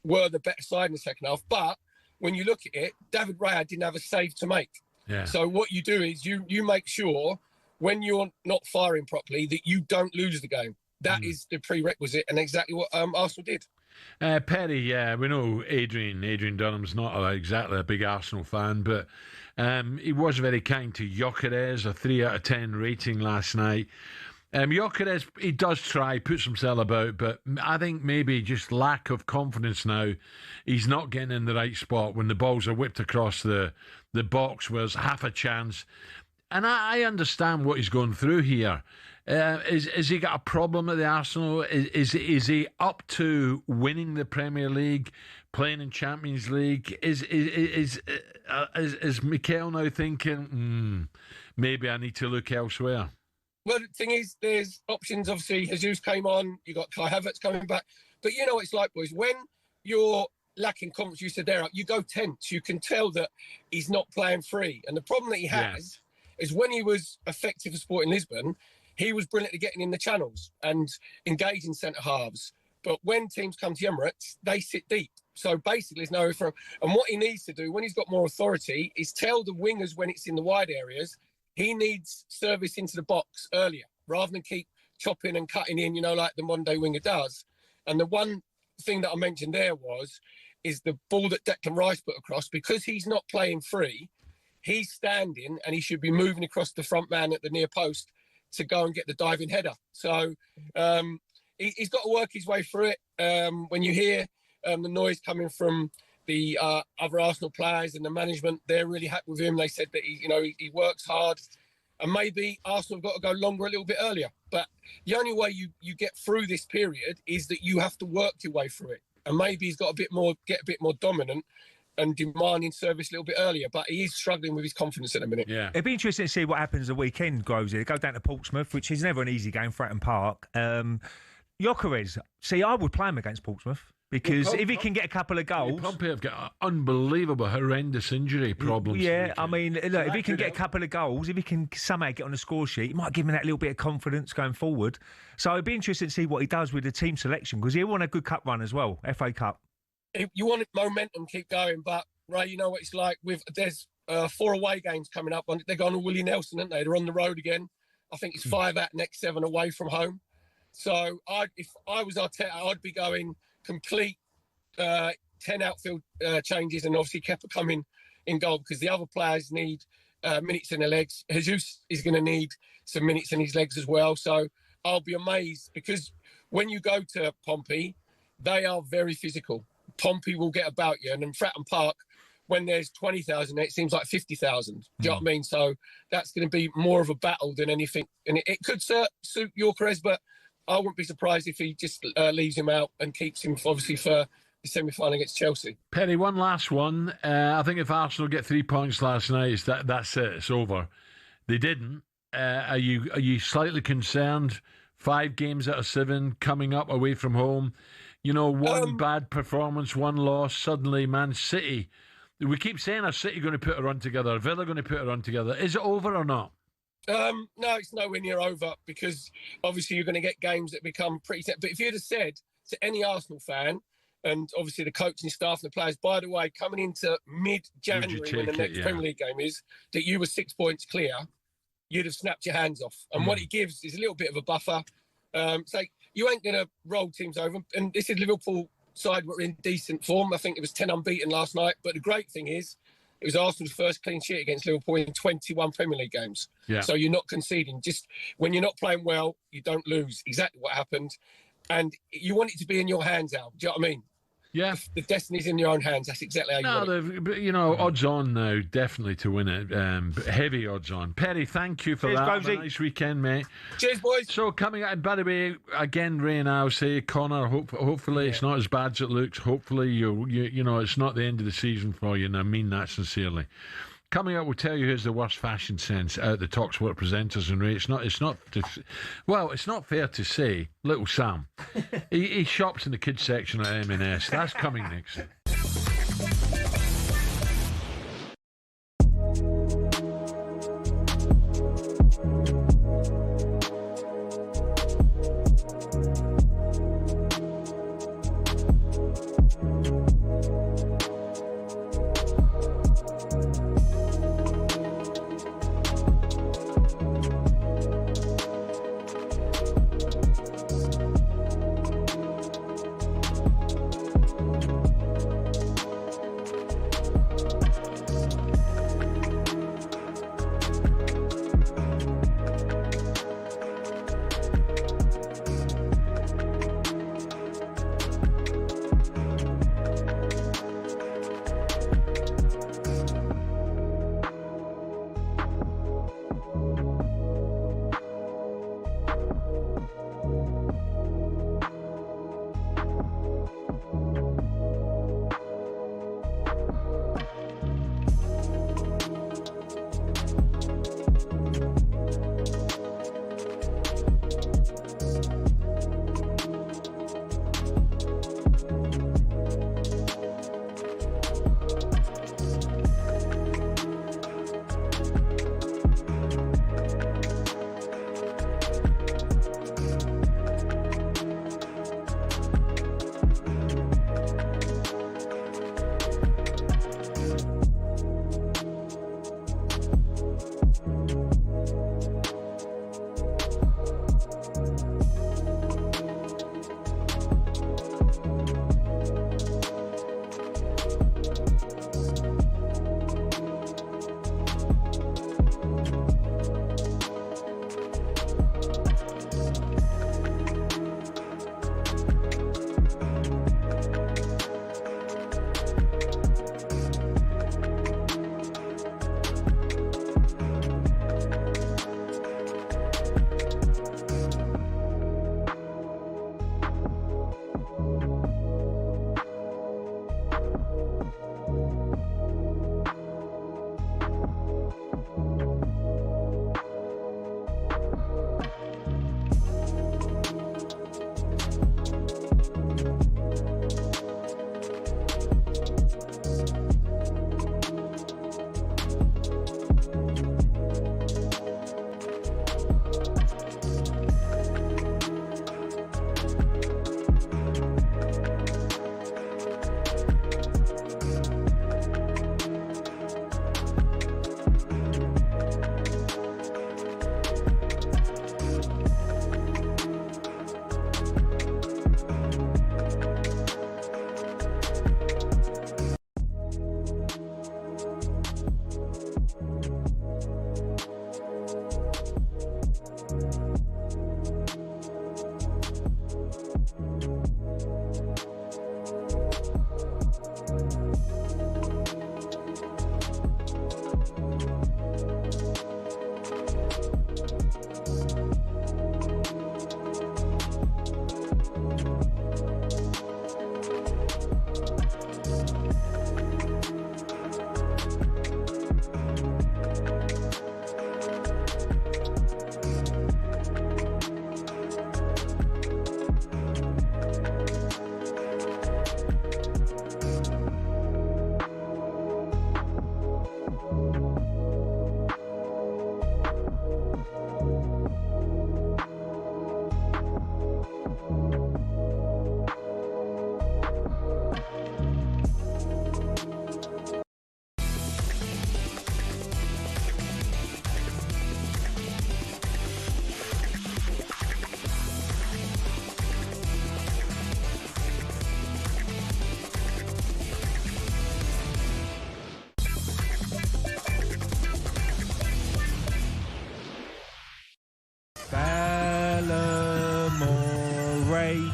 were the better side in the second half. But when you look at it, David Raya didn't have a save to make. Yeah. So what you do is you make sure when you're not firing properly that you don't lose the game. That is the prerequisite, and exactly what Arsenal did. Perry, we know Adrian Dunham's not exactly a big Arsenal fan, but he was very kind to Gyökeres, a 3 out of 10 rating last night. Gyökeres, he does try, puts himself about, but I think maybe just lack of confidence now. He's not getting in the right spot when the balls are whipped across the box where there's half a chance. And I understand what he's going through here. Is he got a problem at the Arsenal? Is he up to winning the Premier League, playing in Champions League? Is Mikel now thinking, maybe I need to look elsewhere? Well, the thing is, there's options. Obviously, Jesus came on. You got Kai Havertz coming back. But you know what it's like, boys. When you're lacking confidence, you said there, you go tense. You can tell that he's not playing free. And the problem that he has is when he was effective for Sporting Lisbon, he was brilliant at getting in the channels and engaging centre halves. But when teams come to Emirates, they sit deep. So basically, there's no from. And what he needs to do when he's got more authority is tell the wingers when it's in the wide areas. He needs service into the box earlier rather than keep chopping and cutting in, like the modern day winger does. And the one thing that I mentioned there is the ball that Declan Rice put across, because he's not playing free, he's standing and he should be moving across the front man at the near post to go and get the diving header. So he's got to work his way through it. When you hear the noise coming from the other Arsenal players and the management, they're really happy with him. They said that he works hard, and maybe Arsenal have got to go longer a little bit earlier. But the only way you get through this period is that you have to work your way through it. And maybe he's got get a bit more dominant and demanding service a little bit earlier. But he is struggling with his confidence at the minute. Yeah, it'd be interesting to see what happens the weekend, Groves. They go down to Portsmouth, which is never an easy game, Fratton Park. Gyökeres, I would play him against Portsmouth. Because if he can get a couple of goals... Pompey have got an unbelievable, horrendous injury problems. Yeah, I mean, look, if he can get a couple of goals, if he can somehow get on the score sheet, it might give him that little bit of confidence going forward. So it'd be interesting to see what he does with the team selection, because he'll want a good cup run as well, FA Cup. You want momentum, keep going, but, Ray, you know what it's like. There's 4 away games coming up. They're going to Willie Nelson, aren't they? They're on the road again. I think it's 5 out, next 7 away from home. So if I was Arteta, I'd be going... complete 10 outfield changes, and obviously Kepa coming in goal, because the other players need minutes in their legs. Jesus is going to need some minutes in his legs as well. So I'll be amazed, because when you go to Pompey, they are very physical. Pompey will get about you. And in Fratton Park, when there's 20,000, it seems like 50,000. Do you know what I mean? So that's going to be more of a battle than anything. And it could suit Gyökeres, but I wouldn't be surprised if he just leaves him out and keeps him, obviously, for the semi-final against Chelsea. Perry, one last one. I think if Arsenal get 3 points last night, that's it. It's over. They didn't. Are you slightly concerned? 5 games out of 7 coming up away from home. One bad performance, 1 loss. Suddenly, Man City. We keep saying, are City going to put a run together? Are Villa going to put a run together? Is it over or not? No, it's nowhere near over, because obviously you're going to get games that become pretty set. But if you'd have said to any Arsenal fan, and obviously the coaching staff and the players, by the way, coming into mid-January when the next Premier League game is, that you were 6 points clear, you'd have snapped your hands off. And what it gives is a little bit of a buffer. So you ain't going to roll teams over. And this is Liverpool side were in decent form. I think it was 10 unbeaten last night. But the great thing is, it was Arsenal's first clean sheet against Liverpool in 21 Premier League games. Yeah. So you're not conceding. Just when you're not playing well, you don't lose. Exactly what happened. And you want it to be in your hands, Al. Do you know what I mean? Yeah. The destiny's in your own hands. That's exactly how you want it. Odds on now, definitely to win it. Heavy odds on. Perry, thank you for that. Have a nice weekend, mate. Cheers, boys. So coming out, by the way, again, Ray and I'll say, Connor, hopefully it's not as bad as it looks. Hopefully it's not the end of the season for you, and I mean that sincerely. Coming up, we'll tell you who's the worst fashion sense out of the talkSPORT presenters, and Ray, it's not fair to say, little Sam, he shops in the kids section at M&S. That's coming next.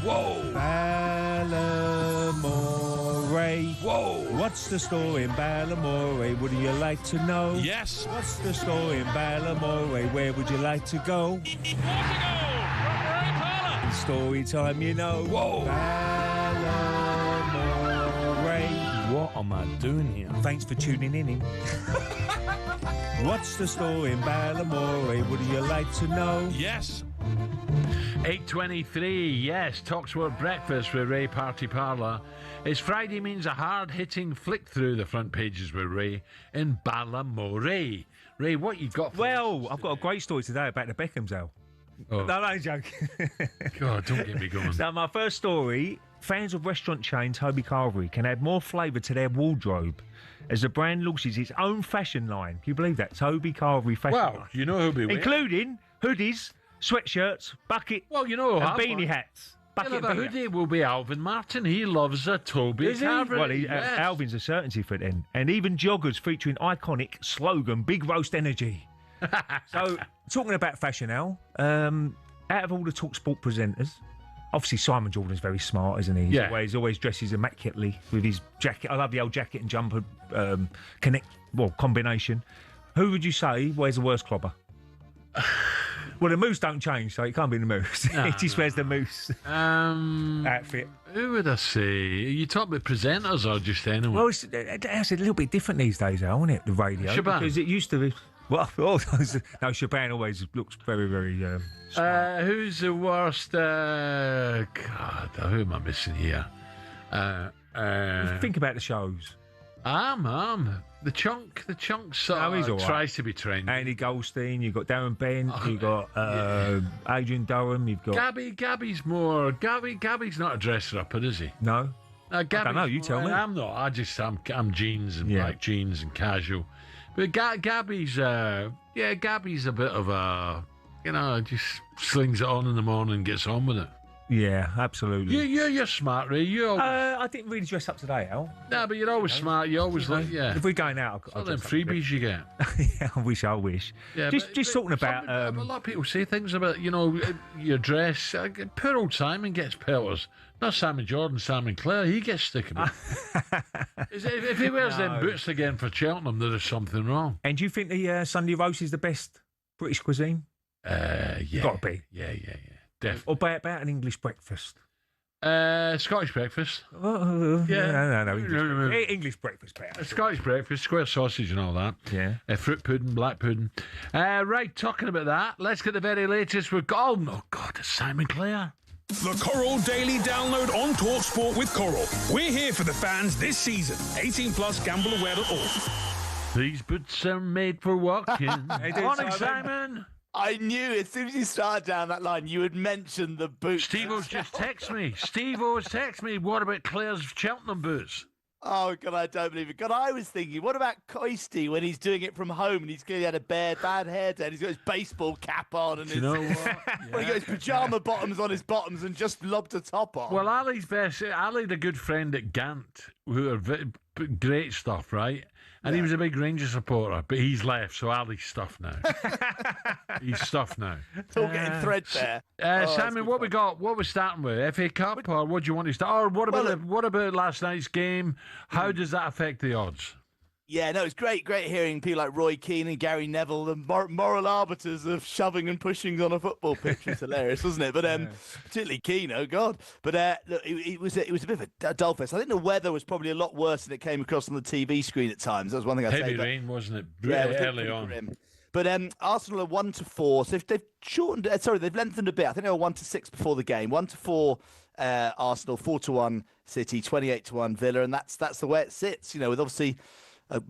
Whoa. Ballamore. Whoa. What's the story in Ballamore? Would you like to know? Yes. What's the story in Ballamore? Where would you like to go? Ray Parlour. Story time, you know. Whoa. Ballamore. What am I doing here? Thanks for tuning in. What's the story in Ballamore? Would you like to know? Yes. 8:23, yes, talkSPORT breakfast with Ray Parlour. It's Friday means a hard-hitting flick through the front pages with Ray in Ballamore. Ray, what you got for Well, I've got a great story today about the Beckhams, Al. Oh. No, I'm joking. God, don't get me going. So my first story, fans of restaurant chain Toby Carvery can add more flavour to their wardrobe as the brand launches its own fashion line. Can you believe that? Toby Carvery fashion line. Well, you know who'll be including hoodies, sweatshirts, bucket, and beanie hats. Bucket the hoodie will be Alvin Martin. He loves a Toby Carvery. Well, Yes. Alvin's a certainty for then. And even joggers featuring iconic slogan, Big Roast Energy. So, talking about fashion, Al, out of all the talkSPORT presenters, obviously Simon Jordan's very smart, isn't he? He's always dresses immaculately with his jacket. I love the old jacket and jumper combination. Who would you say wears the worst clobber? Well, the moose don't change, so it can't be the moose. No, he just wears the moose outfit. Who would I say? Are you talking about presenters or just anyone? Well, it's a little bit different these days, Al, isn't it? The radio. Shaban. Because it used to be... Well, no, Shaban always looks very, very smart. Who's the worst? God, who am I missing here? Think about the shows. The chunk sort No, he's all right. tries to be trendy. Andy Goldstein, you've got Darren Bent, you've got Adrian Durham, you've got... Gabby's not a dresser-upper, is he? No. I don't know, you tell me. I'm not. I'm jeans and black jeans and casual. But Gabby's a bit of a, just slings it on in the morning and gets on with it. Yeah, absolutely. You're smart, Ray. I didn't really dress up today, Al. No, but you're always smart. You always If we're going out, I'll them freebies you get. Yeah, I wish. Yeah, just talking about. A lot of people say things about your dress. Poor old Simon gets pelters. Not Simon Jordan, Simon Clare. He gets stick about. If he wears them boots again for Cheltenham, there is something wrong. And do you think the Sunday roast is the best British cuisine? Yeah, got to be. Yeah. Definitely. Or about an English breakfast? Scottish breakfast. No. English breakfast, better. Scottish breakfast, square sausage and all that. Yeah. Fruit pudding, black pudding. Right, talking about that, let's get the very latest with... Oh, no, God, it's Simon Clare. The Coral Daily Download on talkSPORT with Coral. We're here for the fans this season. 18 plus, gambleaware.org. These boots are made for walking. Morning, Simon. I knew as soon as you started down that line, you would mention the boots. Steve-O's just texted me. What about Claire's Cheltenham boots? Oh, God, I don't believe it. God, I was thinking, what about Coisty when he's doing it from home and he's clearly had a bad hair day and he's got his baseball cap on and you know what? Well, he got his pyjama bottoms on his bottoms and just lobbed a top on. Well, Ali, the good friend at Gant, who are great stuff, right? And he was a big Rangers supporter, but he's left, so Ali's stuffed now. He's stuffed now. It's all getting threadbare. Simon, what we got? What we're starting with? FA Cup, or what do you want to start? Or what about last night's game? How does that affect the odds? Yeah, no, it's great hearing people like Roy Keane and Gary Neville, the moral arbiters of shoving and pushing on a football pitch. It's hilarious, wasn't it? But particularly Keane, oh God. But look, it was a bit of a dull fest. I think the weather was probably a lot worse than it came across on the TV screen at times. That was one thing I'd say. Heavy rain, wasn't it? Early on. Grim. But Arsenal are 1-4, so they've shortened. They've lengthened a bit. I think they were 1-6 before the game. 1-4 Arsenal, 4-1 City, 28-1 Villa, and that's the way it sits. With obviously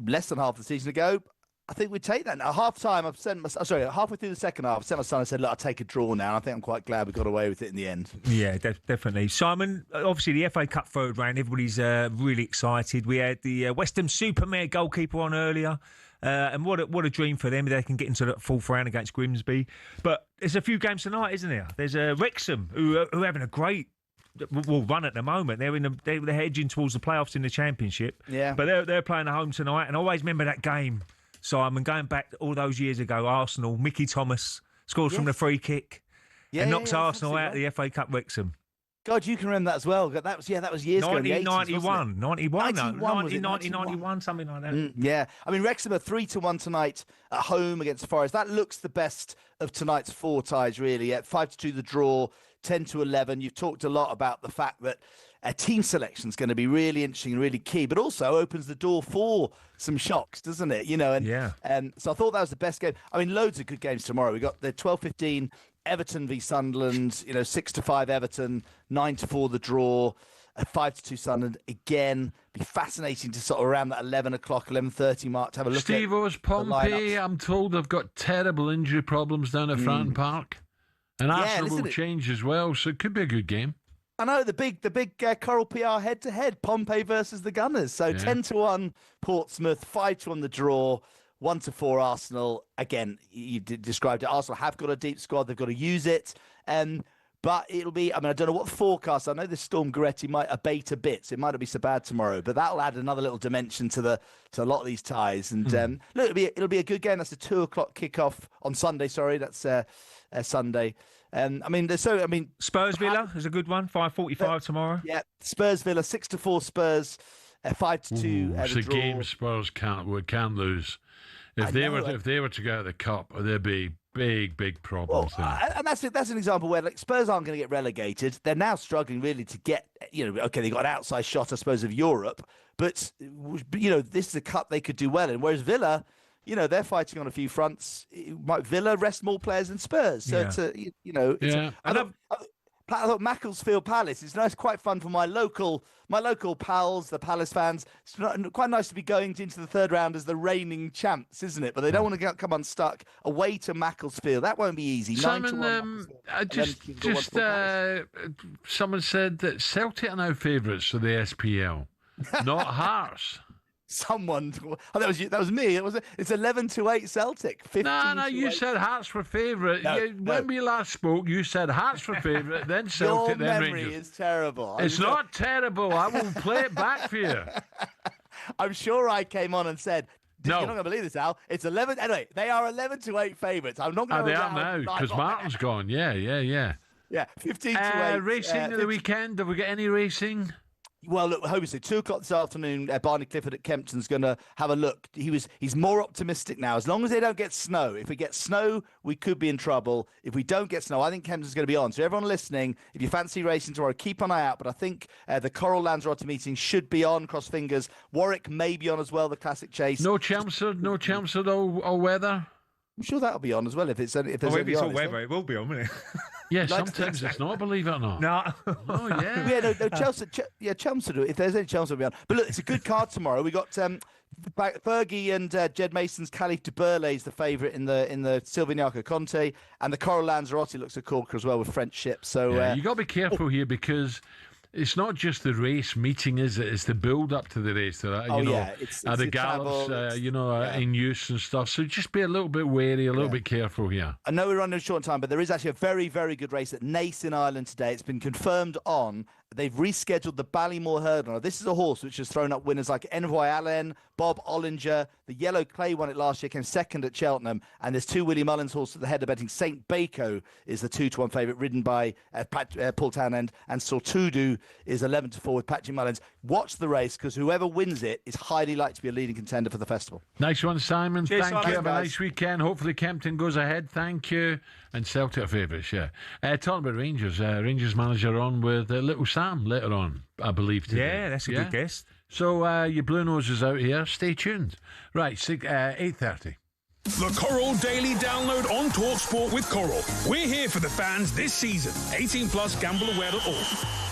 less than half the season to go. I think we'd take that now. Halfway through the second half, I sent my son. I said, "Look, I'll take a draw now." And I think I'm quite glad we got away with it in the end. Yeah, definitely. Simon, obviously the FA Cup third round, everybody's really excited. We had the West Ham Supermare goalkeeper on earlier. And what a dream for them. They can get into the fourth round against Grimsby. But there's a few games tonight, isn't there? There's Wrexham, who are having a great run at the moment. They're hedging towards the playoffs in the Championship. Yeah. But they're playing at home tonight. And I always remember that game, Simon, going back all those years ago, Arsenal, Mickey Thomas scores from the free kick and knocks Arsenal out of the FA Cup. Wrexham. God, you can remember that as well. That was years ago. 91, something like that. Yeah, I mean Wrexham are 3-1 tonight at home against Forest. That looks the best of tonight's 4 ties, really. At 5-2 the draw, 10-11. You've talked a lot about the fact that team selection is going to be really interesting and really key, but also opens the door for some shocks, doesn't it? So I thought that was the best game. I mean, loads of good games tomorrow. We got the 12:15. Everton v Sunderland, 6-5 Everton, 9-4 the draw, 5-2 Sunderland. Again, be fascinating to sort of around that 11 o'clock, 11:30 mark to have a look Steve O's Pompey, I'm told they've got terrible injury problems down at Fratton Park. And Arsenal will change as well, so it could be a good game. I know, the big Coral PR head-to-head, Pompey versus the Gunners. So 10-1 Portsmouth, 5-1 the draw. 1-4 Arsenal. Again, you described it. Arsenal have got a deep squad. They've got to use it. But it'll be, I don't know what the forecast. I know this Storm Goretti might abate a bit, so it might not be so bad tomorrow. But that'll add another little dimension to a lot of these ties. And look, it'll be a good game. That's a 2 o'clock kickoff on Sunday. Sorry, that's Sunday. Spurs Villa is a good one. 5:45 tomorrow. Yeah, Spurs Villa 6-4 Spurs, 5-2. It's a game Spurs can lose. If they were to go out of the cup, there'd be big problems there. And that's an example where Spurs aren't going to get relegated. They're now struggling really to get, okay, they got an outside shot, I suppose, of Europe, but this is a cup they could do well in. Whereas Villa, they're fighting on a few fronts. Might Villa rest more players than Spurs? So I thought Macclesfield Palace is nice, quite fun for my local pals, the Palace fans. It's quite nice to be going into the third round as the reigning champs, isn't it? But they don't want to come unstuck away to Macclesfield. That won't be easy. Simon, someone said that Celtic are now favourites for the SPL, not Hearts. That was me. It's 11-8 Celtic. No, you said Hearts were favourite. When we last spoke, you said Hearts were favourite, then Celtic, then Rangers. Your memory is terrible. It's not terrible. I will play it back for you. I'm sure I came on and said, no. You're not going to believe this, Al. It's 11. Anyway, they are 11-8 favourites. I'm not going to. They are now because Martin's gone. Yeah. Yeah, 15-8. Racing of the weekend. Have we got any racing? Well, look, hopefully 2 o'clock this afternoon. Barney Clifford at Kempton's going to have a look. He's more optimistic now. As long as they don't get snow. If we get snow, we could be in trouble. If we don't get snow, I think Kempton's going to be on. So everyone listening, if you fancy racing tomorrow, keep an eye out. But I think the Coral Lanzarote meeting should be on. Cross fingers. Warwick may be on as well. The Classic Chase. No Chelmsford. All weather. I'm sure that'll be on as well if it's. If all weather, it will be on, won't it? Yeah, sometimes it's not, believe it or not. No. Oh, yeah. No, Chelmsford, if there's any Chelmsford, will be on. But look, it's a good card tomorrow. We got Fergie and Jed Mason's Caliph de Burley is the favourite in the Silviniaco Conte, and the Coral Lanzarote looks a corker as well with French ships. So you got to be careful here because it's not just the race meeting, is it? It's the build up to the race. It's the gallops, in use and stuff. So just be a little bit wary, a little bit careful here. I know we're running a short time, but there is actually a very, very good race at Naas in Ireland today. It's been confirmed on. They've rescheduled the Ballymore Hurdle. Now, this is a horse which has thrown up winners like Envoy Allen, Bob Ollinger. The Yellow Clay won it last year, came second at Cheltenham. And there's 2 Willie Mullins horses at the head of betting. St. Bako is the 2-1 favourite, ridden by Paul Townend. And Sortudu is 11-4 with Patrick Mullins. Watch the race because whoever wins it is highly likely to be a leading contender for the festival. Nice one, Simon. Cheers, Thank you. Have a nice weekend. Hopefully Kempton goes ahead. Thank you. And Celtic are favourites, yeah. Talking about Rangers. Rangers manager on with Little Sam later on, I believe, today. Yeah, that's a good guess. So your Blue Noses out here, stay tuned. Right, 8:30. The Coral Daily Download on talkSPORT with Coral. We're here for the fans this season. 18 plus gambleaware.org.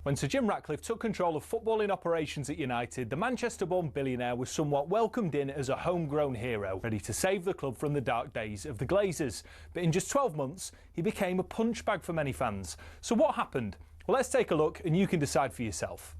When Sir Jim Ratcliffe took control of footballing operations at United, the Manchester-born billionaire was somewhat welcomed in as a homegrown hero, ready to save the club from the dark days of the Glazers. But in just 12 months, he became a punchbag for many fans. So what happened? Well, let's take a look and you can decide for yourself.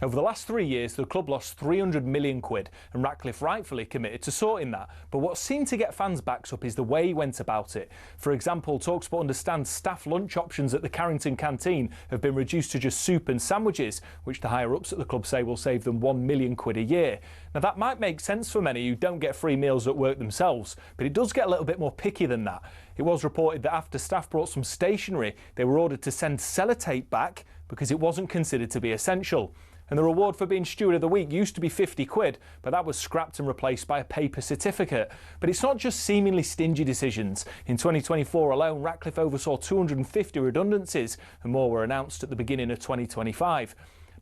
Over the last 3 years, the club lost 300 million quid, and Ratcliffe rightfully committed to sorting that. But what seemed to get fans' backs up is the way he went about it. For example, talkSPORT understands staff lunch options at the Carrington canteen have been reduced to just soup and sandwiches, which the higher-ups at the club say will save them 1 million quid a year. Now, that might make sense for many who don't get free meals at work themselves, but it does get a little bit more picky than that. It was reported that after staff brought some stationery, they were ordered to send sellotape back because it wasn't considered to be essential. And the reward for being Steward of the Week used to be 50 quid, but that was scrapped and replaced by a paper certificate. But it's not just seemingly stingy decisions. In 2024 alone, Ratcliffe oversaw 250 redundancies, and more were announced at the beginning of 2025.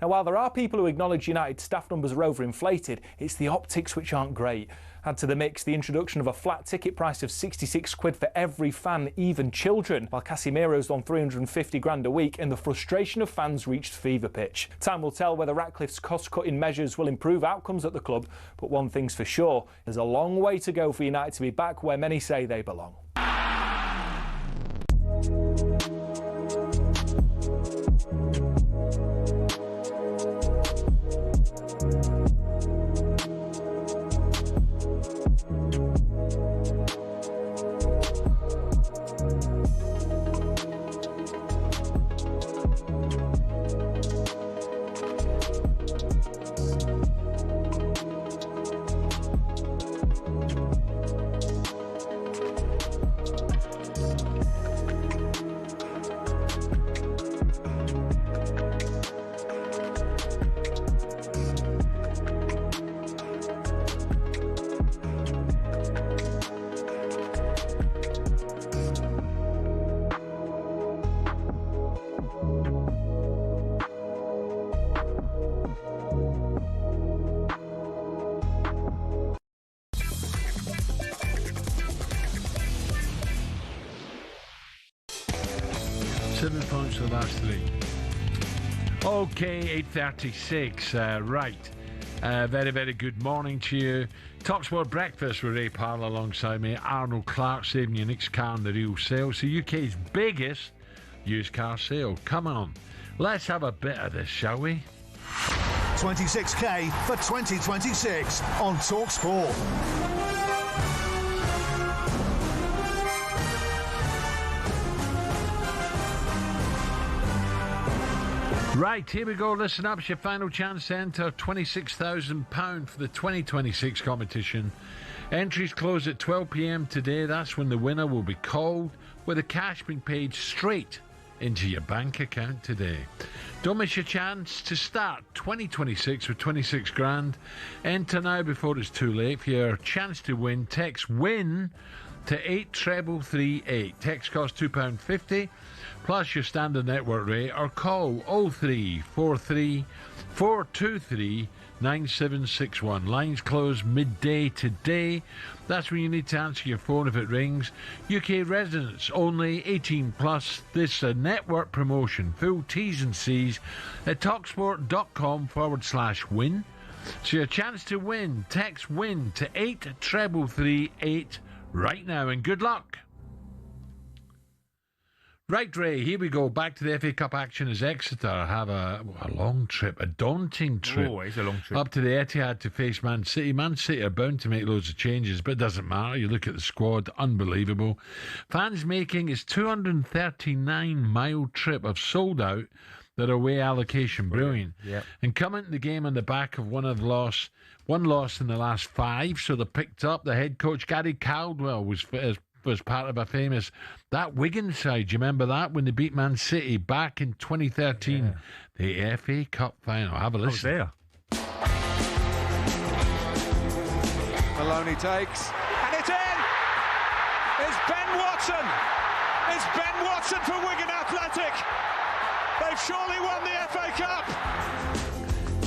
Now, while there are people who acknowledge United staff numbers are overinflated, it's the optics which aren't great. Add to the mix the introduction of a flat ticket price of 66 quid for every fan, even children, while Casemiro's on 350 grand a week, and the frustration of fans reached fever pitch. Time will tell whether Ratcliffe's cost-cutting measures will improve outcomes at the club, but one thing's for sure, there's a long way to go for United to be back where many say they belong. Points for the last 3. Okay, 8:36. Right. Very, very good morning to you. talkSPORT Breakfast with Ray Parlour alongside me. Arnold Clark saving your next car in the real sale. It's the UK's biggest used car sale. Come on. Let's have a bit of this, shall we? 26k for 2026 on talkSPORT. Right, here we go. Listen up. It's your final chance to enter £26,000 for the 2026 competition. Entries close at 12 p.m. today. That's when the winner will be called, with the cash being paid straight into your bank account today. Don't miss your chance to start 2026 with 26 grand. Enter now before it's too late. For your chance to win, text WIN to 83338. Text costs £2.50 plus your standard network rate, or call 0343 423 9761. Lines close midday today. That's when you need to answer your phone if it rings. UK residents only, 18 plus. This is a network promotion. Full T's and C's at talksport.com/win. So your chance to win, text WIN to 83338 right now, and good luck. Right, Ray, here we go. Back to the FA Cup action as Exeter have a long trip, a daunting trip. Oh, it's a long trip. Up to the Etihad to face Man City. Man City are bound to make loads of changes, but it doesn't matter. You look at the squad, unbelievable. Fans making his 239-mile trip have sold out their away allocation. Brilliant. Yep. And coming to the game on the back of one loss in the last 5, so they picked up. The head coach, Gary Caldwell, was part of a famous, that Wigan side. Do you remember that when they beat Man City back in 2013? Yeah. The FA Cup final. Have a listen. I was there. Maloney takes, and it's in! It's Ben Watson! It's Ben Watson for Wigan Athletic! They've surely won the FA Cup!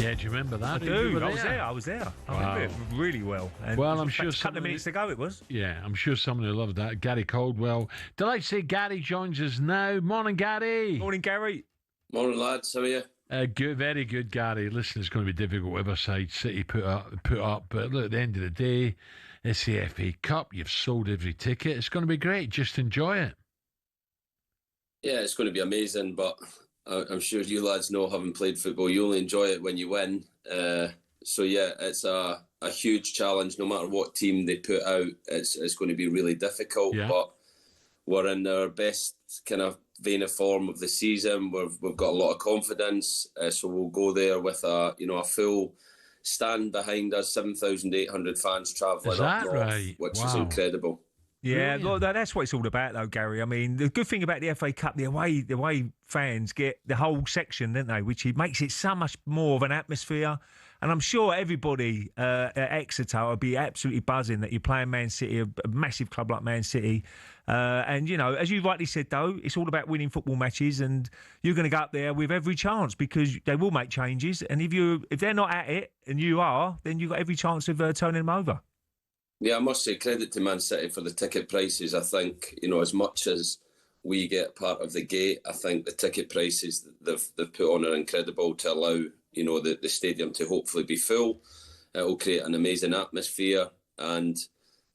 Yeah, do you remember that? I do. I was there. I remember it really well. And well, I'm sure a couple of minutes ago it was. Yeah, I'm sure somebody will love that. Gary Caldwell. Did I say Gary joins us now? Morning, Gary. Morning, Gary. Morning, lads. How are you? Good, very good, Gary. Listen, it's going to be difficult whatever side City put up, but look, at the end of the day, it's the FA Cup. You've sold every ticket. It's going to be great. Just enjoy it. Yeah, it's going to be amazing, but I'm sure you lads know, having played football, you only enjoy it when you win. So yeah, it's a huge challenge. No matter what team they put out, it's going to be really difficult. Yeah. But we're in our best kind of vein of form of the season. We've got a lot of confidence, so we'll go there with a full stand behind us. 7,800 fans travelling up north, right? which Wow. is incredible. Yeah, look, that's what it's all about, though, Gary. I mean, the good thing about the FA Cup, the away fans get the whole section, don't they? Which makes it so much more of an atmosphere. And I'm sure everybody at Exeter will be absolutely buzzing that you're playing Man City, a massive club like Man City. And, you know, as you rightly said, though, it's all about winning football matches, and you're going to go up there with every chance because they will make changes. And if they're not at it and you are, then you've got every chance of turning them over. Yeah, I must say credit to Man City for the ticket prices. I think, as much as we get part of the gate, I think the ticket prices they've put on are incredible to allow, the stadium to hopefully be full. It will create an amazing atmosphere. And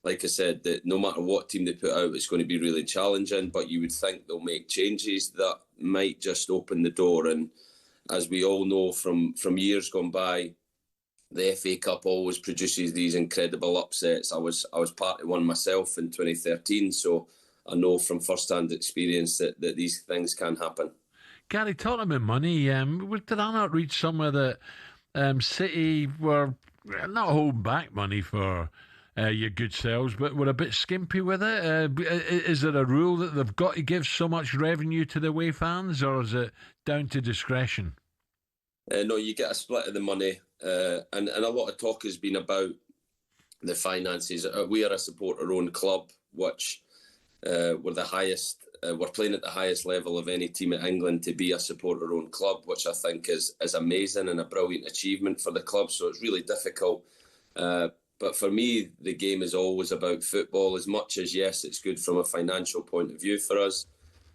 like I said, that no matter what team they put out, it's going to be really challenging. But you would think they'll make changes that might just open the door. And as we all know from years gone by, the FA Cup always produces these incredible upsets. I was part of one myself in 2013, so I know from first-hand experience that these things can happen. Gary, talking about money, did I not read somewhere that City were not holding back money for your good sales, but were a bit skimpy with it? Is there a rule that they've got to give so much revenue to the away fans, or is it down to discretion? No, you get a split of the money, and a lot of talk has been about the finances. We are a supporter-owned club, which we're the highest. We're playing at the highest level of any team in England to be a supporter-owned club, which I think is amazing and a brilliant achievement for the club. So it's really difficult. But for me, the game is always about football. As much as, yes, it's good from a financial point of view for us,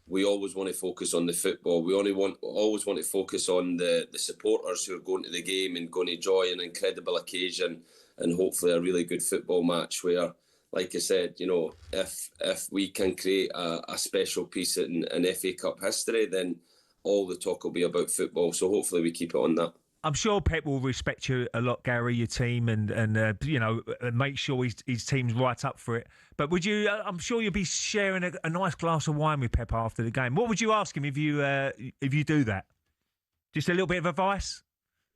we always want to focus on the football. We always want to focus on the supporters who are going to the game and going to enjoy an incredible occasion and hopefully a really good football match where, like I said, if we can create a special piece in FA Cup history, then all the talk will be about football. So hopefully we keep it on that. I'm sure Pep will respect you a lot, Gary, your team, and make sure his team's right up for it. But would you? I'm sure you'll be sharing a nice glass of wine with Pep after the game. What would you ask him if you do that? Just a little bit of advice.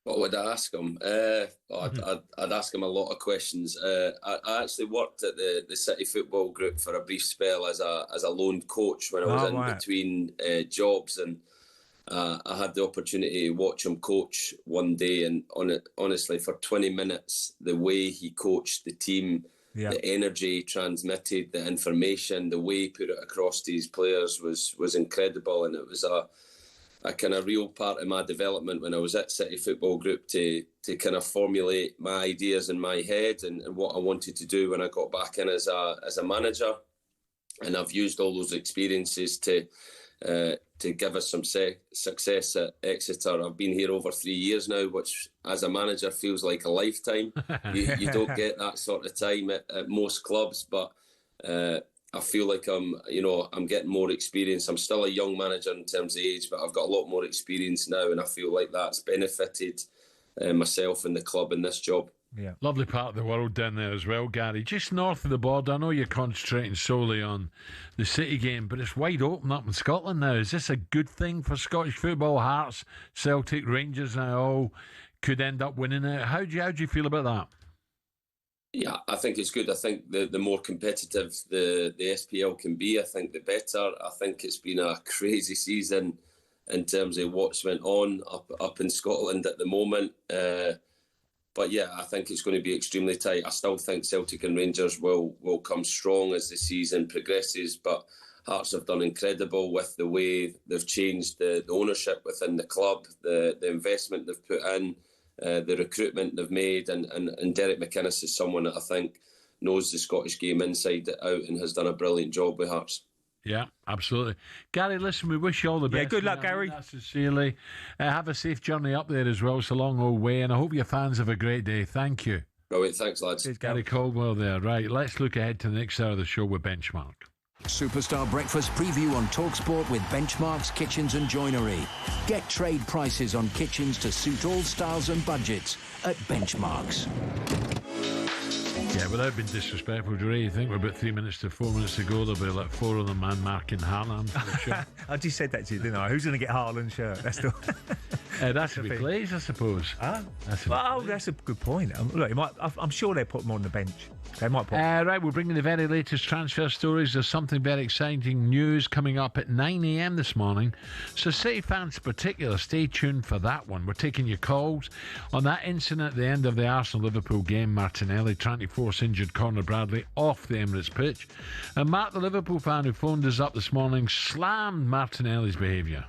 What would I ask him? I'd ask him a lot of questions. I actually worked at the City Football Group for a brief spell as a loaned coach when I was between jobs, and I had the opportunity to watch him coach one day, and honestly, for 20 minutes, the way he coached the team, the energy he transmitted, the information, the way he put it across to his players was incredible, and it was a kind of real part of my development when I was at City Football Group to kind of formulate my ideas in my head and what I wanted to do when I got back in as a manager. And I've used all those experiences to give us some success at Exeter. I've been here over 3 years now, which as a manager feels like a lifetime. You don't get that sort of time at most clubs, but I feel like I'm getting more experience. I'm still a young manager in terms of age, but I've got a lot more experience now, and I feel like that's benefited myself and the club in this job. Yeah, lovely part of the world down there as well, Gary. Just north of the border, I know you're concentrating solely on the City game, but it's wide open up in Scotland now. Is this a good thing for Scottish football? Hearts, Celtic, Rangers now all could end up winning it. How do you feel about that? Yeah, I think it's good. I think the more competitive the SPL can be, I think the better. I think it's been a crazy season in terms of what's went on up in Scotland at the moment. But yeah, I think it's going to be extremely tight. I still think Celtic and Rangers will come strong as the season progresses, but Hearts have done incredible with the way they've changed the ownership within the club, the investment they've put in, the recruitment they've made, and Derek McInnes is someone that I think knows the Scottish game inside out and has done a brilliant job with Hearts. Yeah, absolutely. Gary, listen, we wish you all the best. Yeah, good luck, Gary. Sincerely. Have a safe journey up there as well. It's a long old way, and I hope your fans have a great day. Thank you. Brilliant. Thanks, lads. Gary Caldwell there. Right, let's look ahead to the next hour of the show with Benchmark. Superstar Breakfast preview on talkSPORT with Benchmark's Kitchens and Joinery. Get trade prices on kitchens to suit all styles and budgets at Benchmark's. Yeah, without being disrespectful, Ray, you think we're about 4 minutes to go? There'll be like 4 of them man marking Haaland for the show. I just said that to you, didn't I? Who's going to get Haaland's shirt? That's the. That should be Glaze, I suppose. That's a good point. Look, I'm sure they put him on the bench. They might put. Right, we're bringing the very latest transfer stories. There's something very exciting news coming up at 9 a.m. this morning. So, City fans in particular, stay tuned for that one. We're taking your calls on that incident at the end of the Arsenal-Liverpool game. Martinelli trying to force injured Conor Bradley off the Emirates pitch. And Mark, the Liverpool fan who phoned us up this morning, slammed Martinelli's behaviour.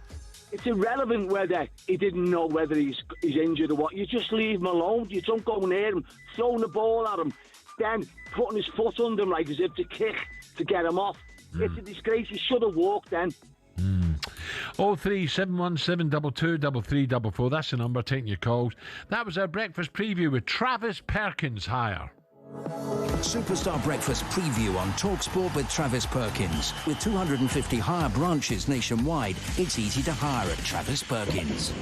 It's irrelevant whether he didn't know whether he's injured or what. You just leave him alone. You don't go near him, throwing the ball at him, then putting his foot under him like as if to kick to get him off. It's a disgrace. He should have walked then. 03717 223344. That's the number, taking your calls. That was our breakfast preview with Travis Perkins hire. Superstar Breakfast preview on talkSPORT with Travis Perkins. With 250 hire branches nationwide, it's easy to hire at Travis Perkins.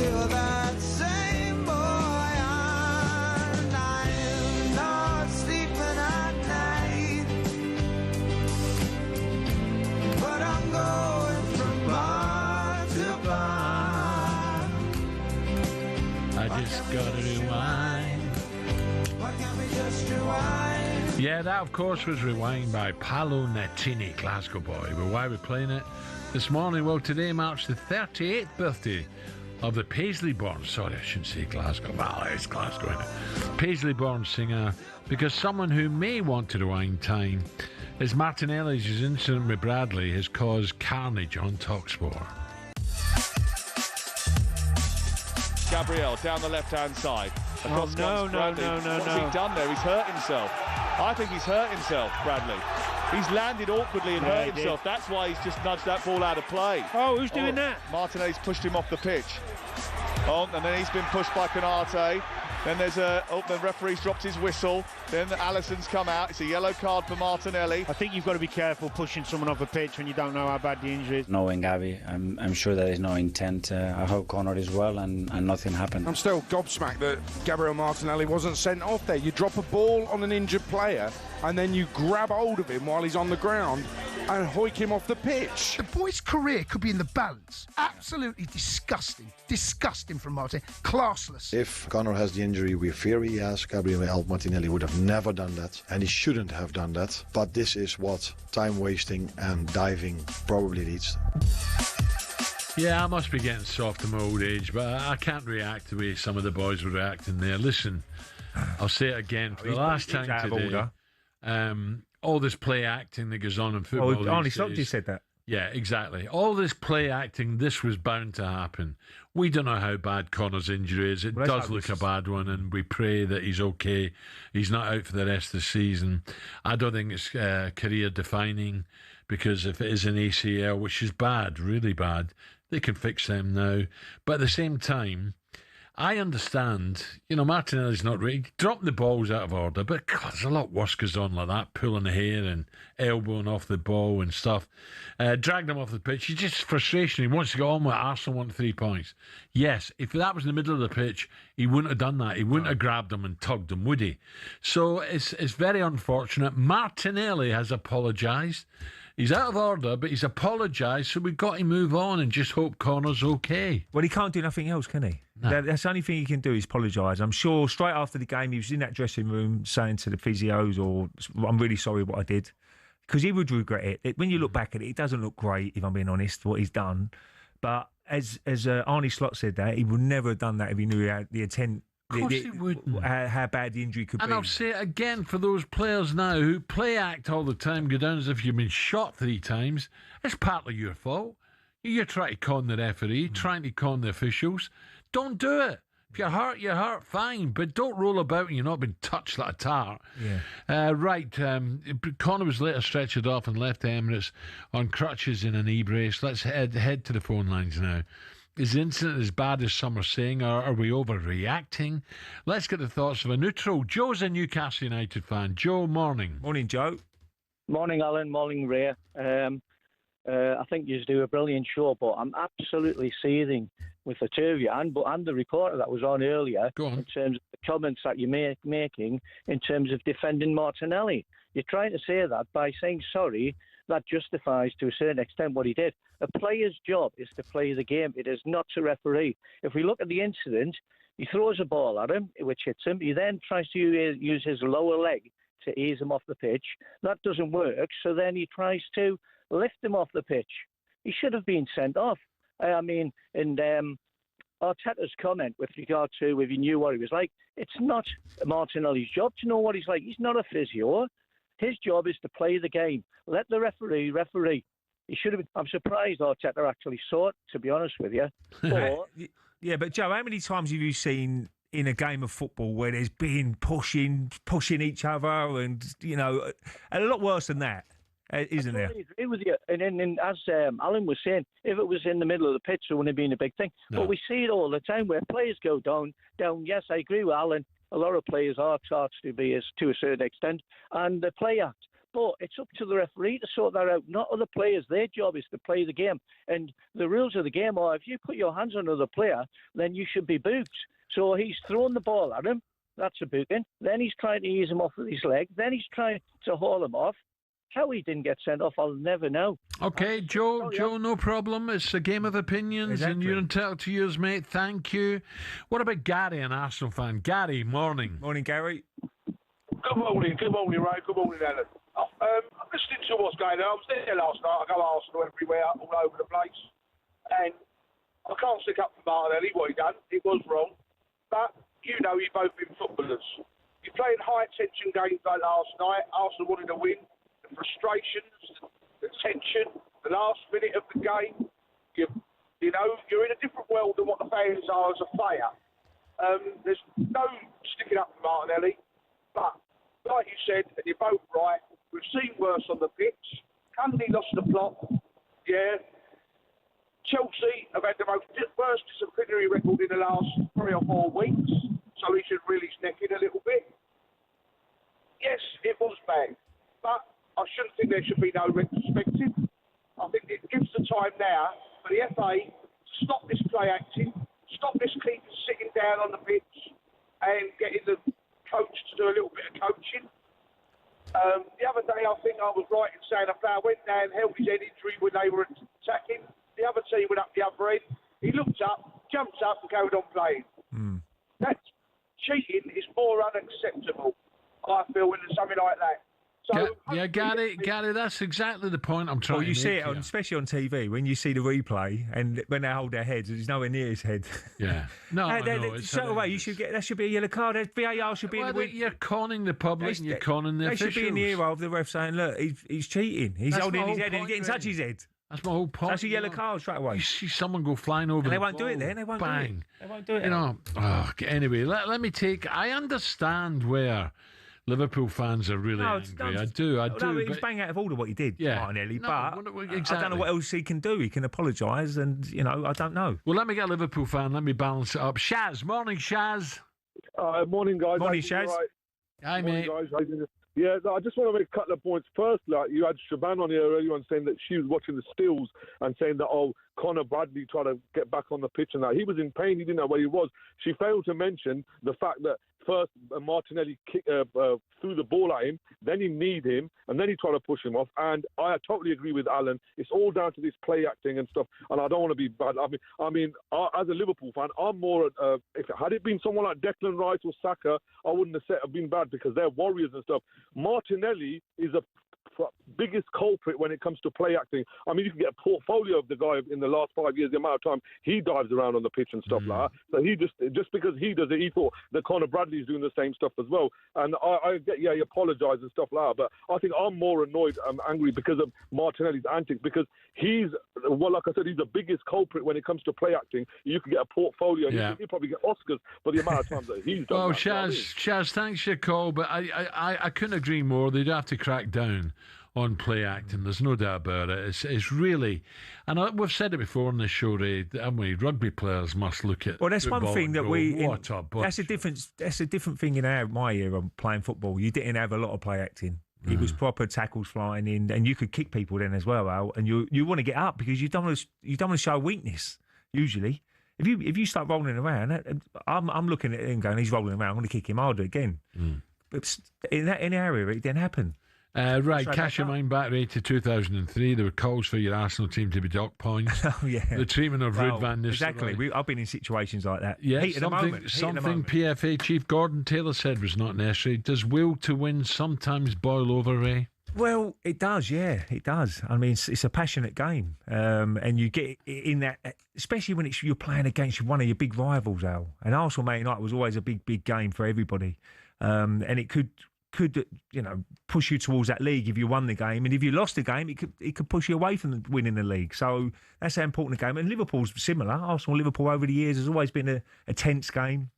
Still that same boy, and I'm not sleeping at night. But I'm going from bar to bar. I just gotta rewind. Why can't we just rewind? Yeah, that of course was Rewind by Paolo Nutini, Glasgow boy. But why are we playing it this morning? Well, today marks the 38th birthday of the Paisley-born, sorry, I shouldn't say Glasgow, well, it's Glasgow, isn't it? Paisley-born singer, because someone who may want to rewind time is Martinelli's incident with Bradley has caused carnage on talkSPORT. Gabriel down the left-hand side. Across no. What's he done there? He's hurt himself. I think he's hurt himself, Bradley. He's landed awkwardly and hurt himself. That's why he's just nudged that ball out of play. Oh, who's doing that? Martinelli's pushed him off the pitch. Oh, and then he's been pushed by Canate. Then there's the referee's dropped his whistle. Then Alisson's come out. It's a yellow card for Martinelli. I think you've got to be careful pushing someone off a pitch when you don't know how bad the injury is. Knowing Gabby, I'm sure there is no intent. I hope Connor is well and nothing happened. I'm still gobsmacked that Gabriel Martinelli wasn't sent off there. You drop a ball on an injured player and then you grab hold of him while he's on the ground and hoik him off the pitch. The boy's career could be in the balance. Absolutely disgusting. Disgusting from Martin. Classless. If Connor has the injury we fear he has, Gabriel Martinelli would have never done that, and he shouldn't have done that. But this is what time wasting and diving probably leads. Yeah, I must be getting soft in my old age, but I can't react the way some of the boys were reacting there. Listen, I'll say it again for the last time today. All this play acting that goes on in football. Arnie Slotty said that. Yeah, exactly. All this play acting, this was bound to happen. We don't know how bad Connor's injury is. It does look a bad one, and we pray that he's okay. He's not out for the rest of the season. I don't think it's career-defining, because if it is an ACL, which is bad, really bad, they can fix them now. But at the same time, I understand, Martinelli's not really dropping the balls out of order, but God, there's a lot worse goes on like that, pulling the hair and elbowing off the ball and stuff. Dragged him off the pitch. He's just frustration. He wants to go on with Arsenal, want 3 points. Yes, if that was in the middle of the pitch, he wouldn't have done that. He wouldn't have grabbed him and tugged him, would he? So it's very unfortunate. Martinelli has apologised. He's out of order, but he's apologised, so we've got to move on and just hope Connor's okay. Well, he can't do nothing else, can he? No. That's the only thing he can do is apologise. I'm sure straight after the game he was in that dressing room saying to the physios, I'm really sorry what I did. Because he would regret it. When you look back at it, it doesn't look great, if I'm being honest, what he's done. But as Arnie Slot said that, he would never have done that if he knew he had the intent. Of course he wouldn't. How bad the injury could be. And I'll say it again for those players now who play act all the time, go down as if you've been shot 3 times. It's partly your fault. You're trying to con the referee, trying to con the officials. Don't do it. If you're hurt, fine. But don't roll about and you're not been touched like a tart. Yeah. Connor was later stretchered off and left Emirates on crutches in a knee brace. Let's head to the phone lines now. Is the incident as bad as some are saying, or are we overreacting? Let's get the thoughts of a neutral. Joe's a Newcastle United fan. Joe, morning. Morning, Joe. Morning, Alan. Morning, Ray. I think you do a brilliant show, but I'm absolutely seething with the two of you and the reporter that was on earlier in terms of the comments that you're making in terms of defending Martinelli. You're trying to say that by saying sorry, that justifies to a certain extent what he did. A player's job is to play the game. It is not to referee. If we look at the incident, he throws a ball at him, which hits him. He then tries to use his lower leg to ease him off the pitch. That doesn't work, so then he tries to lift him off the pitch. He should have been sent off. Arteta's comment with regard to if he knew what he was like, it's not Martinelli's job to know what he's like. He's not a physio. His job is to play the game. Let the referee. He should have been. I'm surprised Arteta actually saw it, to be honest with you. But, yeah, but Joe, how many times have you seen in a game of football where there's been pushing each other, and a lot worse than that, isn't there? I totally agree with you. And then as Alan was saying, if it was in the middle of the pitch, it wouldn't have been a big thing. No. But we see it all the time where players go down. Yes, I agree with Alan. A lot of players are charged to be to a certain extent, and they play act. But it's up to the referee to sort that out, not other players. Their job is to play the game. And the rules of the game are, if you put your hands on another player, then you should be booked. So he's thrown the ball at him. That's a booking. Then he's trying to ease him off with his leg. Then he's trying to haul him off. How he didn't get sent off, I'll never know. Okay, Joe, no problem. It's a game of opinions, and you're entitled to yours, mate. Thank you. What about Gary, an Arsenal fan? Gary, morning. Morning, Gary. Good morning, Ray. Good morning, Alan. I'm listening to what's going on. I was there last night. I go Arsenal everywhere, all over the place. And I can't stick up for Martinelli, what he done. It was wrong. But, you've both been footballers. You're playing high-tension games like last night. Arsenal wanted to win. The frustrations, the tension, the last minute of the game. You're in a different world than what the fans are as a player. There's no sticking up for Martinelli. But, like you said, and you're both right, we've seen worse on the pitch. Cundy lost the plot. Yeah. Chelsea have had the worst disciplinary record in the last 3 or 4 weeks, so he should reel his neck in a little bit. Yes, it was bad, but I shouldn't think there should be no retrospective. I think it gives the time now for the FA to stop this play acting, stop this keeper sitting down on the pitch and getting the coach to do a little bit of coaching. The other day, I think I was right in saying a player went down, held his head injury when they were attacking. The other team went up the other end. He looked up, jumped up, and carried on playing. That cheating is more unacceptable, I feel, when there's something like that. So, Gary, that's exactly the point I'm trying to make. You see it, especially on TV, when you see the replay and when they hold their heads, there's nowhere near his head. Yeah. No, I know. Straight away, that should be a yellow card. VAR should be in the You're conning the public and you're conning the officials. They should be in the ear of the ref saying, look, he's cheating. He's holding his head and getting touch his head. That's my whole point. That's a yellow card straight away. You see someone go flying over and the they won't ball, do it then. They won't bang. do it. They won't do it. Anyway, let me take... I understand where Liverpool fans are really angry. I do. No, it was bang out of order what he did, Martinelli. Exactly. I don't know what else he can do. He can apologise and, I don't know. Well, let me get a Liverpool fan. Let me balance it up. Shaz. Morning, Shaz. Morning, guys. Morning, Shaz. Right. Hi, morning, mate. Guys. Yeah, I just want to make a couple of points. First, you had Shaban on here earlier on saying that she was watching the stills and saying that, Conor Bradley tried to get back on the pitch and that. He was in pain. He didn't know where he was. She failed to mention the fact that first Martinelli threw the ball at him, then he kneed him, and then he tried to push him off. And I totally agree with Alan. It's all down to this play acting and stuff, and I don't want to be bad. I mean, as a Liverpool fan, I'm more... had it been someone like Declan Rice or Saka, I wouldn't have said have been bad because they're warriors and stuff. Martinelli is a biggest culprit when it comes to play acting. I mean, you can get a portfolio of the guy in the last 5 years, the amount of time he dives around on the pitch and stuff like that. So he just because he does it, he thought that Conor Bradley's doing the same stuff as well. And I get, he apologised and stuff like that. But I think I'm more annoyed, angry because of Martinelli's antics, because like I said, he's the biggest culprit when it comes to play acting. You can get a portfolio and he'll probably get Oscars for the amount of times that he's done. Well, Shaz, thanks for your call, but I couldn't agree more. They'd have to crack down on play acting. There's no doubt about it. It's really, and we've said it before on this show, Ray, haven't we? Rugby players must look at. Well, that's one thing that that's a different thing in my era playing football. You didn't have a lot of play acting. It was proper tackles flying in, and you could kick people then as well, Al. And you want to get up because you don't want to show weakness. Usually, if you start rolling around, I'm looking at it and going, he's rolling around. I'm going to kick him harder again. But in that area, it didn't happen. Right, cast your mind back to 2003. There were calls for your Arsenal team to be docked points. The treatment of Ruud van Nistelrooy. Exactly. I've been in situations like that. Yeah, something PFA Chief Gordon Taylor said was not necessary. Does will to win sometimes boil over, Ray? Well, it does, yeah, it does. I mean, it's a passionate game, and you get in that, especially when you're playing against one of your big rivals, Al. And Arsenal Man United was always a big game for everybody, and it could could, push you towards that league if you won the game, and if you lost the game, it could push you away from winning the league. So that's how important the game. And Liverpool's similar. Arsenal-Liverpool over the years has always been a tense game.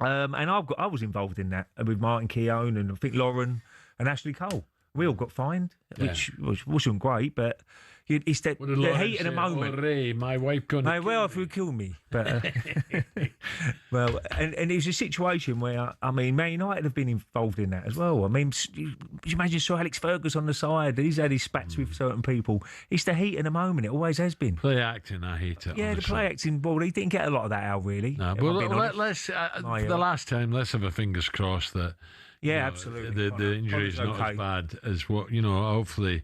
And I was involved in that with Martin Keown and I think Lauren and Ashley Cole. We all got fined, which wasn't great, but it's the heat of the moment. Oh, Ray, my wife going to well, if it would kill me. But, well, and it was a situation where, Man United have been involved in that as well. You imagine Sir Alex Ferguson on the side. He's had his spats with certain people. It's the heat of the moment. It always has been. Play acting, I hate it. Yeah, honestly. the play acting, well, he didn't get a lot of that out, really. No, but let's, for the last time, let's have our fingers crossed that absolutely. The injury's not as bad as what, hopefully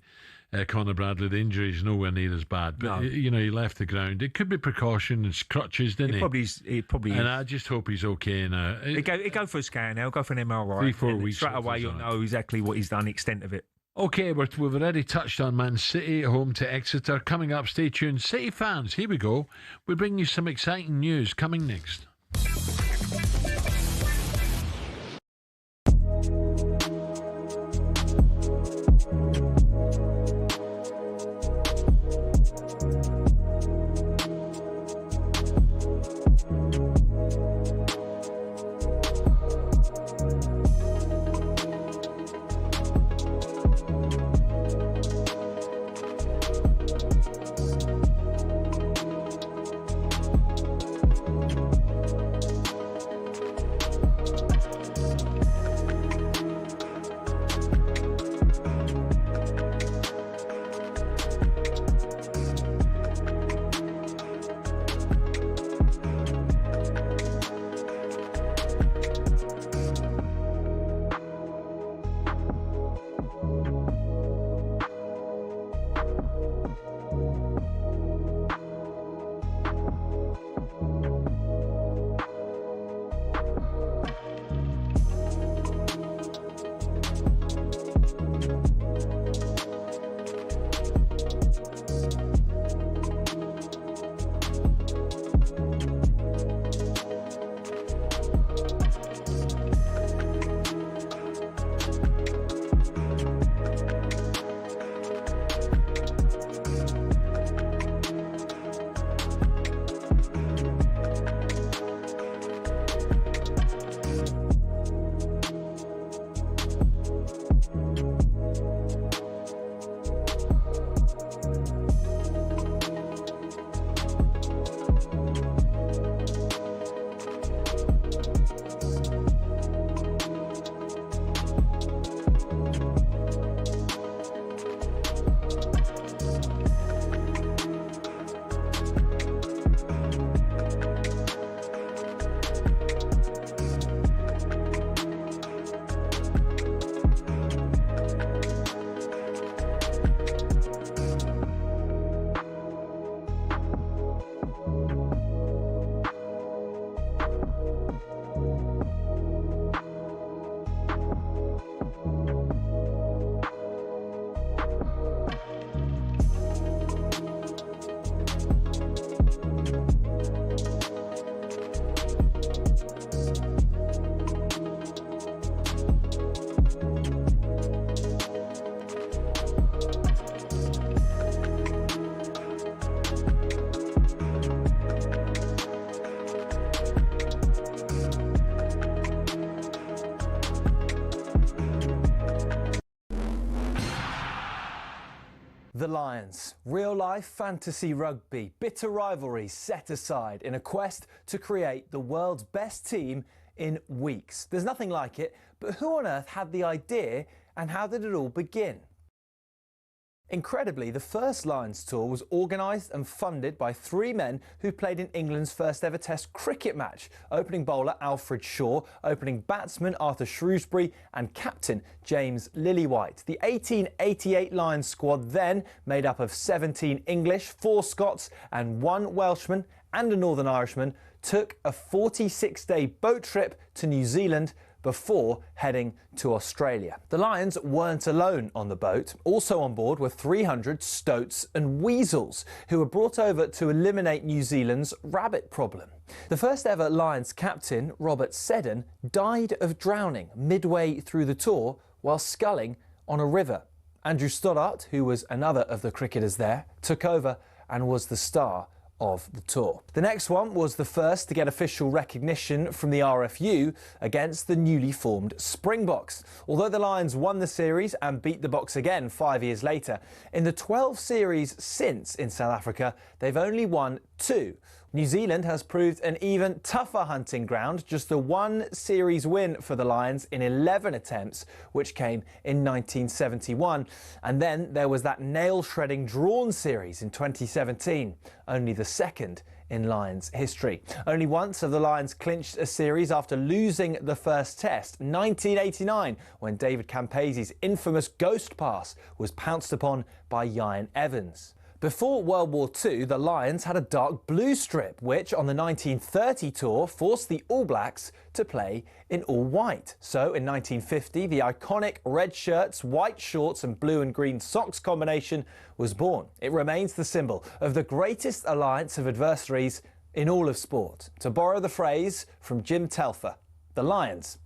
Conor Bradley, the injury's nowhere near as bad. But, he left the ground. It could be precaution and crutches, didn't he? It probably and is. I just hope he's okay now. He'll go for a scan now, go for an MRI. 3-4 weeks. Straight away you'll know exactly what he's done, the extent of it. Okay, we've already touched on Man City, home to Exeter. Coming up, stay tuned. City fans, here we go. We bring you some exciting news coming next. The Lions. Real-life fantasy rugby. Bitter rivalries set aside in a quest to create the world's best team in weeks. There's nothing like it, but who on earth had the idea and how did it all begin? Incredibly, the first Lions tour was organised and funded by three men who played in England's first ever Test cricket match. Opening bowler Alfred Shaw, opening batsman Arthur Shrewsbury and captain James Lillywhite. The 1888 Lions squad then, made up of 17 English, 4 Scots and 1 Welshman and a Northern Irishman, took a 46-day boat trip to New Zealand before heading to Australia. The Lions weren't alone on the boat. Also on board were 300 stoats and weasels, who were brought over to eliminate New Zealand's rabbit problem. The first ever Lions captain, Robert Seddon, died of drowning midway through the tour while sculling on a river. Andrew Stoddart, who was another of the cricketers there, took over and was the star of the tour. The next one was the first to get official recognition from the RFU against the newly formed Springboks. Although the Lions won the series and beat the Boks again 5 years later, in the 12 series since in South Africa, they've only won 2. New Zealand has proved an even tougher hunting ground, just the 1 series win for the Lions in 11 attempts, which came in 1971. And then there was that nail-shredding drawn series in 2017, only the second in Lions history. Only once have the Lions clinched a series after losing the first test, 1989, when David Campese's infamous ghost pass was pounced upon by Ian Evans. Before World War II, the Lions had a dark blue strip, which on the 1930 tour forced the All Blacks to play in all white. So in 1950, the iconic red shirts, white shorts and blue and green socks combination was born. It remains the symbol of the greatest alliance of adversaries in all of sport. To borrow the phrase from Jim Telfer, the Lions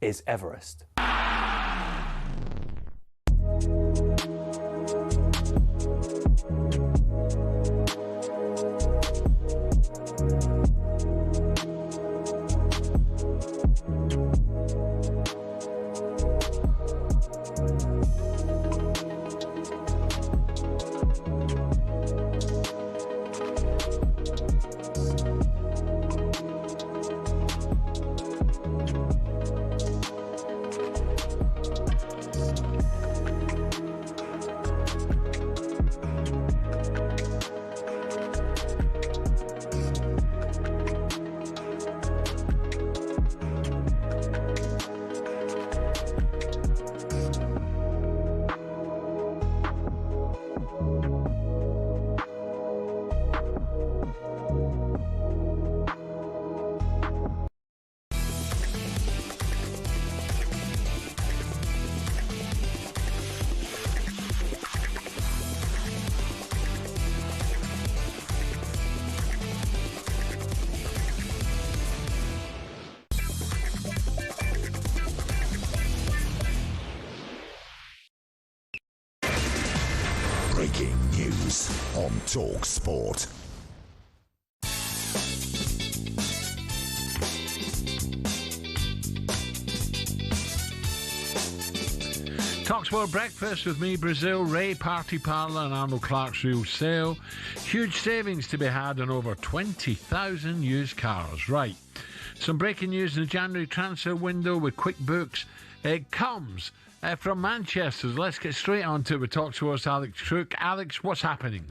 is Everest. Breaking news on talkSPORT. talkSPORT Breakfast with me, Brazil Ray Parlour and Arnold Clark's Real Sale. Huge savings to be had on over 20,000 used cars. Right, some breaking news in the January transfer window with quick books. It comes from Manchester. Let's get straight on to it with talkSPORT's Alex Crook. Alex, what's happening?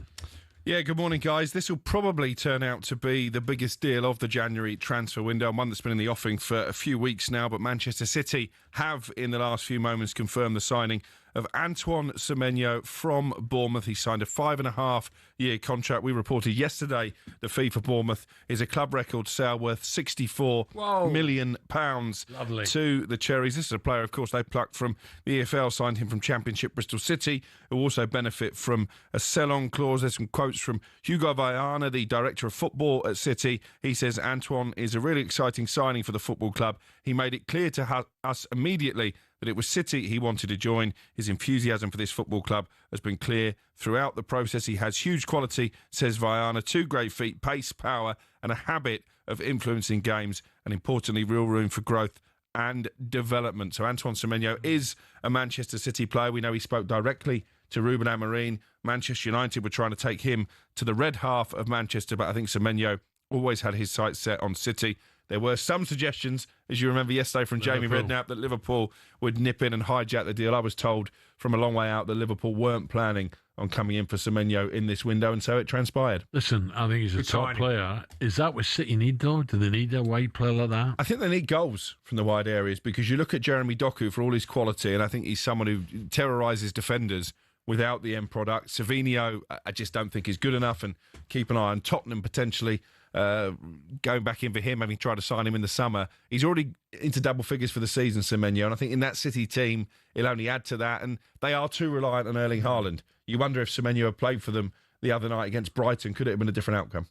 Yeah, good morning, guys. This will probably turn out to be the biggest deal of the January transfer window, one that's been in the offing for a few weeks now, but Manchester City have, in the last few moments, confirmed the signing of Antoine Semenyo from Bournemouth. He signed a 5.5-year contract. We reported yesterday the fee for Bournemouth is a club record sale worth £64 million to the Cherries. This is a player, of course, they plucked from the EFL, signed him from Championship Bristol City, who also benefit from a sell-on clause. There's some quotes from Hugo Viana, the director of football at City. He says Antoine is a really exciting signing for the football club. He made it clear to us immediately that it was City he wanted to join. His enthusiasm for this football club has been clear throughout the process. He has huge quality, says Viana, 2 great feet, pace, power, and a habit of influencing games, and importantly, real room for growth and development. So Antoine Semenyo is a Manchester City player. We know he spoke directly to Ruben Amorim. Manchester United were trying to take him to the red half of Manchester, but I think Semenyo always had his sights set on City. There were some suggestions, as you remember yesterday, from Jamie Redknapp that Liverpool would nip in and hijack the deal. I was told from a long way out that Liverpool weren't planning on coming in for Semenyo in this window, and so it transpired. Listen, I think he's a top player. Is that what City need, though? Do they need a wide player like that? I think they need goals from the wide areas, because you look at Jeremy Doku for all his quality, and I think he's someone who terrorises defenders without the end product. Savinho, I just don't think is good enough, and keep an eye on Tottenham potentially going back in for him, having tried to sign him in the summer. He's already into double figures for the season, Semenyo, and I think in that City team, he'll only add to that, and they are too reliant on Erling Haaland. You wonder if Semenyo had played for them the other night against Brighton, could it have been a different outcome?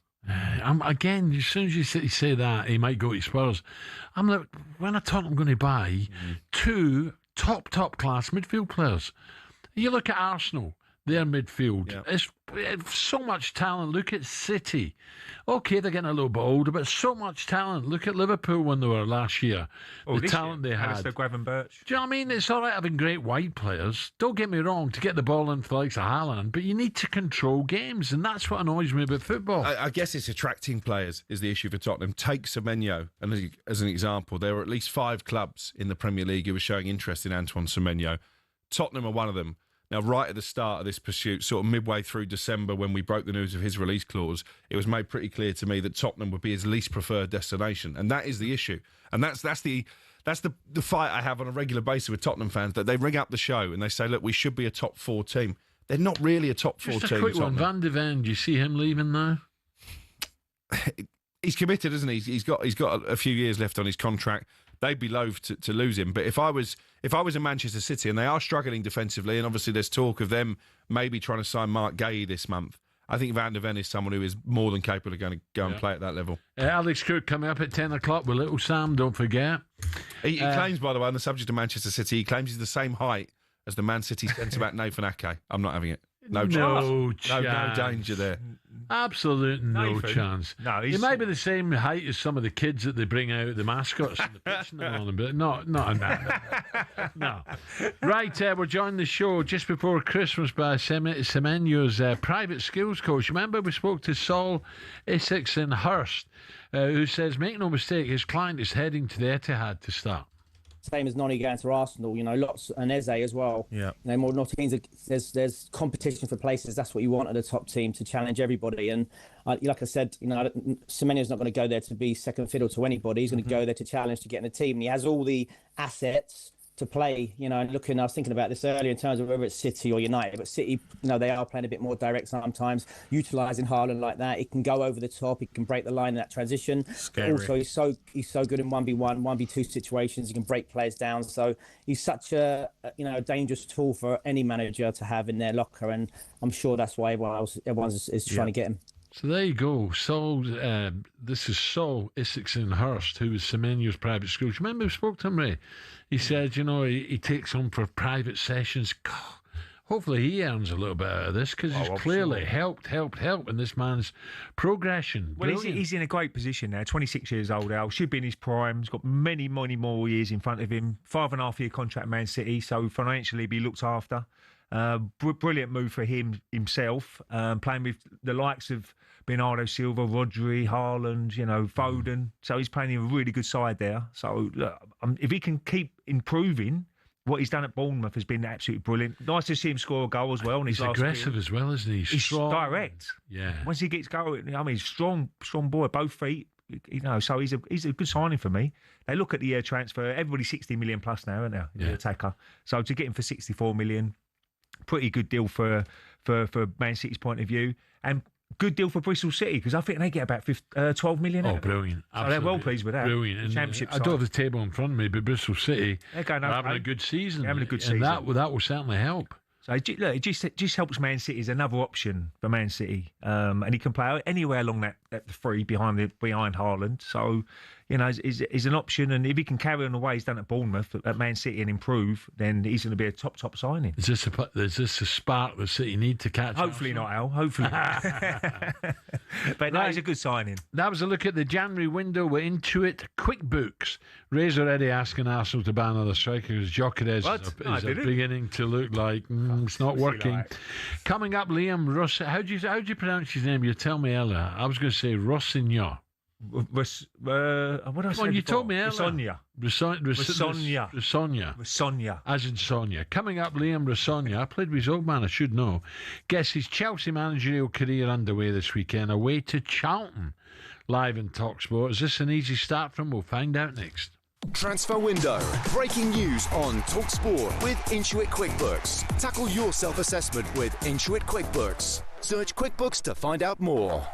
Again, as soon as you say that, he might go to Spurs. I'm like, when are Tottenham going to buy two top class midfield players? You look at Arsenal, their midfield. It's so much talent. Look at City. Okay, they're getting a little bit older, but so much talent. Look at Liverpool when they were last year. The talent they had. Alistair Gravenberch. Do you know what I mean? It's all right having great wide players. Don't get me wrong, to get the ball in for the likes of Haaland, but you need to control games, and that's what annoys me about football. I guess it's attracting players is the issue for Tottenham. Take Semenyo, and as an example, there were at least 5 clubs in the Premier League who were showing interest in Antoine Semenyo. Tottenham are one of them. Now, right at the start of this pursuit, sort of midway through December, when we broke the news of his release clause, it was made pretty clear to me that Tottenham would be his least preferred destination, and that is the issue. And that's the fight I have on a regular basis with Tottenham fans, that they ring up the show and they say, look, we should be a top 4 team. They're not really a top 4 team. Just a quick one, Van de Ven, do you see him leaving now? He's committed, isn't he? He's got a few years left on his contract. They'd be loath to lose him. But if I was in Manchester City, and they are struggling defensively, and obviously there's talk of them maybe trying to sign Mark Gay this month, I think Van de Ven is someone who is more than capable of going to go and play at that level. Alex Cook coming up at 10 o'clock with Little Sam, don't forget. He claims, by the way, on the subject of Manchester City, he claims he's the same height as the Man City centre-back Nathan Ake. I'm not having it. No chance. No danger there. Absolute no chance. No, he might be the same height as some of the kids that they bring out, the mascots on the pitch and all, but not in that. No. Right, we're joining the show just before Christmas by Semenyo's private skills coach. Remember, we spoke to Saul Isakson-Hurst, who says, make no mistake, his client is heading to the Etihad to start. Same as Noni going to Arsenal, lots, and Eze as well. Yeah. More teams. There's competition for places. That's what you want at the top team, to challenge everybody. And like I said, Semenyo's not going to go there to be second fiddle to anybody. He's going to go there to challenge to get in the team. And he has all the assets to play. I was thinking about this earlier in terms of whether it's City or United. But City, they are playing a bit more direct sometimes, utilising Haaland like that. He can go over the top. He can break the line in that transition. Scary. Also, he's so good in 1v1, 1v2 situations. He can break players down. So he's such a dangerous tool for any manager to have in their locker. And I'm sure that's why everyone is trying to get him. So there you go. Saul, this is Saul Isakson-Hurst, who was Semenyo's private school. Do you remember we spoke to him, Ray? He said, he takes them for private sessions. God, hopefully he earns a little bit out of this, because he's clearly helped in this man's progression. Well, he's in a great position now. 26 years old, Al. Should be in his prime. He's got many more years in front of him. 5.5-year contract at Man City, so financially be looked after. Brilliant move for himself, playing with the likes of Bernardo Silva, Rodri, Haaland, Foden. So he's playing in a really good side there. So look, if he can keep improving, what he's done at Bournemouth has been absolutely brilliant. Nice to see him score a goal as well. In his he's last aggressive period. As well, isn't he? He's direct. Yeah. Once he gets going, he's strong boy, both feet. So he's a good signing for me. They look at the transfer. Everybody's 60 million plus now, aren't they? The attacker. So to get him for 64 million. Pretty good deal for Man City's point of view, and good deal for Bristol City, because I think they get about 12 million. Oh, brilliant! So they're well pleased with that. Brilliant. Championship I don't have the table in front of me, but Bristol City are having a good season. They're having a good season, and that will certainly help. So it just helps Man City as another option for Man City, and he can play anywhere along that three behind Haaland. So is an option, and if he can carry on the way he's done at Bournemouth at Man City and improve, then he's going to be a top signing. Is this a spark that City need to catch? Hopefully not, Al. Hopefully. But no, he's a good signing. That was a look at the January window. We're into it. QuickBooks. Ray's already asking Arsenal to ban another striker, because Gyökeres is beginning to look like it's not working. Like. Coming up, Liam Russ. How do you pronounce his name? You tell me, Ella. I was going to say Rossignol. What did I say? You told me earlier. Sonia. As in Sonia. Coming up, Liam Rossogna, played with his old man, I should know, gets his Chelsea managerial career underway this weekend, away to Charlton. Live in talkSPORT. Is this an easy start from? We'll find out next. Transfer window. Breaking news on talkSPORT with Intuit QuickBooks. Tackle your self-assessment with Intuit QuickBooks. Search QuickBooks to find out more.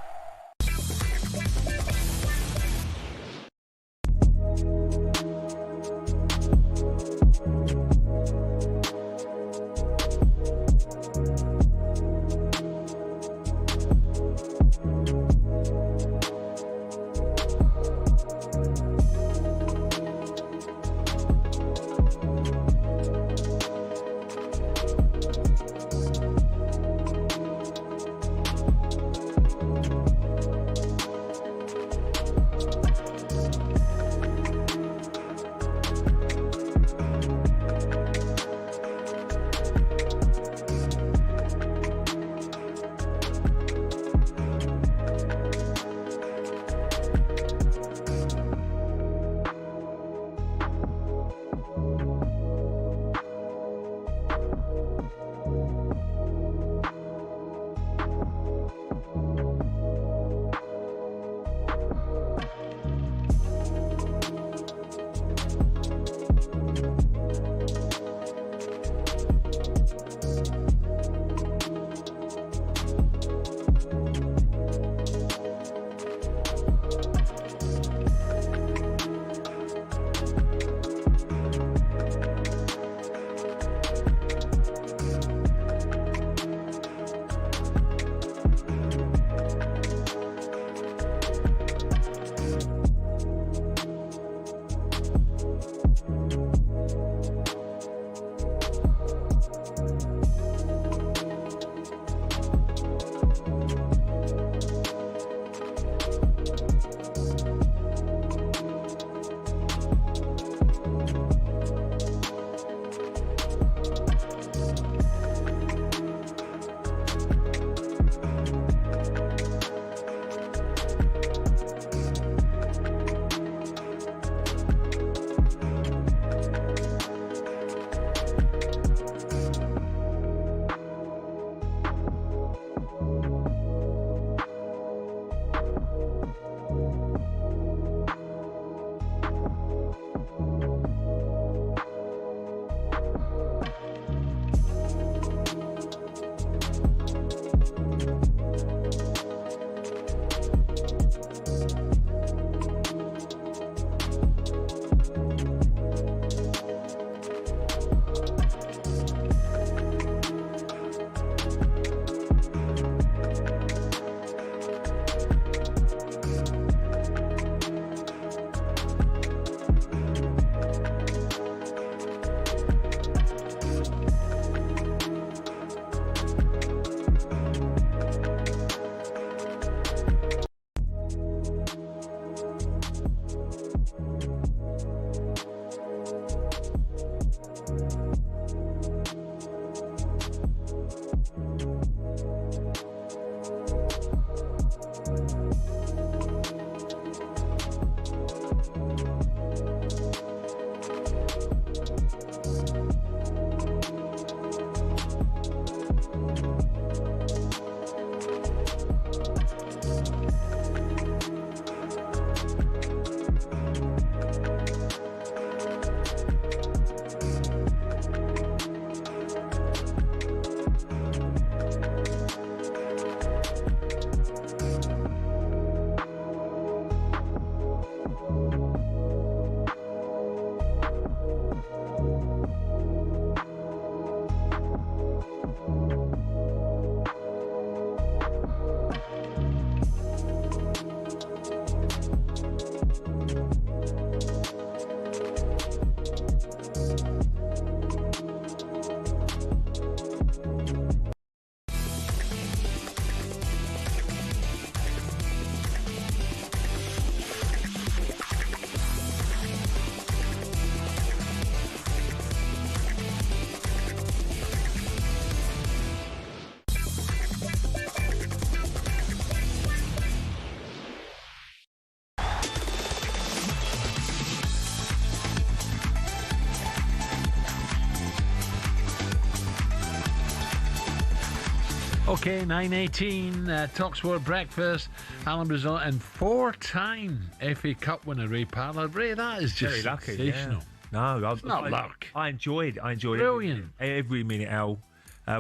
Okay, 9:18, talkSPORT breakfast. Alan Brazil and 4-time FA Cup winner Ray Parlour. Ray, that is just very lucky. sensational. Yeah. No, It's not luck. I enjoyed it. Brilliant. Every minute, Al.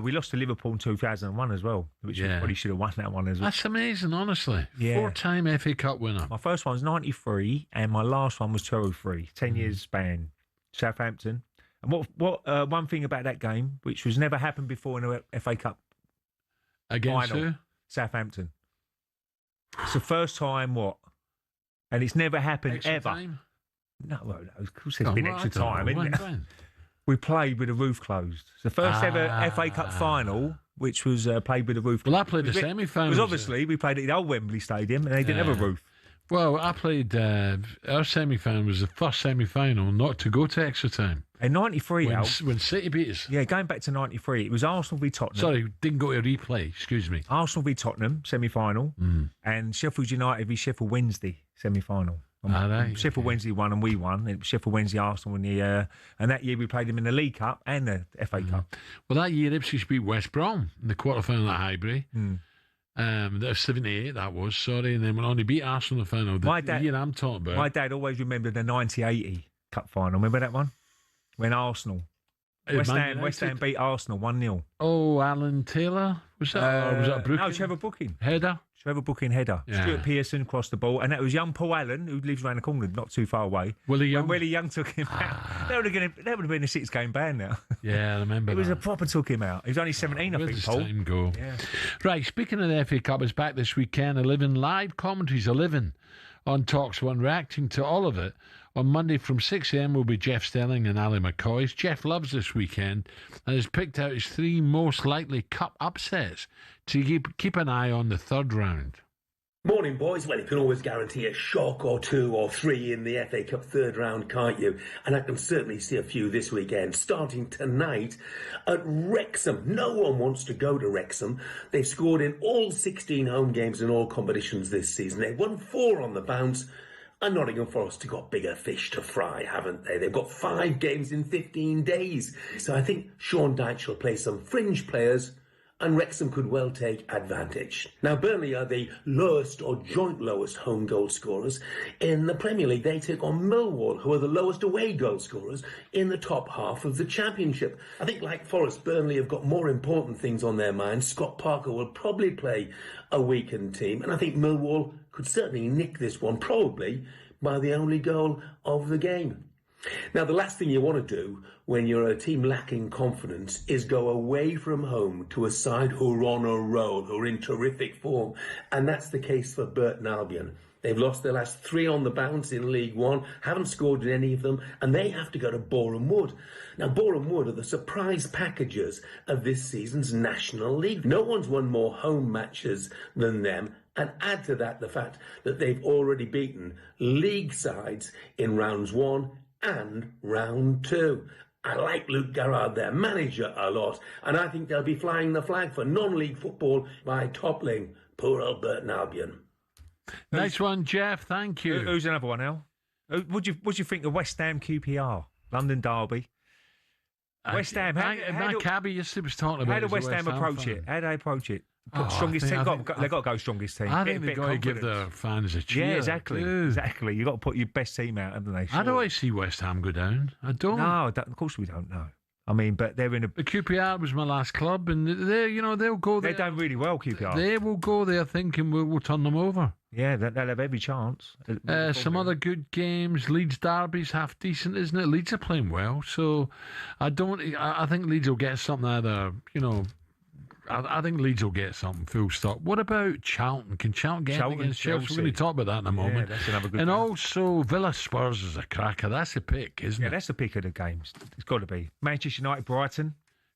We lost to Liverpool in 2001 as well, which we probably should have won that one as well. That's amazing, honestly. Yeah. 4-time FA Cup winner. My first one was 93 and my last one was 2003. 10 years span. Southampton. And what one thing about that game, which was never happened before in a FA Cup against final, who? Southampton. It's the first time, and it's never happened Extra ever. time? No, well, no, of course there's been extra time. When? We played with the roof closed. It's the first ever FA Cup final, which was played with the roof closed. Well, I played the semi-final. Because obviously we played at the old Wembley Stadium and they didn't have a roof. Well, I played, our semi-final was the first semi-final not to go to extra time. In 93, when City beat us. Yeah, going back to 93, it was Arsenal v Tottenham. Sorry, didn't go to replay, excuse me. Arsenal v Tottenham, semi-final, and Sheffield United v Sheffield Wednesday, semi-final. Sheffield Wednesday won and we won. It was Sheffield Wednesday, Arsenal in the and that year we played them in the League Cup and the FA Cup. Well, that year Ipswich beat West Brom in the quarter-final at Highbury. That was 78, that was, sorry, and then went on to beat Arsenal in the final. The year I'm talking about. My dad always remembered the 1980 Cup final. Remember that one? When Arsenal, West Ham beat Arsenal 1-0. Oh, Alan Taylor? Was that, or was that Brooklyn? No, Trevor Booking. Header? Trevor Booking header. Yeah. Stuart Pearson crossed the ball, and that was young Paul Allen, who lives around the corner, not too far away. Willie Young? When Willie Young took him out. That would have been a 6-game ban now. Yeah, I remember It was a proper took him out. He was only 17, I where think, does Paul. time go? Yeah. Right, speaking of the FA Cup, it's back this weekend. 11 live commentaries, 11 on talkSPORT, reacting to all of it. On Monday from 6 a.m. will be Jeff Stelling and Ali McCoy. Jeff loves this weekend and has picked out his 3 most likely cup upsets to keep an eye on the third round. Morning, boys. Well, you can always guarantee a shock or 2 or 3 in the FA Cup third round, can't you? And I can certainly see a few this weekend, starting tonight at Wrexham. No one wants to go to Wrexham. They've scored in all 16 home games in all competitions this season. They've won 4 on the bounce. And Nottingham Forest have got bigger fish to fry, haven't they? They've got 5 games in 15 days. So I think Sean Dyche will play some fringe players and Wrexham could well take advantage. Now, Burnley are the lowest or joint lowest home goal scorers. In the Premier League, they take on Millwall, who are the lowest away goal scorers in the top half of the Championship. I think, like Forest, Burnley have got more important things on their minds. Scott Parker will probably play a weakened team, and I think Millwall could certainly nick this one, probably by the only goal of the game. Now, the last thing you want to do when you're a team lacking confidence is go away from home to a side who are on a roll, who are in terrific form. And that's the case for Burton Albion. They've lost their last 3 on the bounce in League One, haven't scored in any of them, and they have to go to Boreham Wood. Now, Boreham Wood are the surprise packages of this season's National League. No one's won more home matches than them, and add to that the fact that they've already beaten league sides in rounds 1 and round 2. I like Luke Garrard, their manager, a lot, and I think they'll be flying the flag for non-league football by toppling poor old Burton Albion. Nice one, Jeff. Thank you. Who's another one, Al? What do you think of West Ham QPR? London Derby. West Ham. My cabbie yesterday was talking about how do West Ham approach it? How do they approach it? Strongest team. They've got to go strongest team. I think they've got to give their fans a cheer. Yeah, exactly. Exactly. You've got to put your best team out, haven't they? How do I see West Ham go down? I don't. No, of course we don't know. I mean, but they're in a... The QPR was my last club, and they'll go there. They've done really well, QPR. They will go there thinking we'll turn them over. Yeah, they'll have every chance. Some other good games. Leeds Derby's half decent, isn't it? Leeds are playing well, so I think Leeds will get something either, I think Leeds will get something, full stop. What about Charlton? Can Charlton get against Chelsea? We're going to talk about that in a moment. That's another good and game. Also, Villa Spurs is a cracker. That's a pick, isn't it? Yeah, that's the pick of the games. It's got to be. Manchester United, Brighton.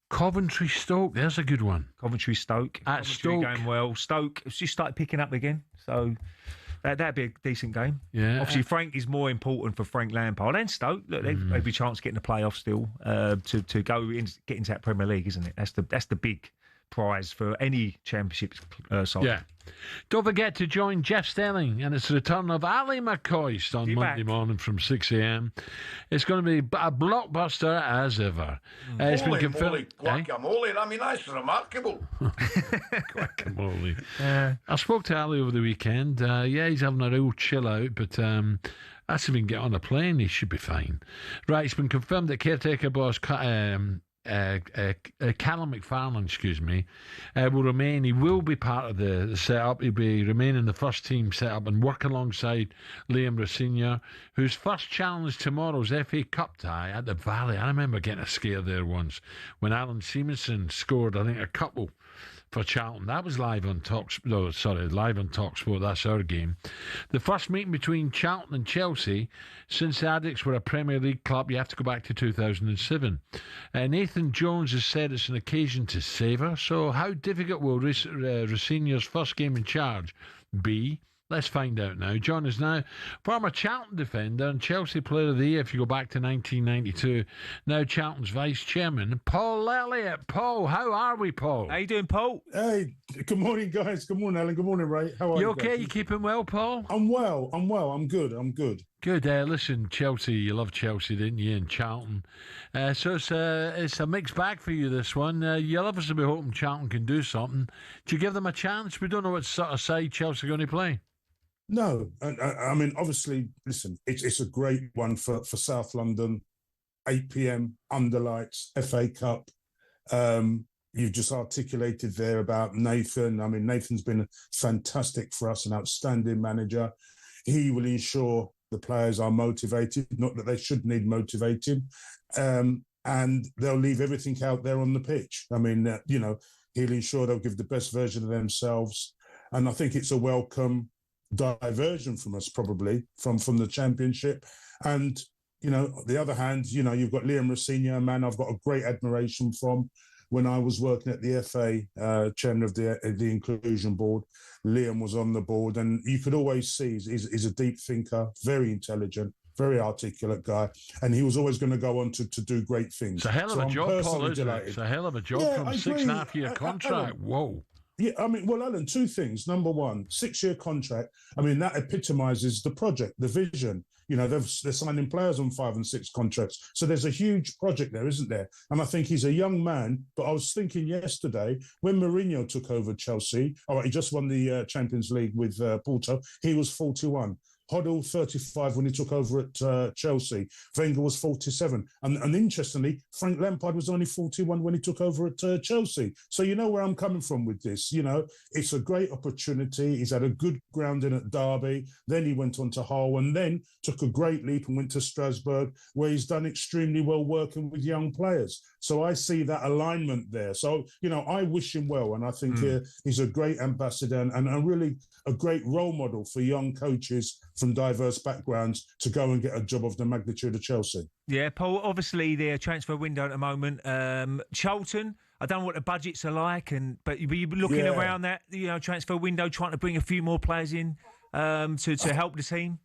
Coventry Stoke, there's a good one. Coventry Stoke. At Stoke. Going well. Stoke has just started picking up again, so that'd be a decent game. Yeah. Obviously, Frank is more important for Frank Lampard and Stoke. Look, they've every chance of getting the playoffs still to go get into that Premier League, isn't it? That's the big prize for any championship side. Yeah. Don't forget to join Jeff Stelling and it's the return of Ali McCoist on Monday morning from 6 a.m. It's going to be a blockbuster as ever. It's been confirmed. Guacamole, I mean, that's remarkable. Guacamole. I spoke to Ali over the weekend. He's having a real chill out, but as he can get on a plane, he should be fine. Right, it's been confirmed that caretaker boss Callum McFarlane, will remain. He will be part of the setup. He'll be remain in the first team setup and work alongside Liam Rosenior, whose first challenge tomorrow's FA Cup tie at the Valley. I remember getting a scare there once when Alan Seamanson scored, I think, a couple for Charlton. That was live on talkSPORT. That's our game. The first meeting between Charlton and Chelsea since the Addicts were a Premier League club. You have to go back to 2007. Nathan Jones has said it's an occasion to savour. So how difficult will Rosenior's first game in charge be? Let's find out now. John is now former Charlton defender and Chelsea Player of the Year if you go back to 1992. Now Charlton's Vice Chairman, Paul Elliott. Paul, how are we, Paul? How you doing, Paul? Hey, good morning, guys. Good morning, Alan. Good morning, Ray. How are you? You okay? You keeping well, Paul? I'm well. I'm good. Good. Listen, Chelsea, you love Chelsea, didn't you? And Charlton. So it's a mixed bag for you, this one. You'll obviously be hoping Charlton can do something. Do you give them a chance? We don't know what sort of side Chelsea are going to play. No, I mean, obviously, listen, it's a great one for South London, 8 p.m, under lights, FA Cup. You've just articulated there about Nathan. I mean, Nathan's been fantastic for us, an outstanding manager. He will ensure the players are motivated, not that they should need motivating, and they'll leave everything out there on the pitch. I mean, he'll ensure they'll give the best version of themselves. And I think it's a welcome diversion from us, probably from the Championship. And the other hand, you've got Liam Rosenior, a man I've got a great admiration from. When I was working at the FA, chairman of the inclusion board, Liam was on the board, and you could always see he's a deep thinker, very intelligent, very articulate guy, and he was always going to go on to do great things. It's a hell of a job, Paul, isn't it? It's a hell of a job from a 6.5-year contract. Whoa. Yeah, I mean, well, Alan, two things. Number one, 6-year contract. I mean, that epitomises the project, the vision. They're signing players on 5 and 6 contracts. So there's a huge project there, isn't there? And I think he's a young man. But I was thinking yesterday, when Mourinho took over Chelsea, he just won the Champions League with Porto, he was 41. Hoddle, 35 when he took over at Chelsea. Wenger was 47. And interestingly, Frank Lampard was only 41 when he took over at Chelsea. So you know where I'm coming from with this. It's a great opportunity. He's had a good grounding at Derby. Then he went on to Hull and then took a great leap and went to Strasbourg, where he's done extremely well working with young players. So I see that alignment there. So, I wish him well. And I think he's a great ambassador and really a great role model for young coaches from diverse backgrounds to go and get a job of the magnitude of Chelsea. Yeah, Paul, obviously the transfer window at the moment. Charlton, I don't know what the budgets are like, but you're looking around that transfer window, trying to bring a few more players in to help the team.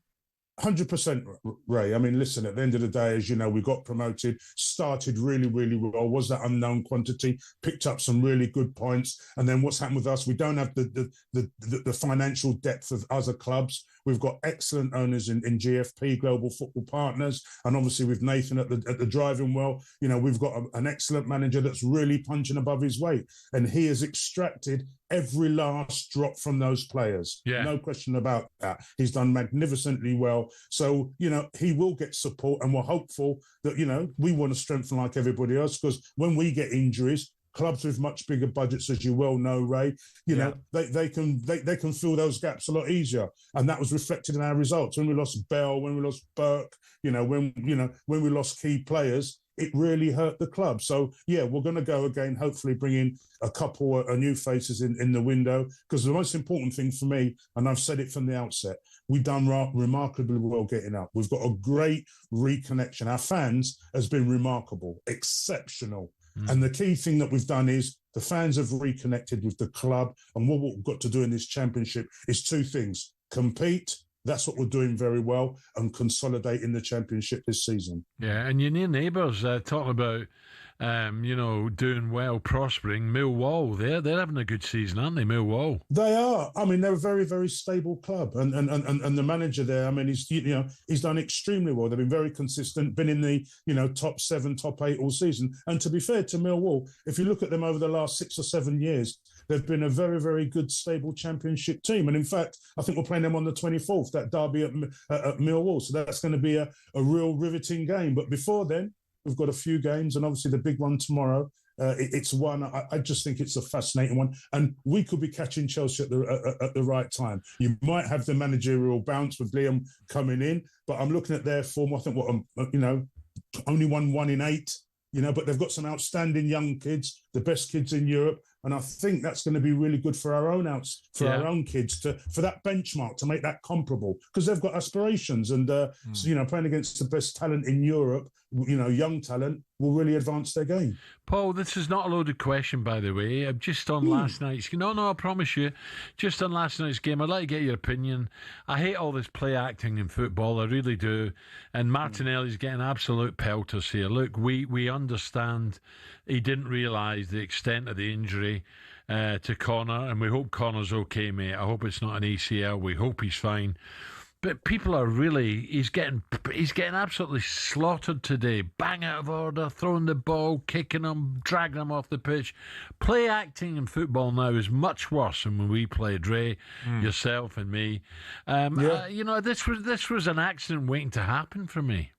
100%, Ray. I mean, listen, at the end of the day, as you know, we got promoted, started really, really well, was that unknown quantity, picked up some really good points. And then what's happened with us, we don't have the financial depth of other clubs. We've got excellent owners in GFP, Global Football Partners, and obviously with Nathan at the driving well, we've got an excellent manager that's really punching above his weight. And he has extracted every last drop from those players. Yeah. No question about that. He's done magnificently well. So, he will get support, and we're hopeful that, we want to strengthen like everybody else, because when we get injuries, clubs with much bigger budgets, as you well know, Ray, they can fill those gaps a lot easier. And that was reflected in our results. When we lost Bell, when we lost Burke, when we lost key players, it really hurt the club. So, we're going to go again, hopefully bring in a couple of new faces in the window, because the most important thing for me, and I've said it from the outset, we've done remarkably well getting up. We've got a great reconnection. Our fans has been remarkable, exceptional. And the key thing that we've done is the fans have reconnected with the club. And what we've got to do in this championship is two things: compete, that's what we're doing very well, and consolidate in the championship this season. Yeah, and your near neighbours talking about doing well, prospering. Millwall, they're having a good season, aren't they, Millwall? They are. I mean, they're a very, very stable club, and the manager there. I mean, he's done extremely well. They've been very consistent, been in the top 7, top 8 all season. And to be fair to Millwall, if you look at them over the last 6 or 7 years, they've been a very, very good, stable Championship team. And in fact, I think we're playing them on the 24th, that derby at Millwall. So that's going to be a real riveting game. But before then, we've got a few games, and obviously the big one tomorrow. It's one. I just think it's a fascinating one, and we could be catching Chelsea at the right time. You might have the managerial bounce with Liam coming in, but I'm looking at their form. I think only won 1 in 8. But they've got some outstanding young kids, the best kids in Europe. And I think that's going to be really good for our own our own kids for that benchmark, to make that comparable, because they've got aspirations. And playing against the best talent in Europe, young talent, will really advance their game. Paul, this is not a loaded question, by the way. Just on last night's... No, I promise you. Just on last night's game, I'd like to get your opinion. I hate all this play acting in football. I really do. And Martinelli's getting absolute pelters here. Look, we understand he didn't realise the extent of the injury to Connor, and we hope Connor's okay, mate. I hope it's not an ACL. We hope he's fine. But people are really... He's getting absolutely slaughtered today. Bang out of order, throwing the ball, kicking him, dragging him off the pitch. Play acting in football now is much worse than when we played, Ray, yourself and me. This was an accident waiting to happen for me.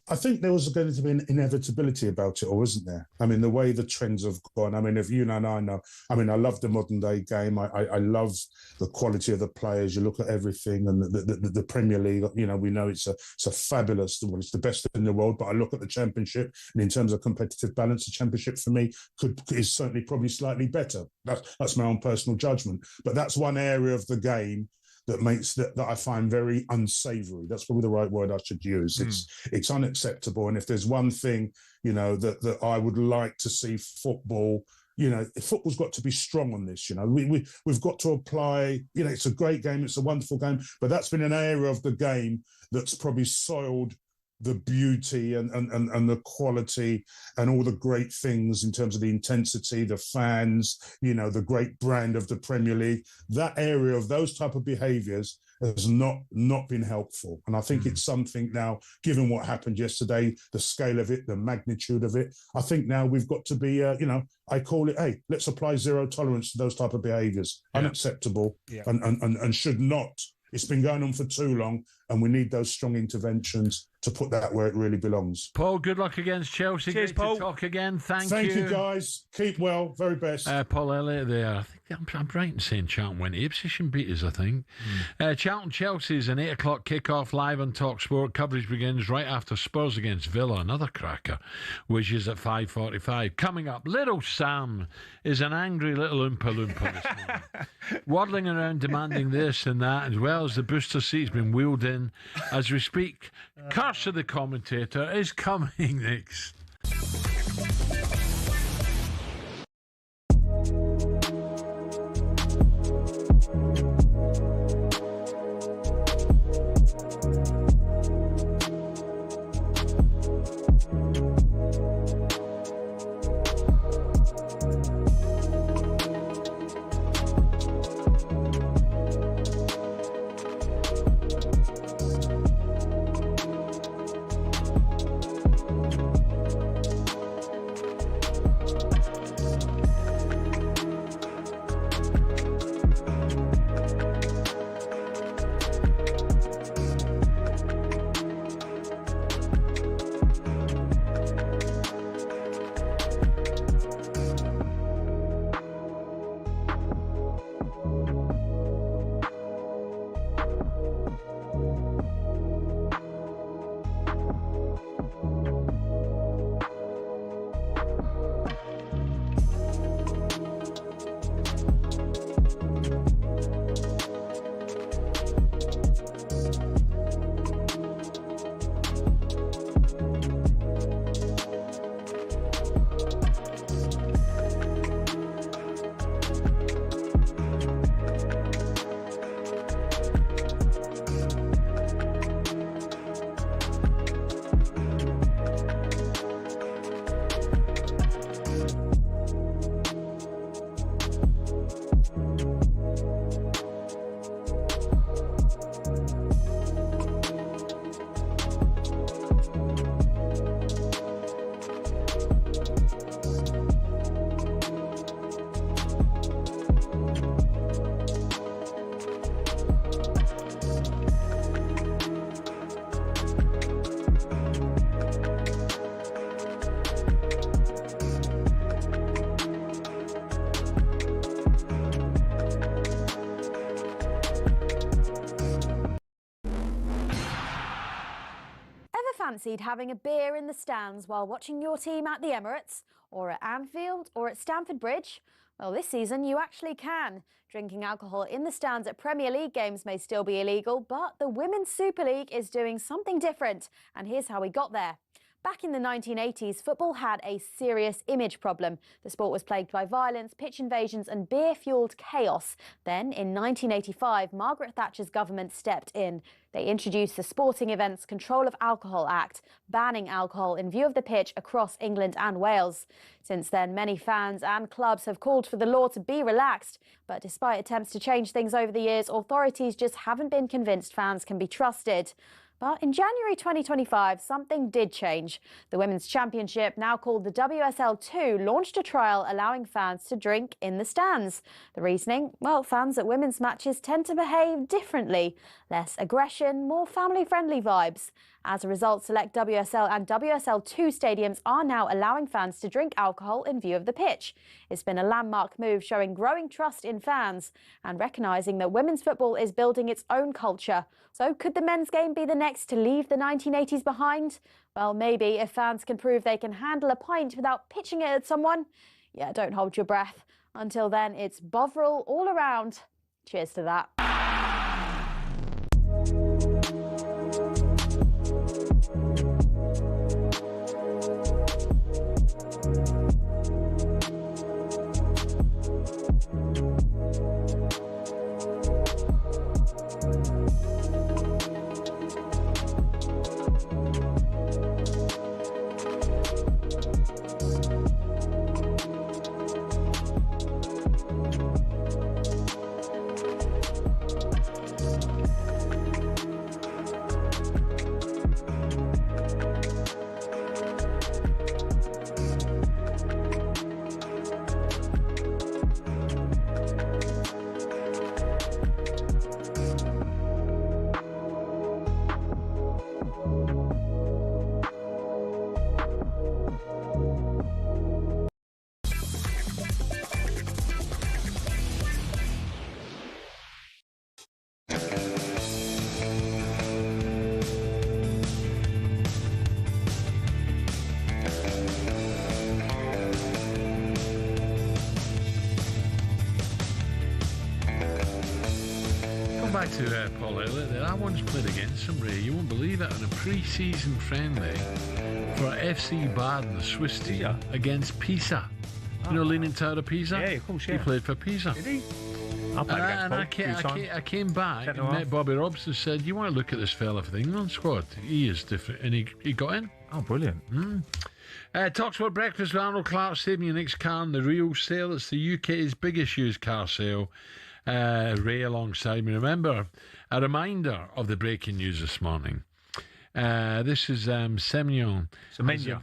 I think there was going to be an inevitability about it, or isn't there? I mean, the way the trends have gone. I mean, if you and I know, I mean, I love the modern day game. I love the quality of the players. You look at everything, and the Premier League. We know it's a fabulous. Well, it's the best in the world. But I look at the Championship, and in terms of competitive balance, the Championship for me is certainly probably slightly better. That's my own personal judgment. But that's one area of the game that I find very unsavoury. That's probably the right word I should use. It's unacceptable. And if there's one thing, that I would like to see football, football's got to be strong on this. We've got to apply. It's a great game. It's a wonderful game. But that's been an area of the game that's probably soiled the beauty and the quality and all the great things in terms of the intensity, the fans, the great brand of the Premier League. That area of those type of behaviours has not been helpful. And I think it's something now, given what happened yesterday, the scale of it, the magnitude of it, I think now we've got to be, I call it, hey, let's apply zero tolerance to those type of behaviours. Yeah. Unacceptable and should not. It's been going on for too long, and we need those strong interventions to put that where it really belongs. Paul, good luck against Chelsea. Cheers, Great Paul. to talk again. Thank you. Thank you, guys. Keep well. Very best. Paul Elliott there. I think I'm right in saying Charlton went to Ipswich and beat us, I think. Charlton-Chelsea is an 8 o'clock kickoff live on talkSPORT. Coverage begins right after Spurs against Villa, another cracker, which is at 5:45. Coming up, little Sam is an angry little Oompa Loompa this morning. Waddling around demanding this and that, as well as the booster seat's been wheeled in as we speak. Curse of the Commentator is coming next. fancied having a beer in the stands while watching your team at the Emirates, or at Anfield, or at Stamford Bridge? Well, this season you actually can. Drinking alcohol in the stands at Premier League games may still be illegal, but the Women's Super League is doing something different. And here's how we got there. Back in the 1980s, football had a serious image problem. The sport was plagued by violence, pitch invasions and beer-fuelled chaos. Then, in 1985, Margaret Thatcher's government stepped in. They introduced the Sporting Events Control of Alcohol Act, banning alcohol in view of the pitch across England and Wales. Since then, many fans and clubs have called for the law to be relaxed. But despite attempts to change things over the years, authorities just haven't been convinced fans can be trusted. But in January 2025, something did change. The Women's Championship, now called the WSL2, launched a trial allowing fans to drink in the stands. The reasoning? Well, fans at women's matches tend to behave differently. Less aggression, more family-friendly vibes. As a result, select WSL and WSL2 stadiums are now allowing fans to drink alcohol in view of the pitch. It's been a landmark move showing growing trust in fans and recognising that women's football is building its own culture. So could the men's game be the next to leave the 1980s behind? Well, maybe, if fans can prove they can handle a pint without pitching it at someone. Yeah, don't hold your breath. Until then, it's Bovril all around. Cheers to that. Back to Paul Elliott there. I once played against him, Ray. You won't believe it, on a pre-season friendly for FC Baden, the Swiss team, against Pisa. You know, Leaning Tower of Pisa? Yeah, of course, yeah. He played for Pisa. Did he? I came back and met Bobby Robson, said, you want to look at this fella for the England squad? He is different. And he got in. Oh, brilliant. talkSPORT Breakfast with Arnold Clark, saving your next car in the real sale. It's the UK's biggest used car sale. Ray alongside me. Remember, a reminder of the breaking news this morning. This is Semyon. Semenya.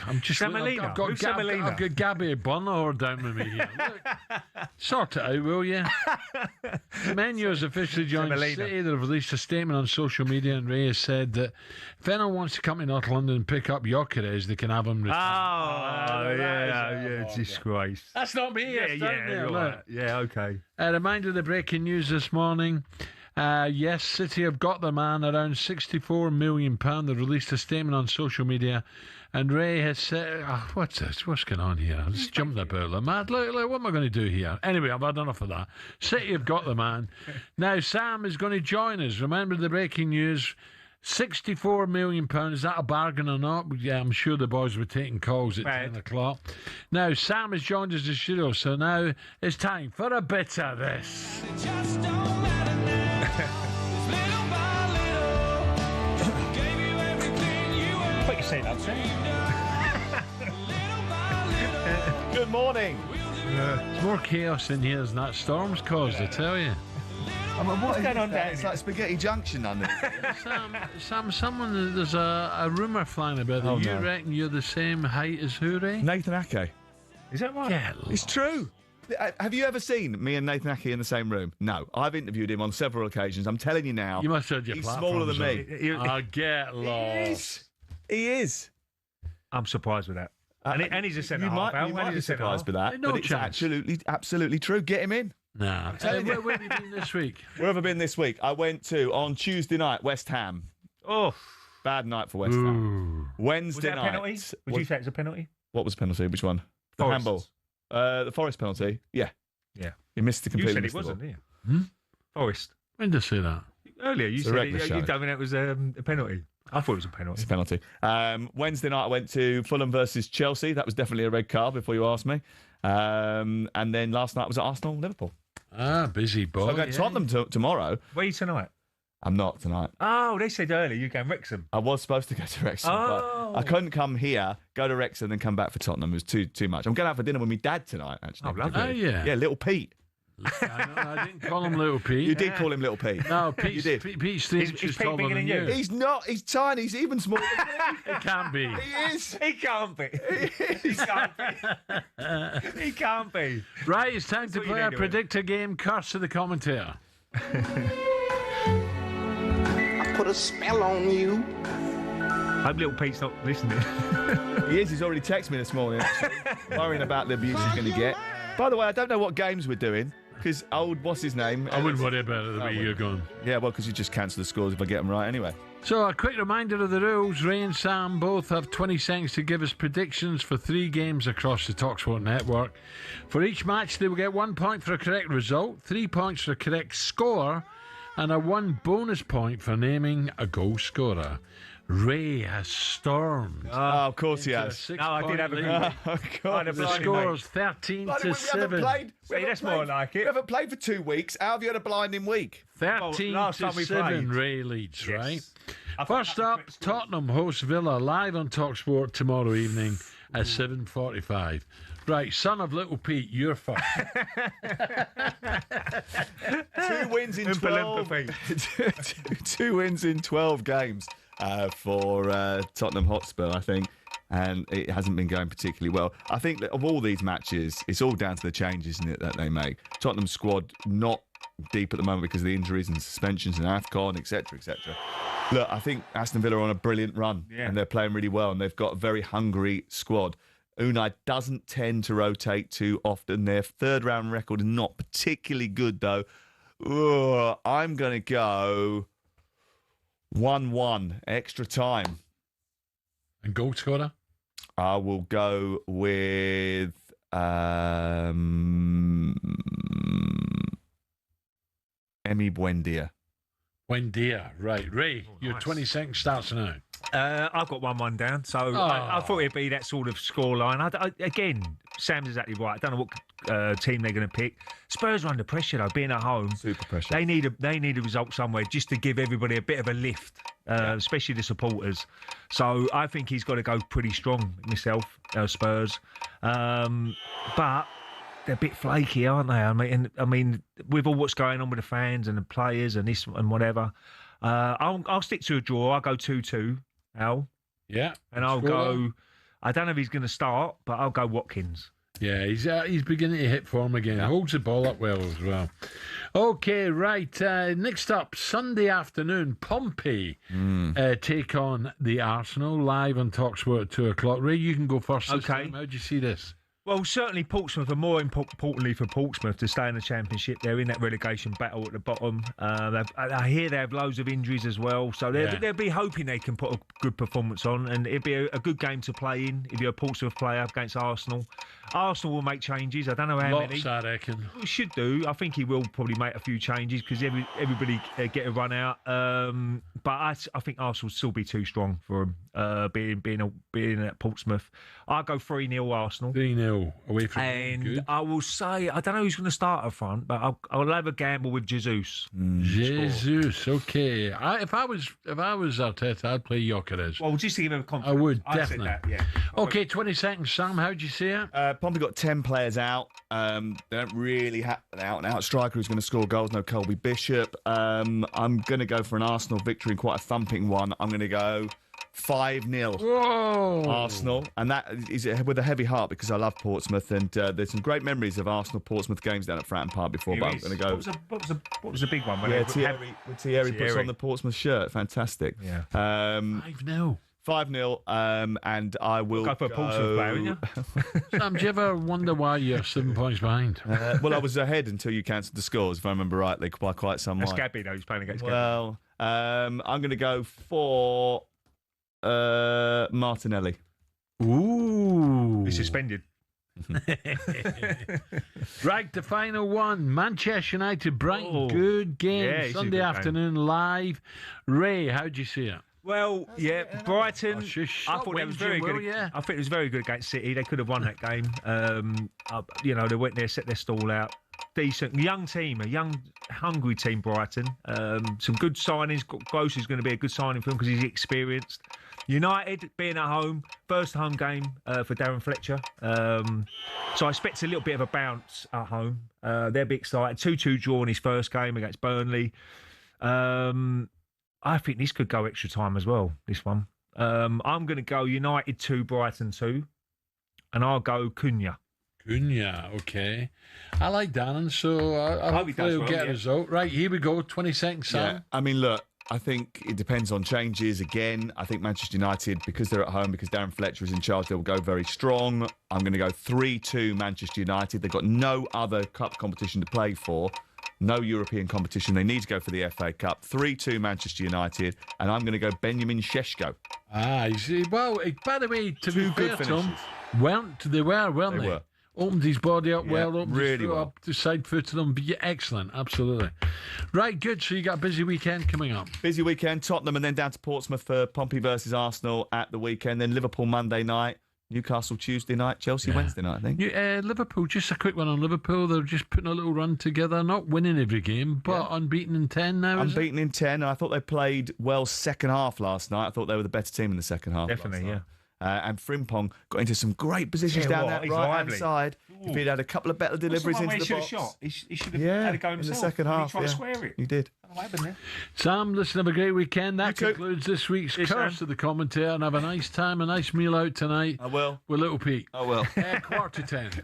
I'm just. I've got Gabby Bonner down with me here. Look, sort it out, will you? Semenya has officially joined City. They've released a statement on social media, and Ray has said that if anyone wants to come to North London and pick up Gyökeres, they can have him returned. Disgrace. That's not me. Yeah, okay. A reminder of the breaking news this morning. Yes, City have got the man, around £64 million. They've released a statement on social media, and Ray has said, what's this? What's going on here? I just jumped about like mad. Look, what am I going to do here? Anyway, I've had enough of that. City have got the man. Now, Sam is going to join us. Remember the breaking news. £64 million. Is that a bargain or not? Yeah, I'm sure the boys were taking calls at 10 o'clock. Now, Sam has joined us in the studio, so now it's time for a bit of this. What you say that, Good morning. There's more chaos in here than that storm's caused, I tell you. I mean, what's going on there? It's like Spaghetti Junction under Sam, there's a rumour flying about that you reckon you're the same height as who, Ray? Nathan Ake. Is that right? Yeah, it's true. Have you ever seen me and Nathan Ake in the same room? No. I've interviewed him on several occasions. I'm telling you now. You must have your he's smaller than me. I get lost. He is. I'm surprised with that. And he's a centre half. You might be surprised with that, but it's absolutely true. Get him in. Nah. Where have you been this week? Where have I been this week? I went to, on Tuesday night, West Ham. Oh. Bad night for West Ham. Wednesday Was that a night. penalty? Would you say it's a penalty? What was the penalty? Which one? The Forest. handball. The Forest penalty. Yeah. Yeah. He missed the You completely. said it missed the wasn't, ball. didn't you? Forest. When did I say that? Earlier, you It's a said regular you show. told me that was a penalty. I thought it was a penalty. It's a penalty. Wednesday night, I went to Fulham versus Chelsea. That was definitely a red card before you asked me. And then last night was at Arsenal, Liverpool. Ah, busy boy. So I'm going to Tottenham tomorrow. Where are you tonight? I'm not tonight. Oh, they said earlier you're going Wrexham. I was supposed to go to Wrexham, Oh. but I couldn't come here, go to Wrexham, then come back for Tottenham. It was too much. I'm going out for dinner with my dad tonight, actually. Oh, lovely. Oh, yeah. Yeah, Little Pete. I didn't call him Little Pete. You did call him Little Pete. No, Pete's, You did. Pete's 3 inches Pete taller bigger than than you. you? He's not. He's tiny. He's even smaller than me. It can't be. He is. He can't be. He can't be. He can't be. Right, it's time to what you play need a to predictor game. Curse of the commentator. I put a spell on you. Hope Little Pete's not listening. He is. He's already texted me this morning, actually, worrying about the abuse he's going to get. By the way, I don't know what games we're doing because what's his name? I wouldn't worry about it the way you're going. Yeah, well, because you just cancel the scores if I get them right anyway. So, a quick reminder of the rules. Ray and Sam both have 20 seconds to give us predictions for 3 games across the talkSPORT network. For each match, they will get 1 point for a correct result, 3 points for a correct score, and a 1 bonus point for naming a goal scorer. Ray has stormed. Oh, of course he has. No, I did have a good God. The score's 13 Bloody, to we 7. haven't played. See, that's more like it. We haven't played for 2 weeks. How have you had a blinding week? 13 last to time we 7, played. Ray leads, Yes. right? First up, Tottenham hosts Villa live on talkSPORT tomorrow evening at 7:45. Right, son of Little Pete, you're first. 2 wins in 12. 2 wins in 12 games for Tottenham Hotspur, I think. And it hasn't been going particularly well. I think that of all these matches, it's all down to the changes, isn't it, that they make. Tottenham's squad not deep at the moment because of the injuries and suspensions and AFCON, etc., etc. Look, I think Aston Villa are on a brilliant run and they're playing really well and they've got a very hungry squad. Unai doesn't tend to rotate too often. Their third-round record is not particularly good, though. I'm going to go 1-1, extra time. And goal scorer? I will go with Emi Buendia. Buendia, right. Ray, your 20 seconds starts now. I've got 1-1 down, so I thought it'd be that sort of scoreline. Again, Sam's exactly right. I don't know what team they're going to pick. Spurs are under pressure, though, being at home. Super pressure. They need a result somewhere just to give everybody a bit of a lift, especially the supporters. So I think he's got to go pretty strong, myself, Spurs. But they're a bit flaky, aren't they? I mean, with all what's going on with the fans and the players and this and whatever, I'll stick to a draw. I'll go 2-2, Al. Yeah. And I'll go. I don't know if he's going to start, but I'll go Watkins. Yeah, he's beginning to hit form again. Holds the ball up well as well. Okay, right. Next up, Sunday afternoon, Pompey take on the Arsenal live on talkSPORT at 2 o'clock. Ray, you can go first. This time. How do you see this? Well, certainly Portsmouth, and more importantly for Portsmouth to stay in the Championship. They're in that relegation battle at the bottom. I hear they have loads of injuries as well, so they'll be hoping they can put a good performance on, and it'd be a good game to play in if you're a Portsmouth player against Arsenal. Arsenal will make changes. I don't know how many. Lots, I reckon. We should do. I think he will probably make a few changes because everybody get a run out. But I think Arsenal will still be too strong for him, being at Portsmouth. I'll go 3-0 Arsenal. 3-0 away from And good. I will say, I don't know who's going to start up front, but I'll have a gamble with Jesus. Jesus, okay. If I was Arteta, I'd play Gyökeres. Well, just to give him a confidence. I would, I said definitely. that, yeah. Okay, 20 seconds, Sam. How do you see it? Pompey got 10 players out. They don't really have an out-and-out striker who's going to score goals. No Colby Bishop. I'm going to go for an Arsenal victory and quite a thumping one. I'm going to go 5-0 Arsenal, and that is with a heavy heart because I love Portsmouth, and there's some great memories of Arsenal-Portsmouth games down at Fratton Park before. But I'm going to go. What was the big one? Yeah, Thierry puts on the Portsmouth shirt. Fantastic. Yeah. 5-0. 5-0, and I will go for a Portsmouth player, wouldn't you? Sam, do you ever wonder why you're 7 points behind? Well, I was ahead until you cancelled the scores, if I remember rightly, by quite some way. That's Gabby, though. He's playing against Gabby. Well, I'm going to go for Martinelli. Ooh. He's suspended. Right, the final one. Manchester United, Brighton. Good game. Yeah, Sunday afternoon, live. Ray, how'd you see it? Well, yeah, Brighton. I thought that was very good. Yeah. I think it was very good against City. They could have won that game. They went there, set their stall out. Decent, young team, a young, hungry team. Brighton. Some good signings. Gross is going to be a good signing for him because he's experienced. United being at home, first home game for Darren Fletcher. So I expect a little bit of a bounce at home. They'll be excited. 2-2 draw in his first game against Burnley. I think this could go extra time as well, this one. I'm going to go United 2, Brighton 2. And I'll go Cunha. Cunha, okay. I like Darren, so I hope he'll get a result. Right, here we go, 20-second Sam. Yeah, I mean, look, I think it depends on changes. Again, I think Manchester United, because they're at home, because Darren Fletcher is in charge, they'll go very strong. I'm going to go 3-2 Manchester United. They've got no other cup competition to play for. No European competition. They need to go for the FA Cup. 3-2 Manchester United. And I'm going to go Benjamin Šeško. You see, well, by the way, to be fair to him, weren't they? Were. Opened his body up well, opened his foot up, to side footed them. Excellent, absolutely. Right, good. So you got a busy weekend coming up. Busy weekend, Tottenham, and then down to Portsmouth for Pompey versus Arsenal at the weekend. Then Liverpool Monday night, Newcastle Tuesday night, Chelsea Wednesday night, I think. Liverpool, just a quick one on Liverpool. They're just putting a little run together, not winning every game, but unbeaten in 10 now. Unbeaten in 10, and I thought they played well second half last night. I thought they were the better team in the second half. Definitely, yeah. And Frimpong got into some great positions down that right-hand side. If he'd had a couple of better deliveries into the box. He should have had a go himself. In the second half. He tried to square it. He did. Sam, listen, have a great weekend. That concludes this week's Cheers, Curse of the Commentator, and have a nice time, a nice meal out tonight. I will. With Little Pete. I will. 9:45.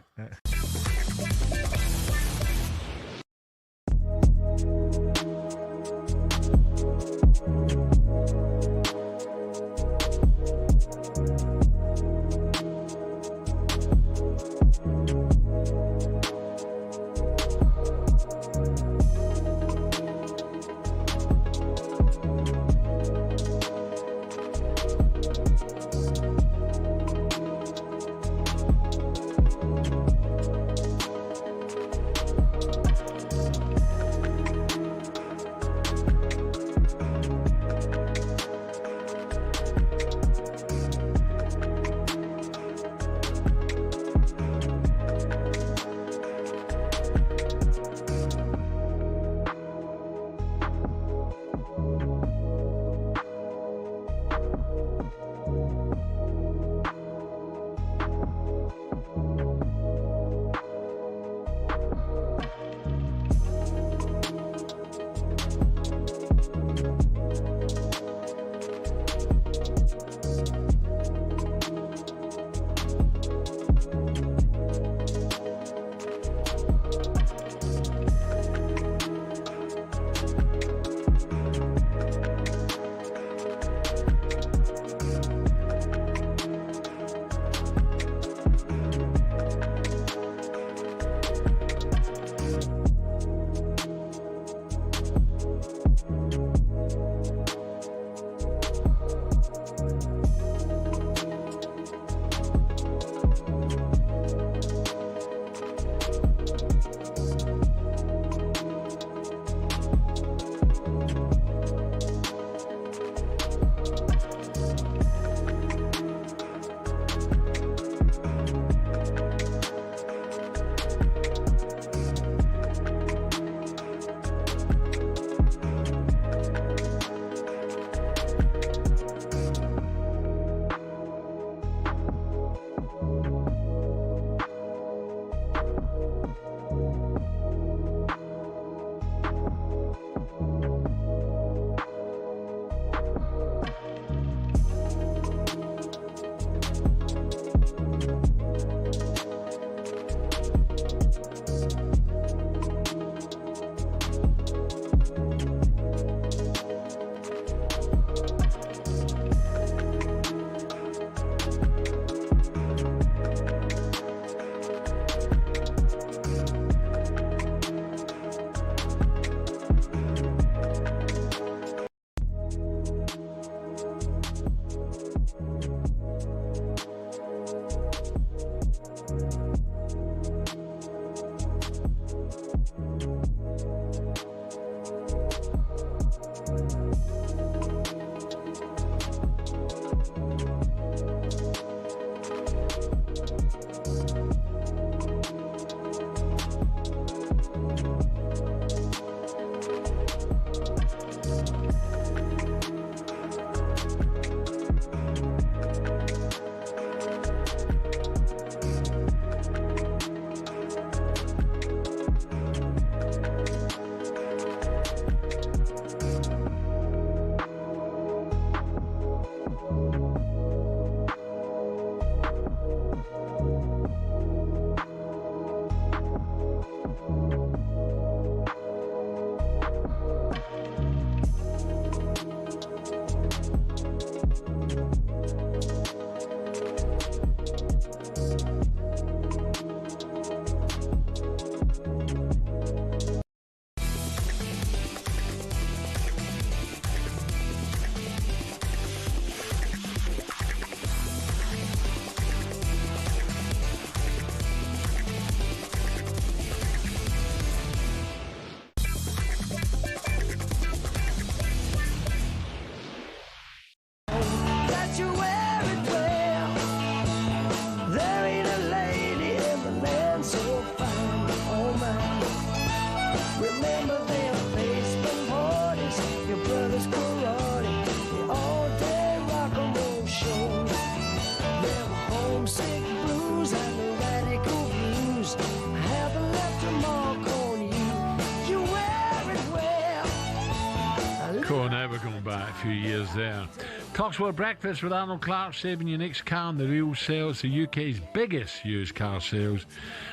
Few years there. talkSPORT Breakfast with Arnold Clark, saving your next car on the real sales, the UK's biggest used car sales.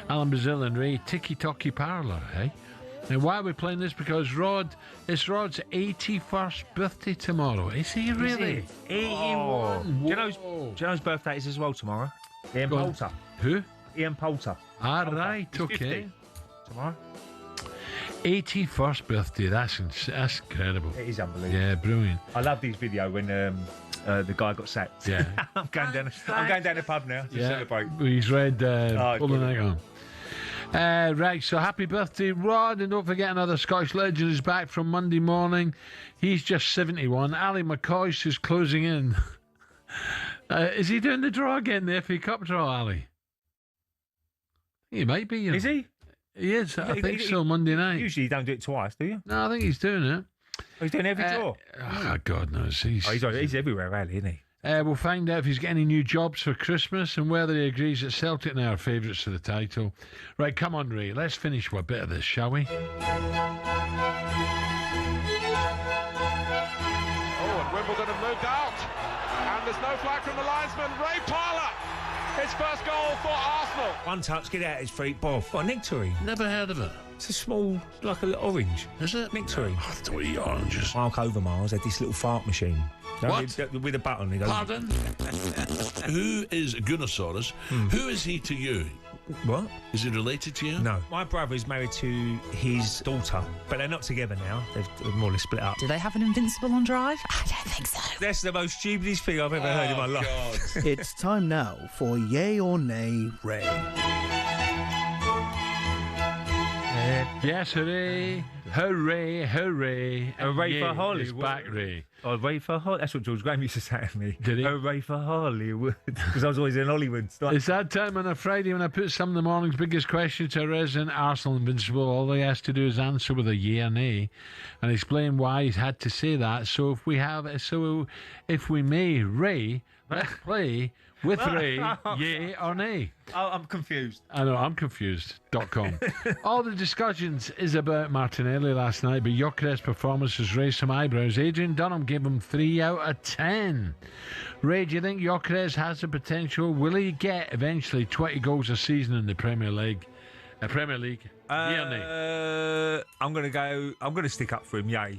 Alan Brazil and Ray Tiki Parlour, eh? Now, why are we playing this? Because it's Rod's 81st birthday tomorrow. Is he really? 81. Do you know his birthday is as well tomorrow? Ian Poulter. Who? Ian Poulter. Ah, right, okay. 50 tomorrow. 81st birthday, that's incredible. It is unbelievable. Yeah, brilliant. I love this video when the guy got sacked. Yeah. I'm going down the pub now to celebrate. He's read pulling it on. Right, so happy birthday, Rod, and don't forget another Scottish legend is back from Monday morning. He's just 71. Ali McCoy is closing in. Is he doing the draw again, the FA Cup draw, Ali? He might be. Is he? He is, I think so, Monday night. Usually you don't do it twice, do you? No, I think he's doing it. Oh, he's doing every draw? Oh, God knows. He's everywhere, really, isn't he? We'll find out if he's got any new jobs for Christmas and whether he agrees that Celtic now are favourites for the title. Right, come on, Ray. Let's finish with a bit of this, shall we? Oh, and Wimbledon have moved out. And there's no flag from the linesman. Ray Parlour, his first goal for Arsenal. One touch, get out his feet, boff. What, nectarine? Never heard of it. It's a small, like a little orange. Is it? Nectarine. I don't eat oranges. Mark Overmars had this little fart machine. What? With a button. He goes, Pardon? Who is Gunnosaurus? Who is he to you? What? Is he related to you? No. My brother is married to his daughter, but they're not together now. They've more or less split up. Do they have an Invincible on Drive? I don't think so. That's the most stupidest thing I've ever heard in my life. It's time now for Yay or Nay, Ray. Yes, hooray, hooray, hooray. Hooray for Hollywood. It's back, Ray. Hooray for Hollywood. That's what George Graham used to say to me. Did he? Hooray for Hollywood. Because I was always in Hollywood. It's that time on a Friday when I put some of the morning's biggest questions to a resident Arsenal Invincible. All he has to do is answer with a yay or nay and explain why he's had to say that. So if we may, Ray, let's play with Ray, yay or nay. Oh, I'm confused. I know, I'm confused.com. All the discussions is about Martinelli last night, but Gyökeres' performance has raised some eyebrows. Adrian Dunham gave him 3 out of 10. Ray, do you think Gyökeres has the potential? Will he get eventually 20 goals a season in the Premier League? Yay or nay? I'm going to stick up for him, yay.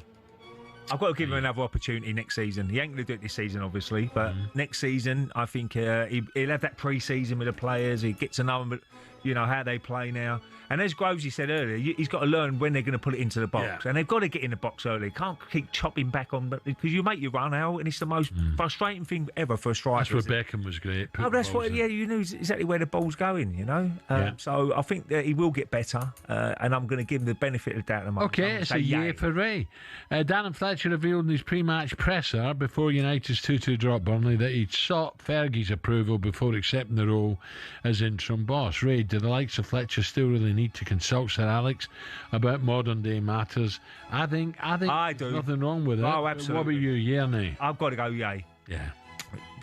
I've got to give him another opportunity next season. He ain't going to do it this season, obviously, but next season, I think he'll have that pre-season with the players. He gets to know them you know, how they play now. And as Grovesy said earlier, he's got to learn when they're going to put it into the box. And they've got to get in the box early. Can't keep chopping back on, because you make your run out, and it's the most frustrating thing ever for a striker. That's where Beckham was great. Oh, that's what. Yeah, you knew exactly where the ball's going. You know. So I think that he will get better, and I'm going to give him the benefit of the doubt. Okay, it's a yay for Ray. Darren Fletcher revealed in his pre-match presser before United's 2-2 draw at Burnley that he'd sought Fergie's approval before accepting the role as interim boss. Ray, do the likes of Fletcher still really need to consult Sir Alex about modern day matters? I think I do. Nothing wrong with it. Oh, absolutely. What about you, yeah or nay? I've got to go yay. Yeah.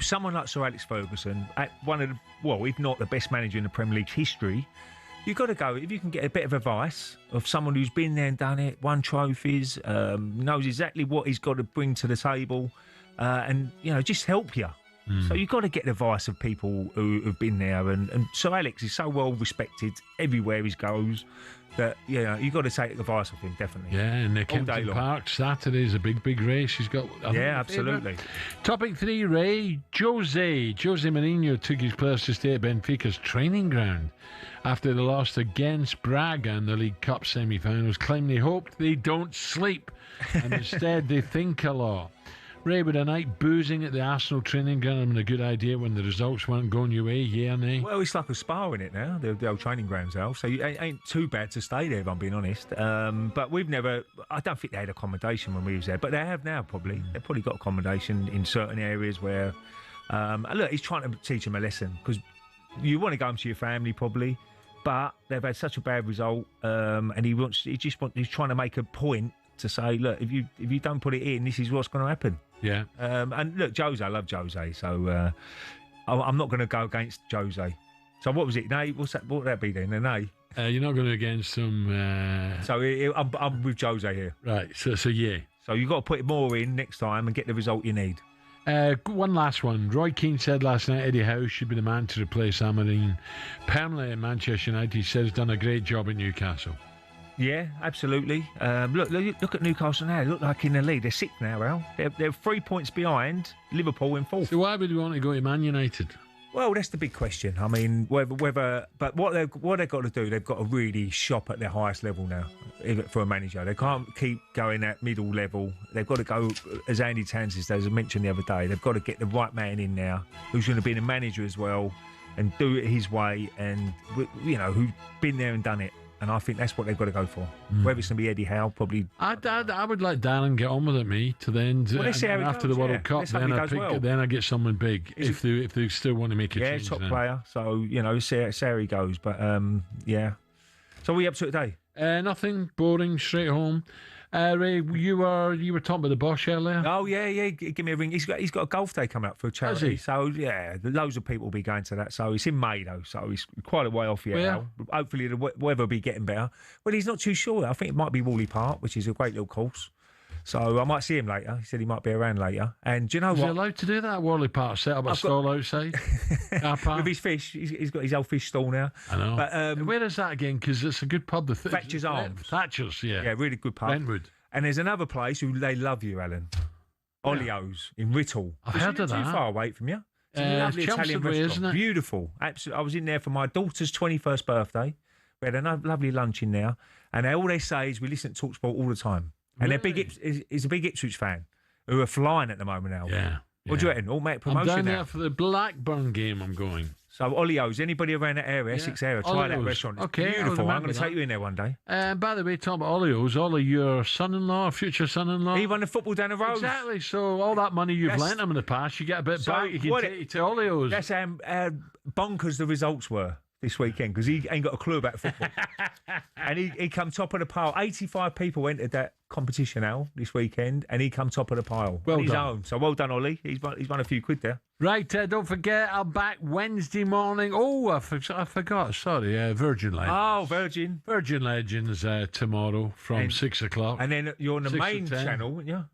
Someone like Sir Alex Ferguson, one of the, well, if not the best manager in the Premier League's history, you've got to go, if you can get a bit of advice of someone who's been there and done it, won trophies, knows exactly what he's got to bring to the table, and, you know, just help you. So you've got to get the advice of people who have been there, and Sir Alex is so well respected everywhere he goes that, you know, you've got to take advice of him, definitely. Yeah, and the Kempton Park Saturday's a big race. He's got, absolutely. Topic 3, Ray. Jose Mourinho took his players to stay at Benfica's training ground after they lost against Braga in the League Cup semi-finals, claiming they hoped they don't sleep and instead they think a lot. Ray, would a night boozing at the Arsenal training ground have been a good idea when the results weren't going your way, yeah or nay? Well, it's like a spa in it now, the old training grounds now, so it ain't too bad to stay there, if I'm being honest. But we've never, I don't think they had accommodation when we was there, but they have now probably. They've probably got accommodation in certain areas where, look, he's trying to teach them a lesson, because you want to go home to your family probably, but they've had such a bad result, and he's trying to make a point to say, look, if you don't put it in, this is what's going to happen. Yeah. And look, I love Jose, so I'm not going to go against Jose. So what was it? Nay, what would that be then? A nay? You're not going against him. So I'm with Jose here. Right. So yeah. So you've got to put more in next time and get the result you need. One last one. Roy Keane said last night Eddie Howe should be the man to replace Amarine permanently at Manchester United. He said he's done a great job at Newcastle. Yeah, absolutely. Look at Newcastle now. They look like in the lead. They're sixth now, Al. They're 3 points behind Liverpool in fourth. So why would you want to go to Man United? Well, that's the big question. I mean, whether but what they've got to do, they've got to really shop at their highest level now for a manager. They can't keep going at middle level. They've got to go, as Andy Townsend as I mentioned the other day, they've got to get the right man in now who's going to be the manager as well and do it his way, and, you know, who's been there and done it. And I think that's what they've got to go for. Whether it's going to be Eddie Howe, probably. I would let Darren get on with it, me, to the end. Well, let's see how after the World Cup, then I get someone big if they still want to make a change. Yeah, top player. So, you know, see how he goes. But, yeah. So what are you up to today? Nothing. Boring. Straight home. Ray, you were talking about the Bosch earlier. Oh yeah. Give me a ring. He's got a golf day coming up for a charity. Has he? So yeah, loads of people will be going to that. So it's in May though, so it's quite a way off yet. Where? Hopefully the weather will be getting better. Well, he's not too sure. I think it might be Whalley Park, which is a great little course. So I might see him later. He said he might be around later. And do you know what? Is he allowed to do that? Whalley Park, set up a stall outside? With his fish. He's got his old fish stall now. I know. But, where is that again? Because it's a good pub. Thatcher's Arms. Thatcher's, yeah. Yeah, really good pub. Brentwood. And there's another place who they love you, Alan. Olio's in Whittle. I've heard of that. Too far away from you. It's a lovely Italian restaurant. Isn't it? Beautiful. Absolutely. I was in there for my daughter's 21st birthday. We had a lovely lunch in there. And all they say is we listen to talkSPORT all the time. And they're he's a big Ipswich fan who are flying at the moment now. Yeah. What do you reckon? Automatic promotion I'm down now. there for the Blackburn game. I'm going. So Olio's, anybody around that area, Essex area, try that restaurant. It's beautiful. I'm going to take you in there one day. By the way, talking about Olio's, Ollie, your son-in-law, future son-in-law. He won the football down the road. Exactly. So all that money you've lent him in the past, you get a bit back. You can take it to Olio's. That's how bonkers the results were this weekend, because he ain't got a clue about football. And he come top of the pile. 85 people entered that competition now this weekend, and he come top of the pile. Well on his done. own. So well done, Ollie. He's won a few quid there. Right, don't forget, I'm back Wednesday morning. Oh, I forgot. Sorry, Virgin Legends. Oh, Virgin. Virgin Legends tomorrow from 6 o'clock. And then you're on the main channel, aren't you?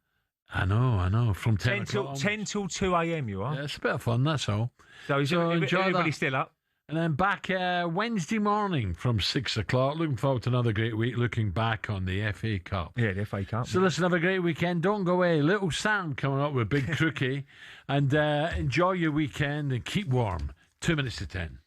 I know. From 10 o'clock. 10 till 2 a.m. you are. Yeah, it's a bit of fun, that's all. So enjoy everybody that. Still up. And then back Wednesday morning from 6 o'clock. Looking forward to another great week, looking back on the FA Cup. Yeah, the FA Cup. So listen, have a great weekend. Don't go away. Little Sam coming up with Big Crookie. And enjoy your weekend and keep warm. 2 minutes to 10.